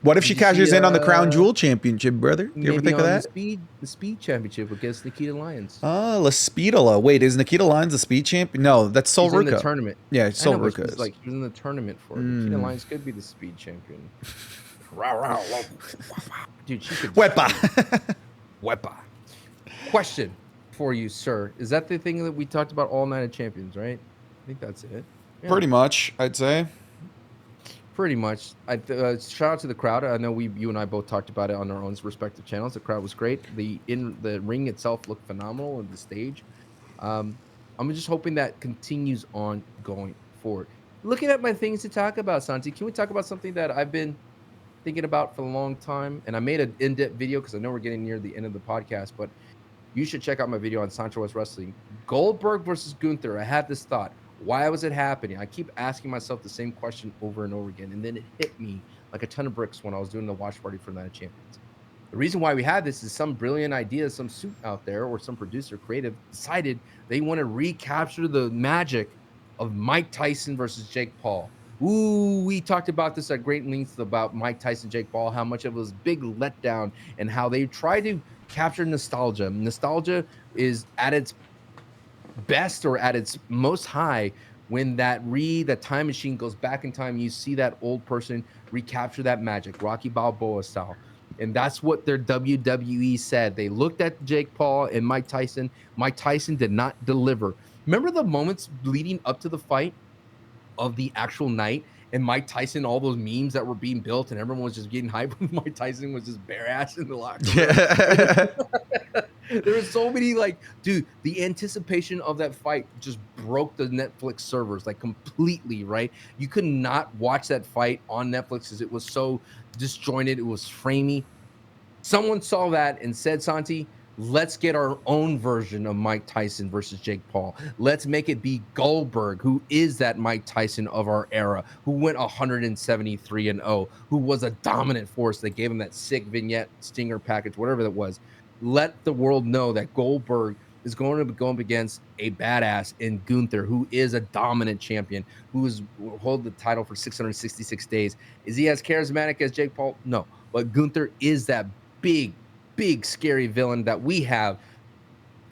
What if she cashes in on the Crown Jewel Championship, brother? Do you ever think of that? The Speed Championship against Nikita Lyons. Oh, La Speedola. Wait, is Nikita Lyons the Speed champion? No, that's Sol Ruca. In the tournament. Yeah, Sol Ruca. She was in the tournament for it. Nikita Lyons could be the Speed champion. Dude, she could. Wepa. Question for you, sir. Is that the thing that we talked about all night at Champions, right? I think that's it. Yeah. Pretty much, I'd say. Pretty much. Shout out to the crowd. I know you and I both talked about it on our own respective channels. The crowd was great. The ring itself looked phenomenal, and the stage. I'm just hoping that continues on going forward. Looking at my things to talk about, Santi, can we talk about something that I've been thinking about for a long time? And I made an in-depth video because I know we're getting near the end of the podcast, but you should check out my video on sanchowest Wrestling. Goldberg versus Gunther. I had this thought. Why was it happening? I keep asking myself the same question over and over again, and then it hit me like a ton of bricks when I was doing the watch party for Night of Champions. The reason why we had this is some brilliant idea, some suit out there or some producer creative decided they want to recapture the magic of Mike Tyson versus Jake Paul. Ooh, we talked about this at great length about Mike Tyson, Jake Paul, how much it was big letdown and how they try to capture nostalgia. Nostalgia is at its best or at its most high when that time machine goes back in time. You see that old person recapture that magic, Rocky Balboa style. And that's what their WWE said. They looked at Jake Paul and Mike Tyson. Mike Tyson did not deliver. Remember the moments leading up to the fight of the actual night, and Mike Tyson, all those memes that were being built and everyone was just getting hyped when Mike Tyson was just bare ass in the locker room. Yeah. There were so many, like, dude, the anticipation of that fight just broke the Netflix servers, like, completely, right? You could not watch that fight on Netflix because it was so disjointed. It was framey. Someone saw that and said, Santi, Let's get our own version of Mike Tyson versus Jake Paul. Let's make it be Goldberg, who is that Mike Tyson of our era, who went 173-0, who was a dominant force. They gave him that sick vignette, stinger package, whatever that was. Let the world know that Goldberg is going to be going up against a badass in Gunther, who is a dominant champion, who is hold the title for 666 days. Is he as charismatic as Jake Paul? No, but Gunther is that big scary villain that we have,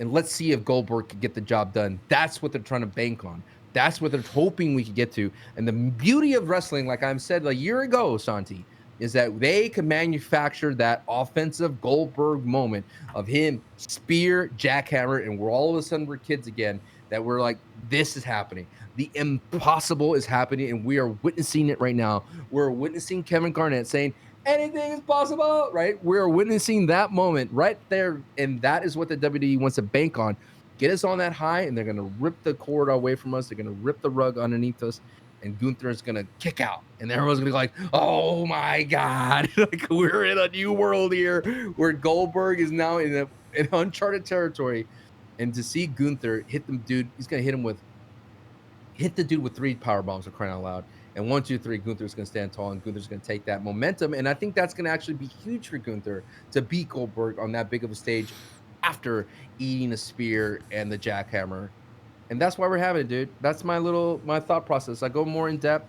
and let's see if Goldberg can get the job done. That's what they're trying to bank on. That's what they're hoping we could get to. And the beauty of wrestling, like I said a year ago, Santi, is that they can manufacture that offensive Goldberg moment of him spear, jackhammer, and all of a sudden we're kids again, that we're like, this is happening. The impossible is happening, and we are witnessing it right now. We're witnessing Kevin Garnett saying, anything is possible, right? We're witnessing that moment right there, and that is what the WWE wants to bank on. Get us on that high, and they're going to rip the cord away from us. They're going to rip the rug underneath us, and Gunther is going to kick out, and everyone's going to be like, oh my God, like we're in a new world here where Goldberg is now in uncharted territory. And to see Gunther hit the dude, he's going to hit the dude with 3 power bombs, for crying out loud. And 1, 2, 3, Gunther's going to stand tall, and Gunther's going to take that momentum. And I think that's going to actually be huge for Gunther to beat Goldberg on that big of a stage after eating a spear and the jackhammer. And that's why we're having it, dude. That's my thought process. I go more in depth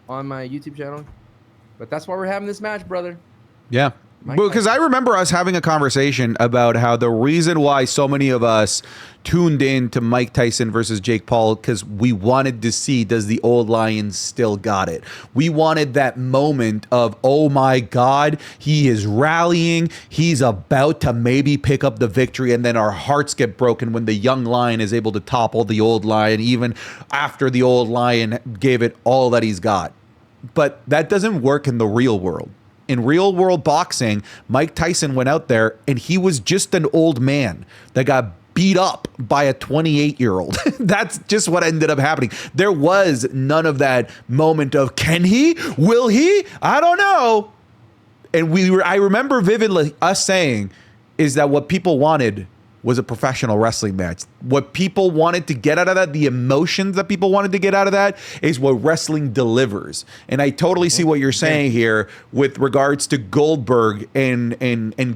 on my YouTube channel, but that's why we're having this match, brother. Yeah. Because I remember us having a conversation about how the reason why so many of us tuned in to Mike Tyson versus Jake Paul, because we wanted to see, does the old lion still got it? We wanted that moment of, oh my God, he is rallying. He's about to maybe pick up the victory. And then our hearts get broken when the young lion is able to topple the old lion, even after the old lion gave it all that he's got. But that doesn't work in the real world. In real world boxing, Mike Tyson went out there and he was just an old man that got beat up by a 28-year-old. That's just what ended up happening. There was none of that moment of, can he? Will he? I don't know. And I remember vividly us saying is that what people wanted was a professional wrestling match. What people wanted to get out of that, the emotions that people wanted to get out of that, is what wrestling delivers. And I totally see what you're saying here with regards to Goldberg and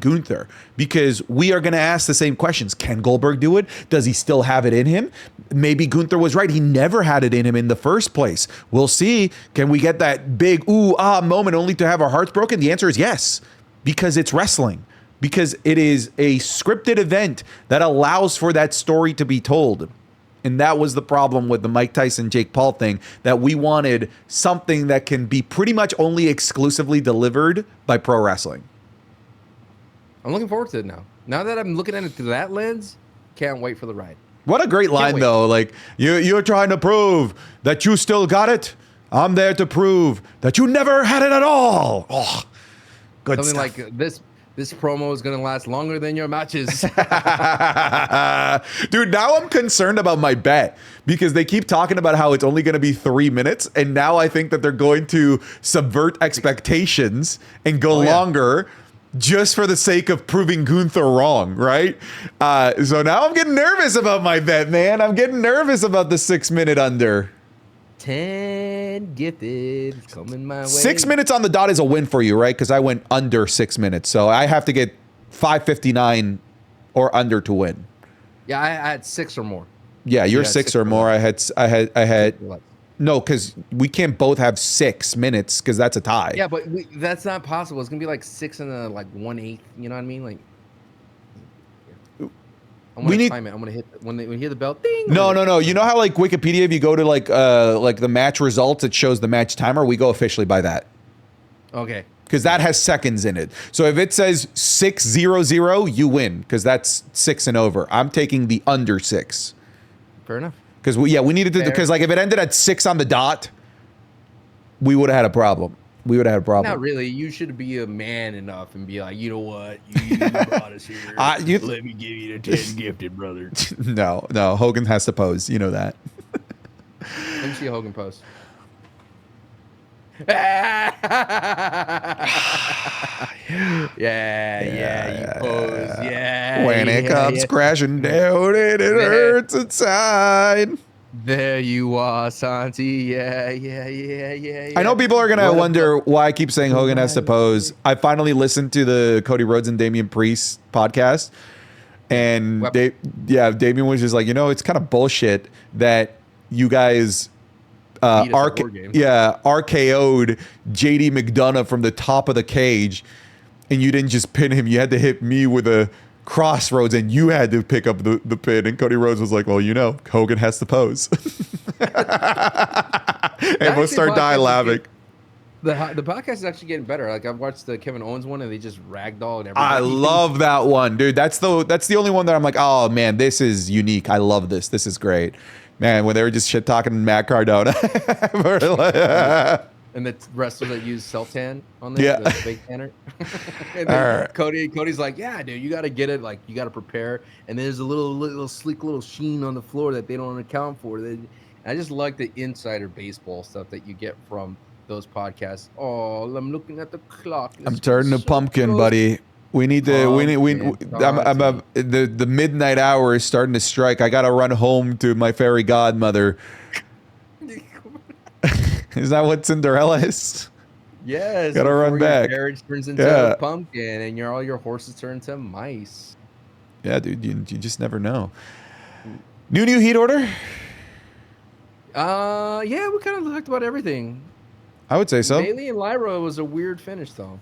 Gunther, because we are going to ask the same questions. Can Goldberg do it? Does he still have it in him? Maybe Gunther was right. He never had it in him in the first place. We'll see. Can we get that big ooh ah moment only to have our hearts broken? The answer is yes, because it's wrestling. Because it is a scripted event that allows for that story to be told. And that was the problem with the Mike Tyson, Jake Paul thing, that we wanted something that can be pretty much only exclusively delivered by pro wrestling. I'm looking forward to it now. Now that I'm looking at it through that lens, can't wait for the ride. What a great line, though. Like, you're trying to prove that you still got it. I'm there to prove that you never had it at all. Oh, good Something stuff. like this. This promo is going to last longer than your matches. Dude, now I'm concerned about my bet because they keep talking about how it's only going to be 3 minutes. And now I think that they're going to subvert expectations and go longer just for the sake of proving Gunther wrong, right? So now I'm getting nervous about my bet, man. I'm getting nervous about the 6 minute under. 10 gifted coming my way. 6 minutes on the dot is a win for you, right? Because I went under 6 minutes, so I have to get 5:59 or under to win. Yeah, I had 6 or more. Yeah, you're 6 or more. I had. No, because we can't both have 6 minutes because that's a tie. Yeah, but that's not possible. It's gonna be like 6 and 1/8. You know what I mean? Like. I'm gonna time it. I'm gonna hit when we hear the bell. Ding. No. You know how like Wikipedia, if you go to like the match results, it shows the match timer. We go officially by that. Okay. Because that has seconds in it. So if it says 6:00, you win because that's 6 and over. I'm taking the under 6. Fair enough. Because we needed to, because like if it ended at 6 on the dot, we would have had a problem. Not really. You should be a man enough and be like, you know what? You brought us here. Let me give you the 10 gifted, brother. No. Hogan has to pose. You know that. Let me see a Hogan post. Yeah, you pose. Yeah. When it comes yeah. crashing down and it hurts inside. There you are, Santi. Yeah. I know people are gonna What wonder why I keep saying Hogan has to pose. I finally listened to the Cody Rhodes and Damian Priest podcast, and Damian was just like, it's kind of bullshit that you guys RKO'd JD McDonough from the top of the cage, and you didn't just pin him. You had to hit me with a crossroads, and you had to pick up the pin. And Cody Rhodes was like, well, Hogan has to pose. And we'll start dying laughing. The podcast is actually getting better. Like, I've watched the Kevin Owens one, and they just ragdoll and everything. I love that one, dude. That's the only one that I'm like, oh man, this is unique. I love this. This is great. Man, when they were just shit talking Matt Cardona. And the wrestlers that use Seltan on there, the fake tanner. And then Cody's like, yeah, dude, you got to get it. Like, you got to prepare. And there's a little sleek little sheen on the floor that they don't account for. I just like the insider baseball stuff that you get from those podcasts. Oh, I'm looking at the clock. I'm turning to pumpkin, buddy. We need to. The midnight hour is starting to strike. I gotta run home to my fairy godmother. Is that what Cinderella is? Yes. Gotta run back. Your carriage turns into a pumpkin, and all your horses turn into mice. Yeah, dude. You just never know. New Heat order. Yeah, we kind of talked about everything. I would say so. Bayley and Lyra was a weird finish, though.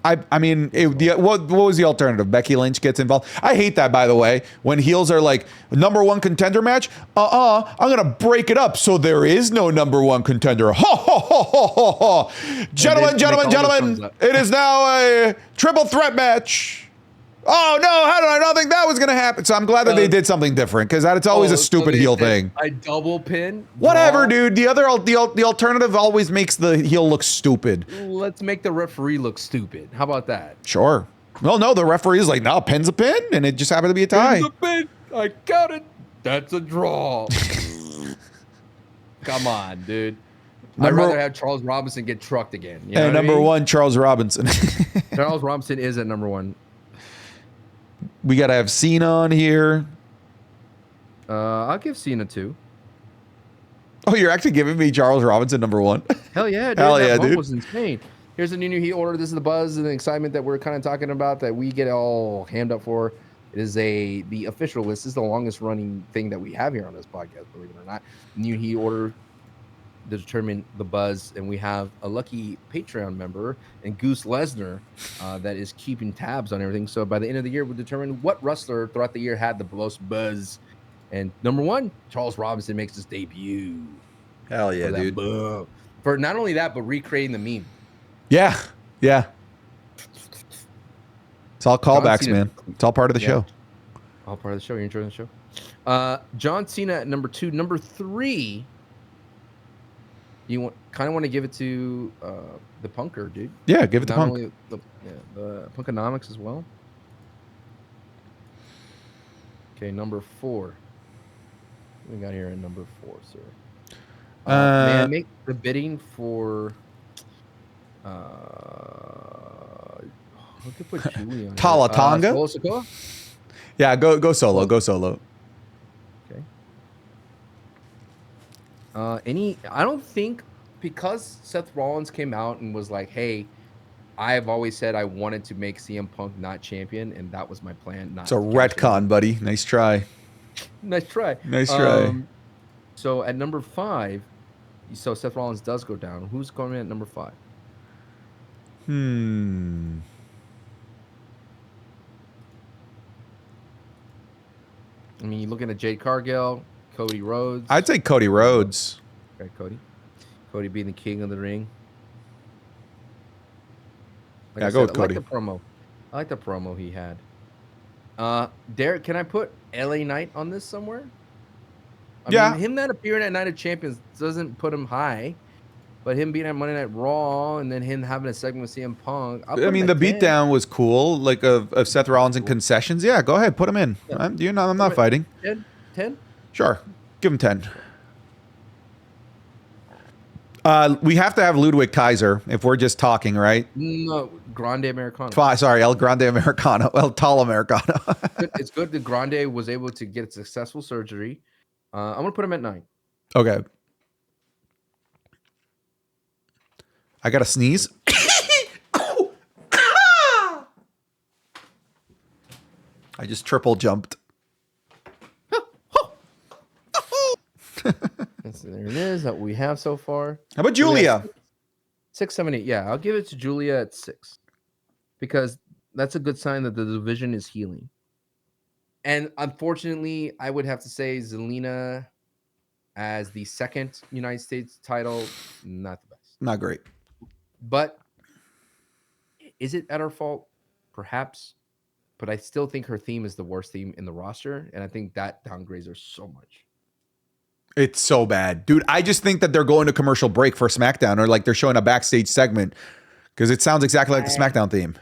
I mean, what was the alternative? Becky Lynch gets involved. I hate that, by the way, when heels are like, #1 contender match. I'm gonna break it up so there is no #1 contender. Ha ha ha ha ha ha! Gentlemen, it is now a triple threat match. Oh no! How did I not think that was gonna happen? So I'm glad that they did something different, because it's always a stupid heel thing. A double pin. Whatever, dude. The alternative always makes the heel look stupid. Let's make the referee look stupid. How about that? Sure. Well, no, the referee is like, no, pin's a pin, and it just happened to be a tie. Pin's a pin. I got it. That's a draw. Come on, dude. I'd rather have Charles Robinson get trucked again. You know and #1, Charles Robinson. Charles Robinson is at #1. We got to have Cena on here. I'll give Cena 2. Oh, you're actually giving me Charles Robinson #1? Hell yeah, dude. That was insane. Here's a new Heat order. This is the buzz and the excitement that we're kind of talking about that we get all hammed up for. It is the official list. This is the longest running thing that we have here on this podcast, believe it or not. New Heat order to determine the buzz, and we have a lucky Patreon member and Goose Lesnar that is keeping tabs on everything. So by the end of the year, we'll determine what wrestler throughout the year had the most buzz. And #1, Charles Robinson makes his debut. Hell yeah, dude! For not only that, but recreating the meme. Yeah. It's all callbacks, man. It's all part of the show. All part of the show. You're enjoying the show. John Cena at #2. #3. You kind of want to give it to the Punker, dude. Yeah, give it to Punk. Only the Punkonomics as well. Okay, #4. What we got here at #4, sir? May I make the bidding for? We could put Julie on. Tala Tonga. Sakoa? Yeah, go solo. Go solo. Okay. I don't think, because Seth Rollins came out and was like, hey, I've always said I wanted to make CM Punk not champion, and that was my plan. It's a retcon, buddy. Nice try. Nice try. So at #5, so Seth Rollins does go down. Who's going in at #5? I mean, you're looking at Jade Cargill, Cody Rhodes. I'd say Cody Rhodes. Okay, Cody being the king of the ring. Like I go with Cody. I like the promo he had. Derek, can I put LA Knight on this somewhere? I mean, him not appearing at Night of Champions doesn't put him high, but him being at Monday Night Raw and then him having a segment with CM Punk. I mean, the beatdown was cool, like of Seth Rollins and concessions. Yeah, go ahead, put him in. Yeah. I'm not fighting. 10? Sure, give him 10. We have to have Ludwig Kaiser if we're just talking, right? No, Grande Americano. Sorry, El Grande Americano, El Tall Americano. It's good that Grande was able to get successful surgery. I'm gonna put him at 9. Okay. I got to sneeze. I just triple jumped. So there it is that we have so far. How about Julia? 6, 7, 8. Yeah, I'll give it to Julia at 6 because that's a good sign that the division is healing. And unfortunately, I would have to say Zelina as the second United States title, not the best. Not great. But is it at her fault? Perhaps. But I still think her theme is the worst theme in the roster. And I think that downgrades her so much. It's so bad. Dude, I just think that they're going to commercial break for SmackDown or like they're showing a backstage segment because it sounds exactly like the SmackDown theme.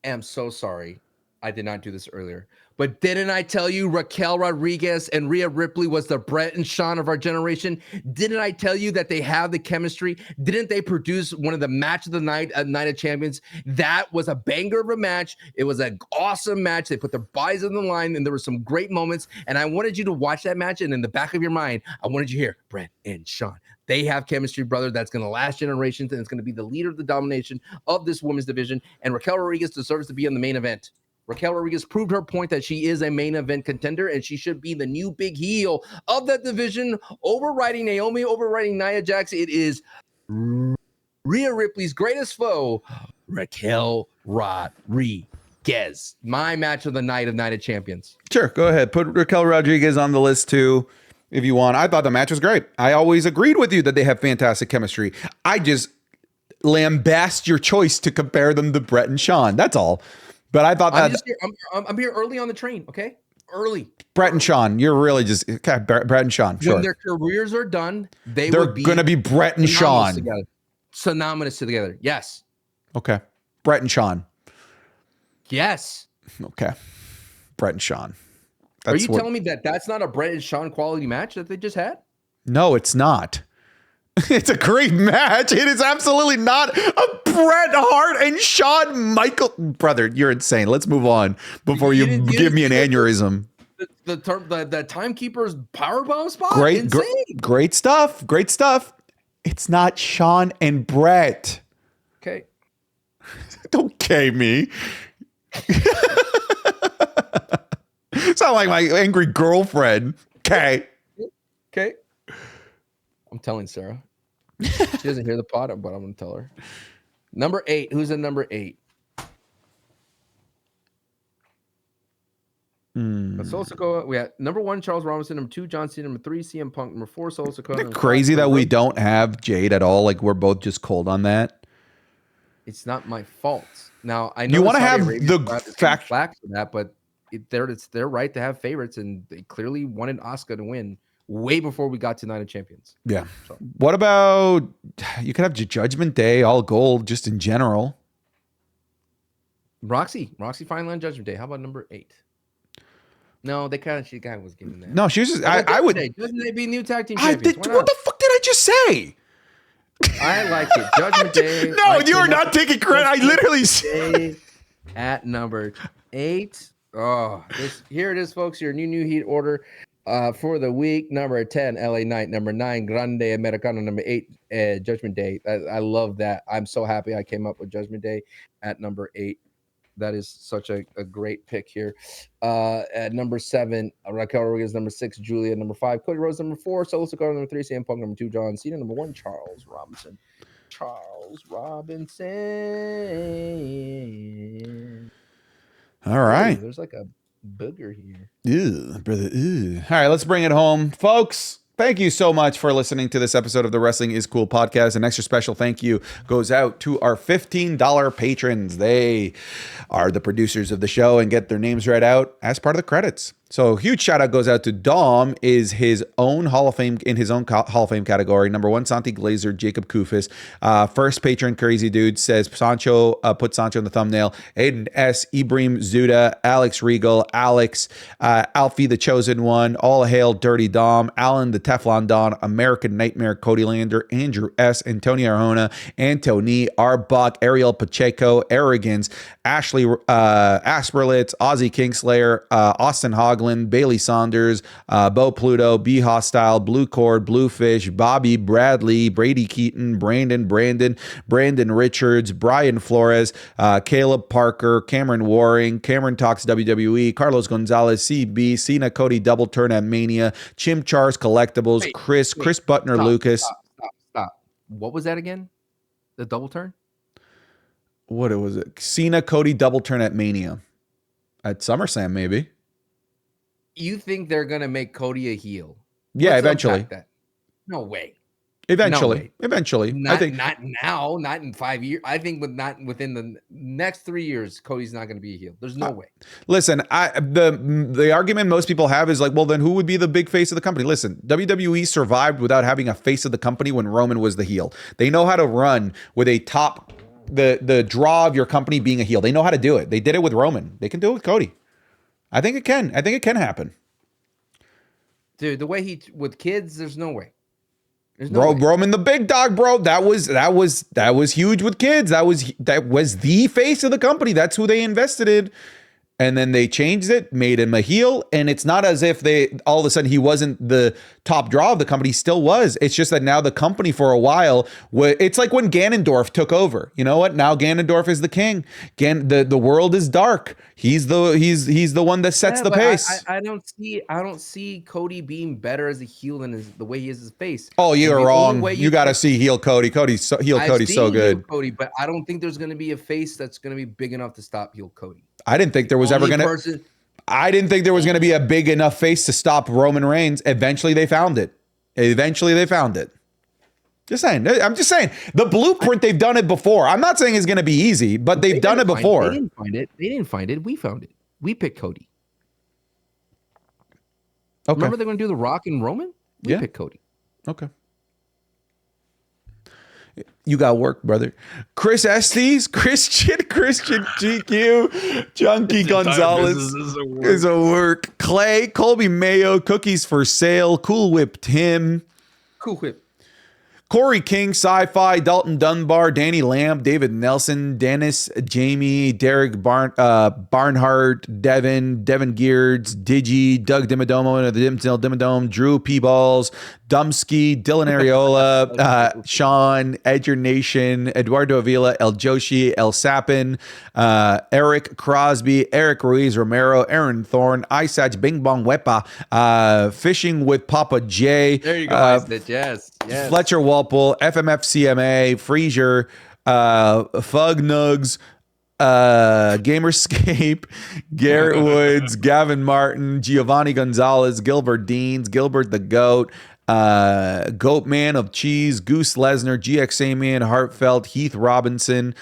I am so sorry. I did not do this earlier. But didn't I tell you Raquel Rodriguez and Rhea Ripley was the Brett and Sean of our generation? Didn't I tell you that they have the chemistry? Didn't they produce one of the match of the night at Night of Champions? That was a banger of a match. It was an awesome match. They put their bodies on the line, and there were some great moments. And I wanted you to watch that match, and in the back of your mind, I wanted you to hear Brett and Sean. They have chemistry, brother. That's going to last generations, and it's going to be the leader of the domination of this women's division. And Raquel Rodriguez deserves to be in the main event. Raquel Rodriguez proved her point that she is a main event contender, and she should be the new big heel of that division, overriding Naomi, overriding Nia Jax. It is Rhea Ripley's greatest foe, Raquel Rodriguez. My match of the night of Night of Champions. Sure, go ahead. Put Raquel Rodriguez on the list too, if you want. I thought the match was great. I always agreed with you that they have fantastic chemistry. I just lambast your choice to compare them to Brett and Sean. That's all. But I thought that I'm here early on the train, okay? Early. Brett and Sean, you're really just okay, Brett and Sean. Sure. When their careers are done, they're going to be Brett and Sean. Synonymous together. Yes. Okay. Brett and Sean. Yes. Okay. Brett and Sean. Are you telling me that that's not a Brett and Sean quality match that they just had? No, it's not. It's a great match. It is absolutely not a Bret Hart and Shawn Michaels. Brother, you're insane. Let's move on before you give me an aneurysm. The timekeeper's powerbomb spot? Great stuff. Great stuff. It's not Sean and Bret. Okay. Don't K me. Sound like my angry girlfriend. Okay. Okay. I'm telling Sarah. She doesn't hear the pod, but I'm going to tell her. Number 8. Who's at number 8? Solo Sakoa. We had number 1, Charles Robinson. Number 2, John Cena. Number 3, CM Punk. Number 4, Solo Sakoa. Isn't it crazy that we don't have Jade at all? Like, we're both just cold on that. It's not my fault. Now, I know you want to have the fact for that, but it's their right to have favorites, and they clearly wanted Asuka to win way before we got to Night of Champions. Yeah. So. What about, you could have Judgment Day, all gold, just in general. Roxy finally on Judgment Day. How about number 8? No, she kind of was giving that. No, she was just, I would. Doesn't they be new tag team champions? What the fuck did I just say? I like it. Judgment Day. No, you are not taking credit. I literally said at number 8. Oh, here it is, folks. Your new heat order. For the week, number 10, LA Knight. Number 9, Grande Americano. Number 8, Judgment Day. I love that. I'm so happy I came up with Judgment Day at number 8. That is such a great pick here. At number 7, Raquel Rodriguez. Number 6, Julia. Number 5, Cody Rhodes. Number 4, Solo Sikoa. Number 3, CM Punk. Number 2, John Cena. Number 1, Charles Robinson. All right. Hey, there's like a booger here. Ew, brother. Ew. All right, let's bring it home. Folks, thank you so much for listening to this episode of the Wrestling is Cool podcast. An extra special thank you goes out to our $15 patrons. They are the producers of the show and get their names read out as part of the credits. So huge shout out goes out to Dom, is his own Hall of Fame in his own Hall of Fame category. Number 1, Santi Glazer, Jacob Kufis. First patron, Crazy Dude says Sancho, put Sancho in the thumbnail. Aiden S, Ibrahim Zuda, Alex Regal, Alex, Alfie the Chosen One, All Hail Dirty Dom, Alan the Teflon Don, American Nightmare, Cody Lander, Andrew S, Antonio Arjona, Antony, Arbuck, Ariel Pacheco, Arrogance, Ashley Asperlitz, Ozzy Kingslayer, Austin Hogg, Bailey Saunders, Bo Pluto, B Hostile, Blue Cord, Bluefish, Bobby Bradley, Brady Keaton, Brandon Richards, Brian Flores, Caleb Parker, Cameron Waring, Cameron Talks WWE, Carlos Gonzalez, CB, Cena Cody Double Turn at Mania, Chimchars Collectibles, Chris Butner, stop, Lucas. Stop. What was that again? The double turn? What was it? Cena Cody Double Turn at Mania. At SummerSlam, maybe. You think they're gonna make Cody a heel? Yeah, Let's eventually. that. No way. Eventually. I think not now, not in 5 years. I think within the next 3 years, Cody's not going to be a heel. There's no way. Listen, the argument most people have is like, well, then who would be the big face of the company? Listen, WWE survived without having a face of the company when Roman was the heel. They know how to run with a top, the draw of your company being a heel. They know how to do it. They did it with Roman. They can do it with Cody. I think it can happen. Dude, the way with kids, there's no way. Roman the big dog, bro. That was huge with kids. That was the face of the company. That's who they invested in. And then they changed it, made him a heel. And it's not as if all of a sudden he wasn't the top draw of the company. He still was. It's just that now the company for a while, it's like when Ganondorf took over. You know what? Now Ganondorf is the king. The world is dark. He's the one that sets the pace. I don't see Cody being better as a heel than the way he is his face. Oh, you're wrong. You got to see heel Cody. Cody's so good. Cody, but I don't think there's going to be a face that's going to be big enough to stop heel Cody. I didn't think there was ever going to. I didn't think there was going to be a big enough face to stop Roman Reigns. Eventually, they found it. Just saying. I'm just saying. The blueprint, they've done it before. I'm not saying it's going to be easy, but they've done it before. They didn't find it. We found it. We picked Cody. Okay. Remember they're going to do The Rock and Roman? We picked Cody. Okay. You got work, brother. Chris Estes, Christian GQ, Junkie Gonzalez is a work. Clay, Colby Mayo, Cookies for Sale, Cool Whip Tim. Cool Whip. Corey King, Sci-Fi, Dalton Dunbar, Danny Lamb, David Nelson, Dennis, Jamie, Derek Barnhart, Devin Geards, Digi, Doug Dimidomo, the Dimmadome, Drew P. Balls, Dumsky, Dylan Areola, Sean, Edger Nation, Eduardo Avila, El Joshi, El Sapin, Eric Crosby, Eric Ruiz Romero, Aaron Thorne, Isach Bing Bong Wepa, Fishing with Papa J. There you go, yes. Fletcher Walpole, FMFCMA, Frazier, Fug Nugs, Gamerscape, Garrett Woods, Gavin Martin, Giovanni Gonzalez, Gilbert Deans, Gilbert the Goat, Goat Man of Cheese, Goose Lesnar, GX Samian, Hartfeld, Heath Robertson,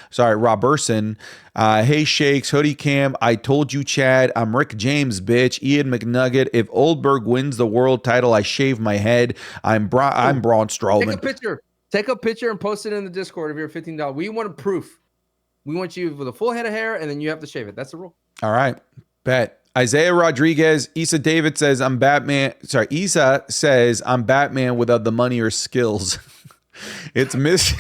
Hey Shakes, Hoodie Cam, I Told You Chad, I'm Rick James, bitch, Ian McNugget, if Oldberg wins the world title, I shave my head, I'm Braun Strowman. Take a picture and post it in the Discord if you're $15. We want proof. We want you with a full head of hair, and then you have to shave it. That's the rule. All right, bet. Isaiah Rodriguez, Issa David says, I'm Batman. Sorry, Issa says, I'm Batman without the money or skills. It's Miss.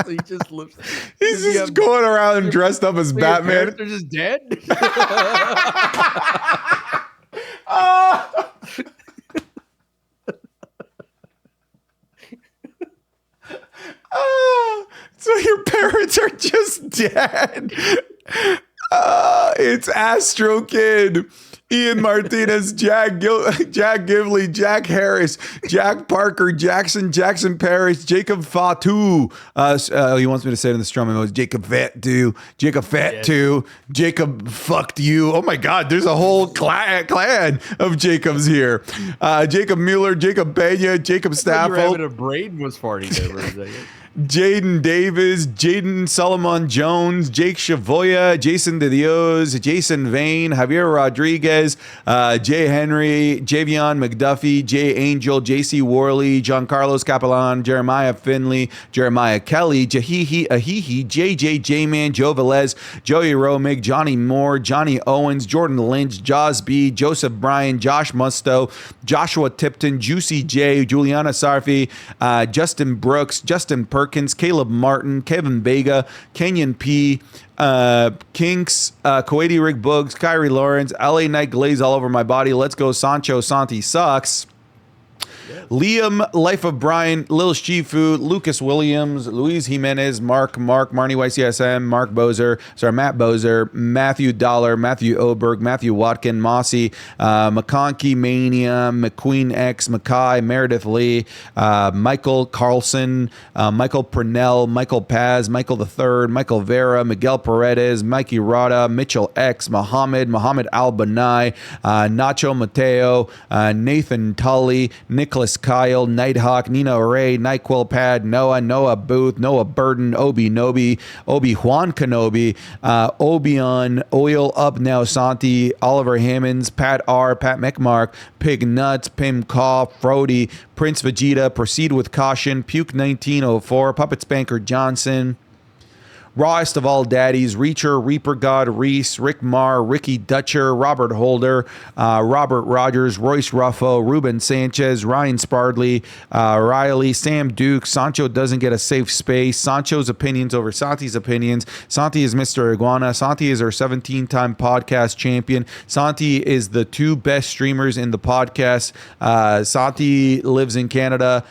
So he just looks. He's just going around dressed up as Batman. They're just dead. So your parents are just dead. It's Astro Kid, Ian Martinez, Jack Givley, Jack Harris, Jack Parker, Jackson Parrish, Jacob Fatu. He wants me to say it in the strum emoji. Jacob Fatu, Jacob fucked you. Oh my God, there's a whole clan of Jacobs here. Jacob Mueller, Jacob Pena, Jacob Staffold. A brain was farting there for a second. Jaden Davis, Jaden Solomon Jones, Jake Shavoya, Jason De Dios, Jason Vane, Javier Rodriguez, Jay Henry, Javion McDuffie, Jay Angel, JC Worley, John Carlos Capellan, Jeremiah Finley, Jeremiah Kelly, Jahihi Ahihi, JJ J-Man, Joe Velez, Joey Romig, Johnny Moore, Johnny Owens, Jordan Lynch, Jaws B, Joseph Bryan, Josh Musto, Joshua Tipton, Juicy J, Juliana Sarfi, Justin Brooks, Justin Perkins, Caleb Martin, Kevin Vega, Kenyon P, Kinks, Kuwaiti Rick Boogs, Kyrie Lawrence, LA Night Glaze all over my body. Let's go Sancho, Santi sucks. Liam, Life of Brian, Lil Shifu, Lucas Williams, Luis Jimenez, Mark, Marnie YCSM, Matt Bozer, Matthew Dollar, Matthew Oberg, Matthew Watkin, Mossy, McConkey Mania, McQueen X, Mackay, Meredith Lee, Michael Carlson, Michael Purnell, Michael Paz, Michael III, Michael Vera, Miguel Paredes, Mikey Rada, Mitchell X, Mohammed Al-Banai, Nacho Mateo, Nathan Tully, Nicholas Kyle, Nighthawk, Nina Ray, NyQuil Pad, Noah Booth, Noah Burden, Obi-Wan Kenobi, Obion, Oil Up Now Santi, Oliver Hammonds, Pat R, Pat McMark, Pig Nuts, Pim Kaw, Frody, Prince Vegeta, Proceed with Caution, Puke 1904, Puppet Spanker Johnson, Rawest of All Daddies, Reacher, Reaper God, Reese, Rick Marr, Ricky Dutcher, Robert Holder, Robert Rogers, Royce Ruffo, Ruben Sanchez, Ryan Spardley, Riley, Sam Duke. Sancho doesn't get a safe space. Sancho's opinions over Santi's opinions. Santi is Mr. Iguana. Santi is our 17-time podcast champion. Santi is the two best streamers in the podcast. Santi lives in Canada.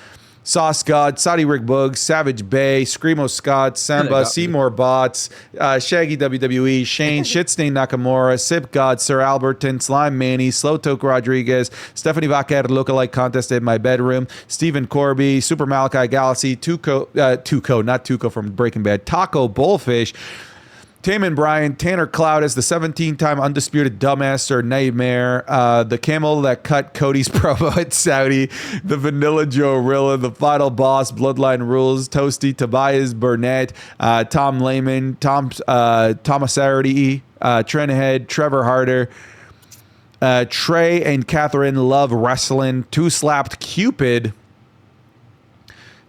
Sauce God, Saudi Rick Boogs, Savage Bay, Screamo Scott, Samba, Seymour Bots, Shaggy WWE, Shane, Shitstain Nakamura, Sip God, Sir Alberton, Slime Manny, Slowtoke Rodriguez, Stephanie Vaquer Lookalike Contest in My Bedroom, Stephen Corby, Super Malachi Galaxy, Tuco from Breaking Bad, Taco Bullfish, Taman Bryan, Tanner Cloudis, the 17-time undisputed dumbass or nightmare, the camel that cut Cody's promo at Saudi, the Vanilla Joe Rilla, the final boss, Bloodline Rules, Toasty, Tobias Burnett, Tom Lehman, Thomas Arity, Trent Head, Trevor Harder, Trey and Catherine Love Wrestling, Two Slapped Cupid,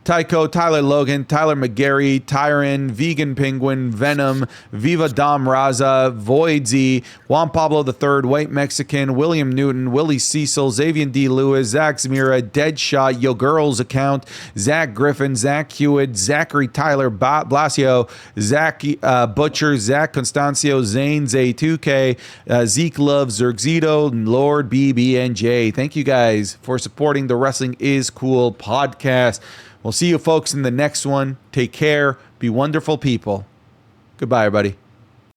Tycho, Tyler Logan, Tyler McGarry, Tyron, Vegan Penguin, Venom, Viva Dom Raza, Voidsy, Juan Pablo III, White Mexican, William Newton, Willie Cecil, Xavier D. Lewis, Zach Zamira, Deadshot, Yo Girls Account, Zach Griffin, Zach Hewitt, Zachary Tyler Blasio, Zach Butcher, Zach Constancio, Zane, Zay2K, Zeke Love, Zergzito, Lord BBNJ. Thank you guys for supporting the Wrestling is Cool podcast. We'll see you folks in the next one. Take care. Be wonderful people. Goodbye, everybody.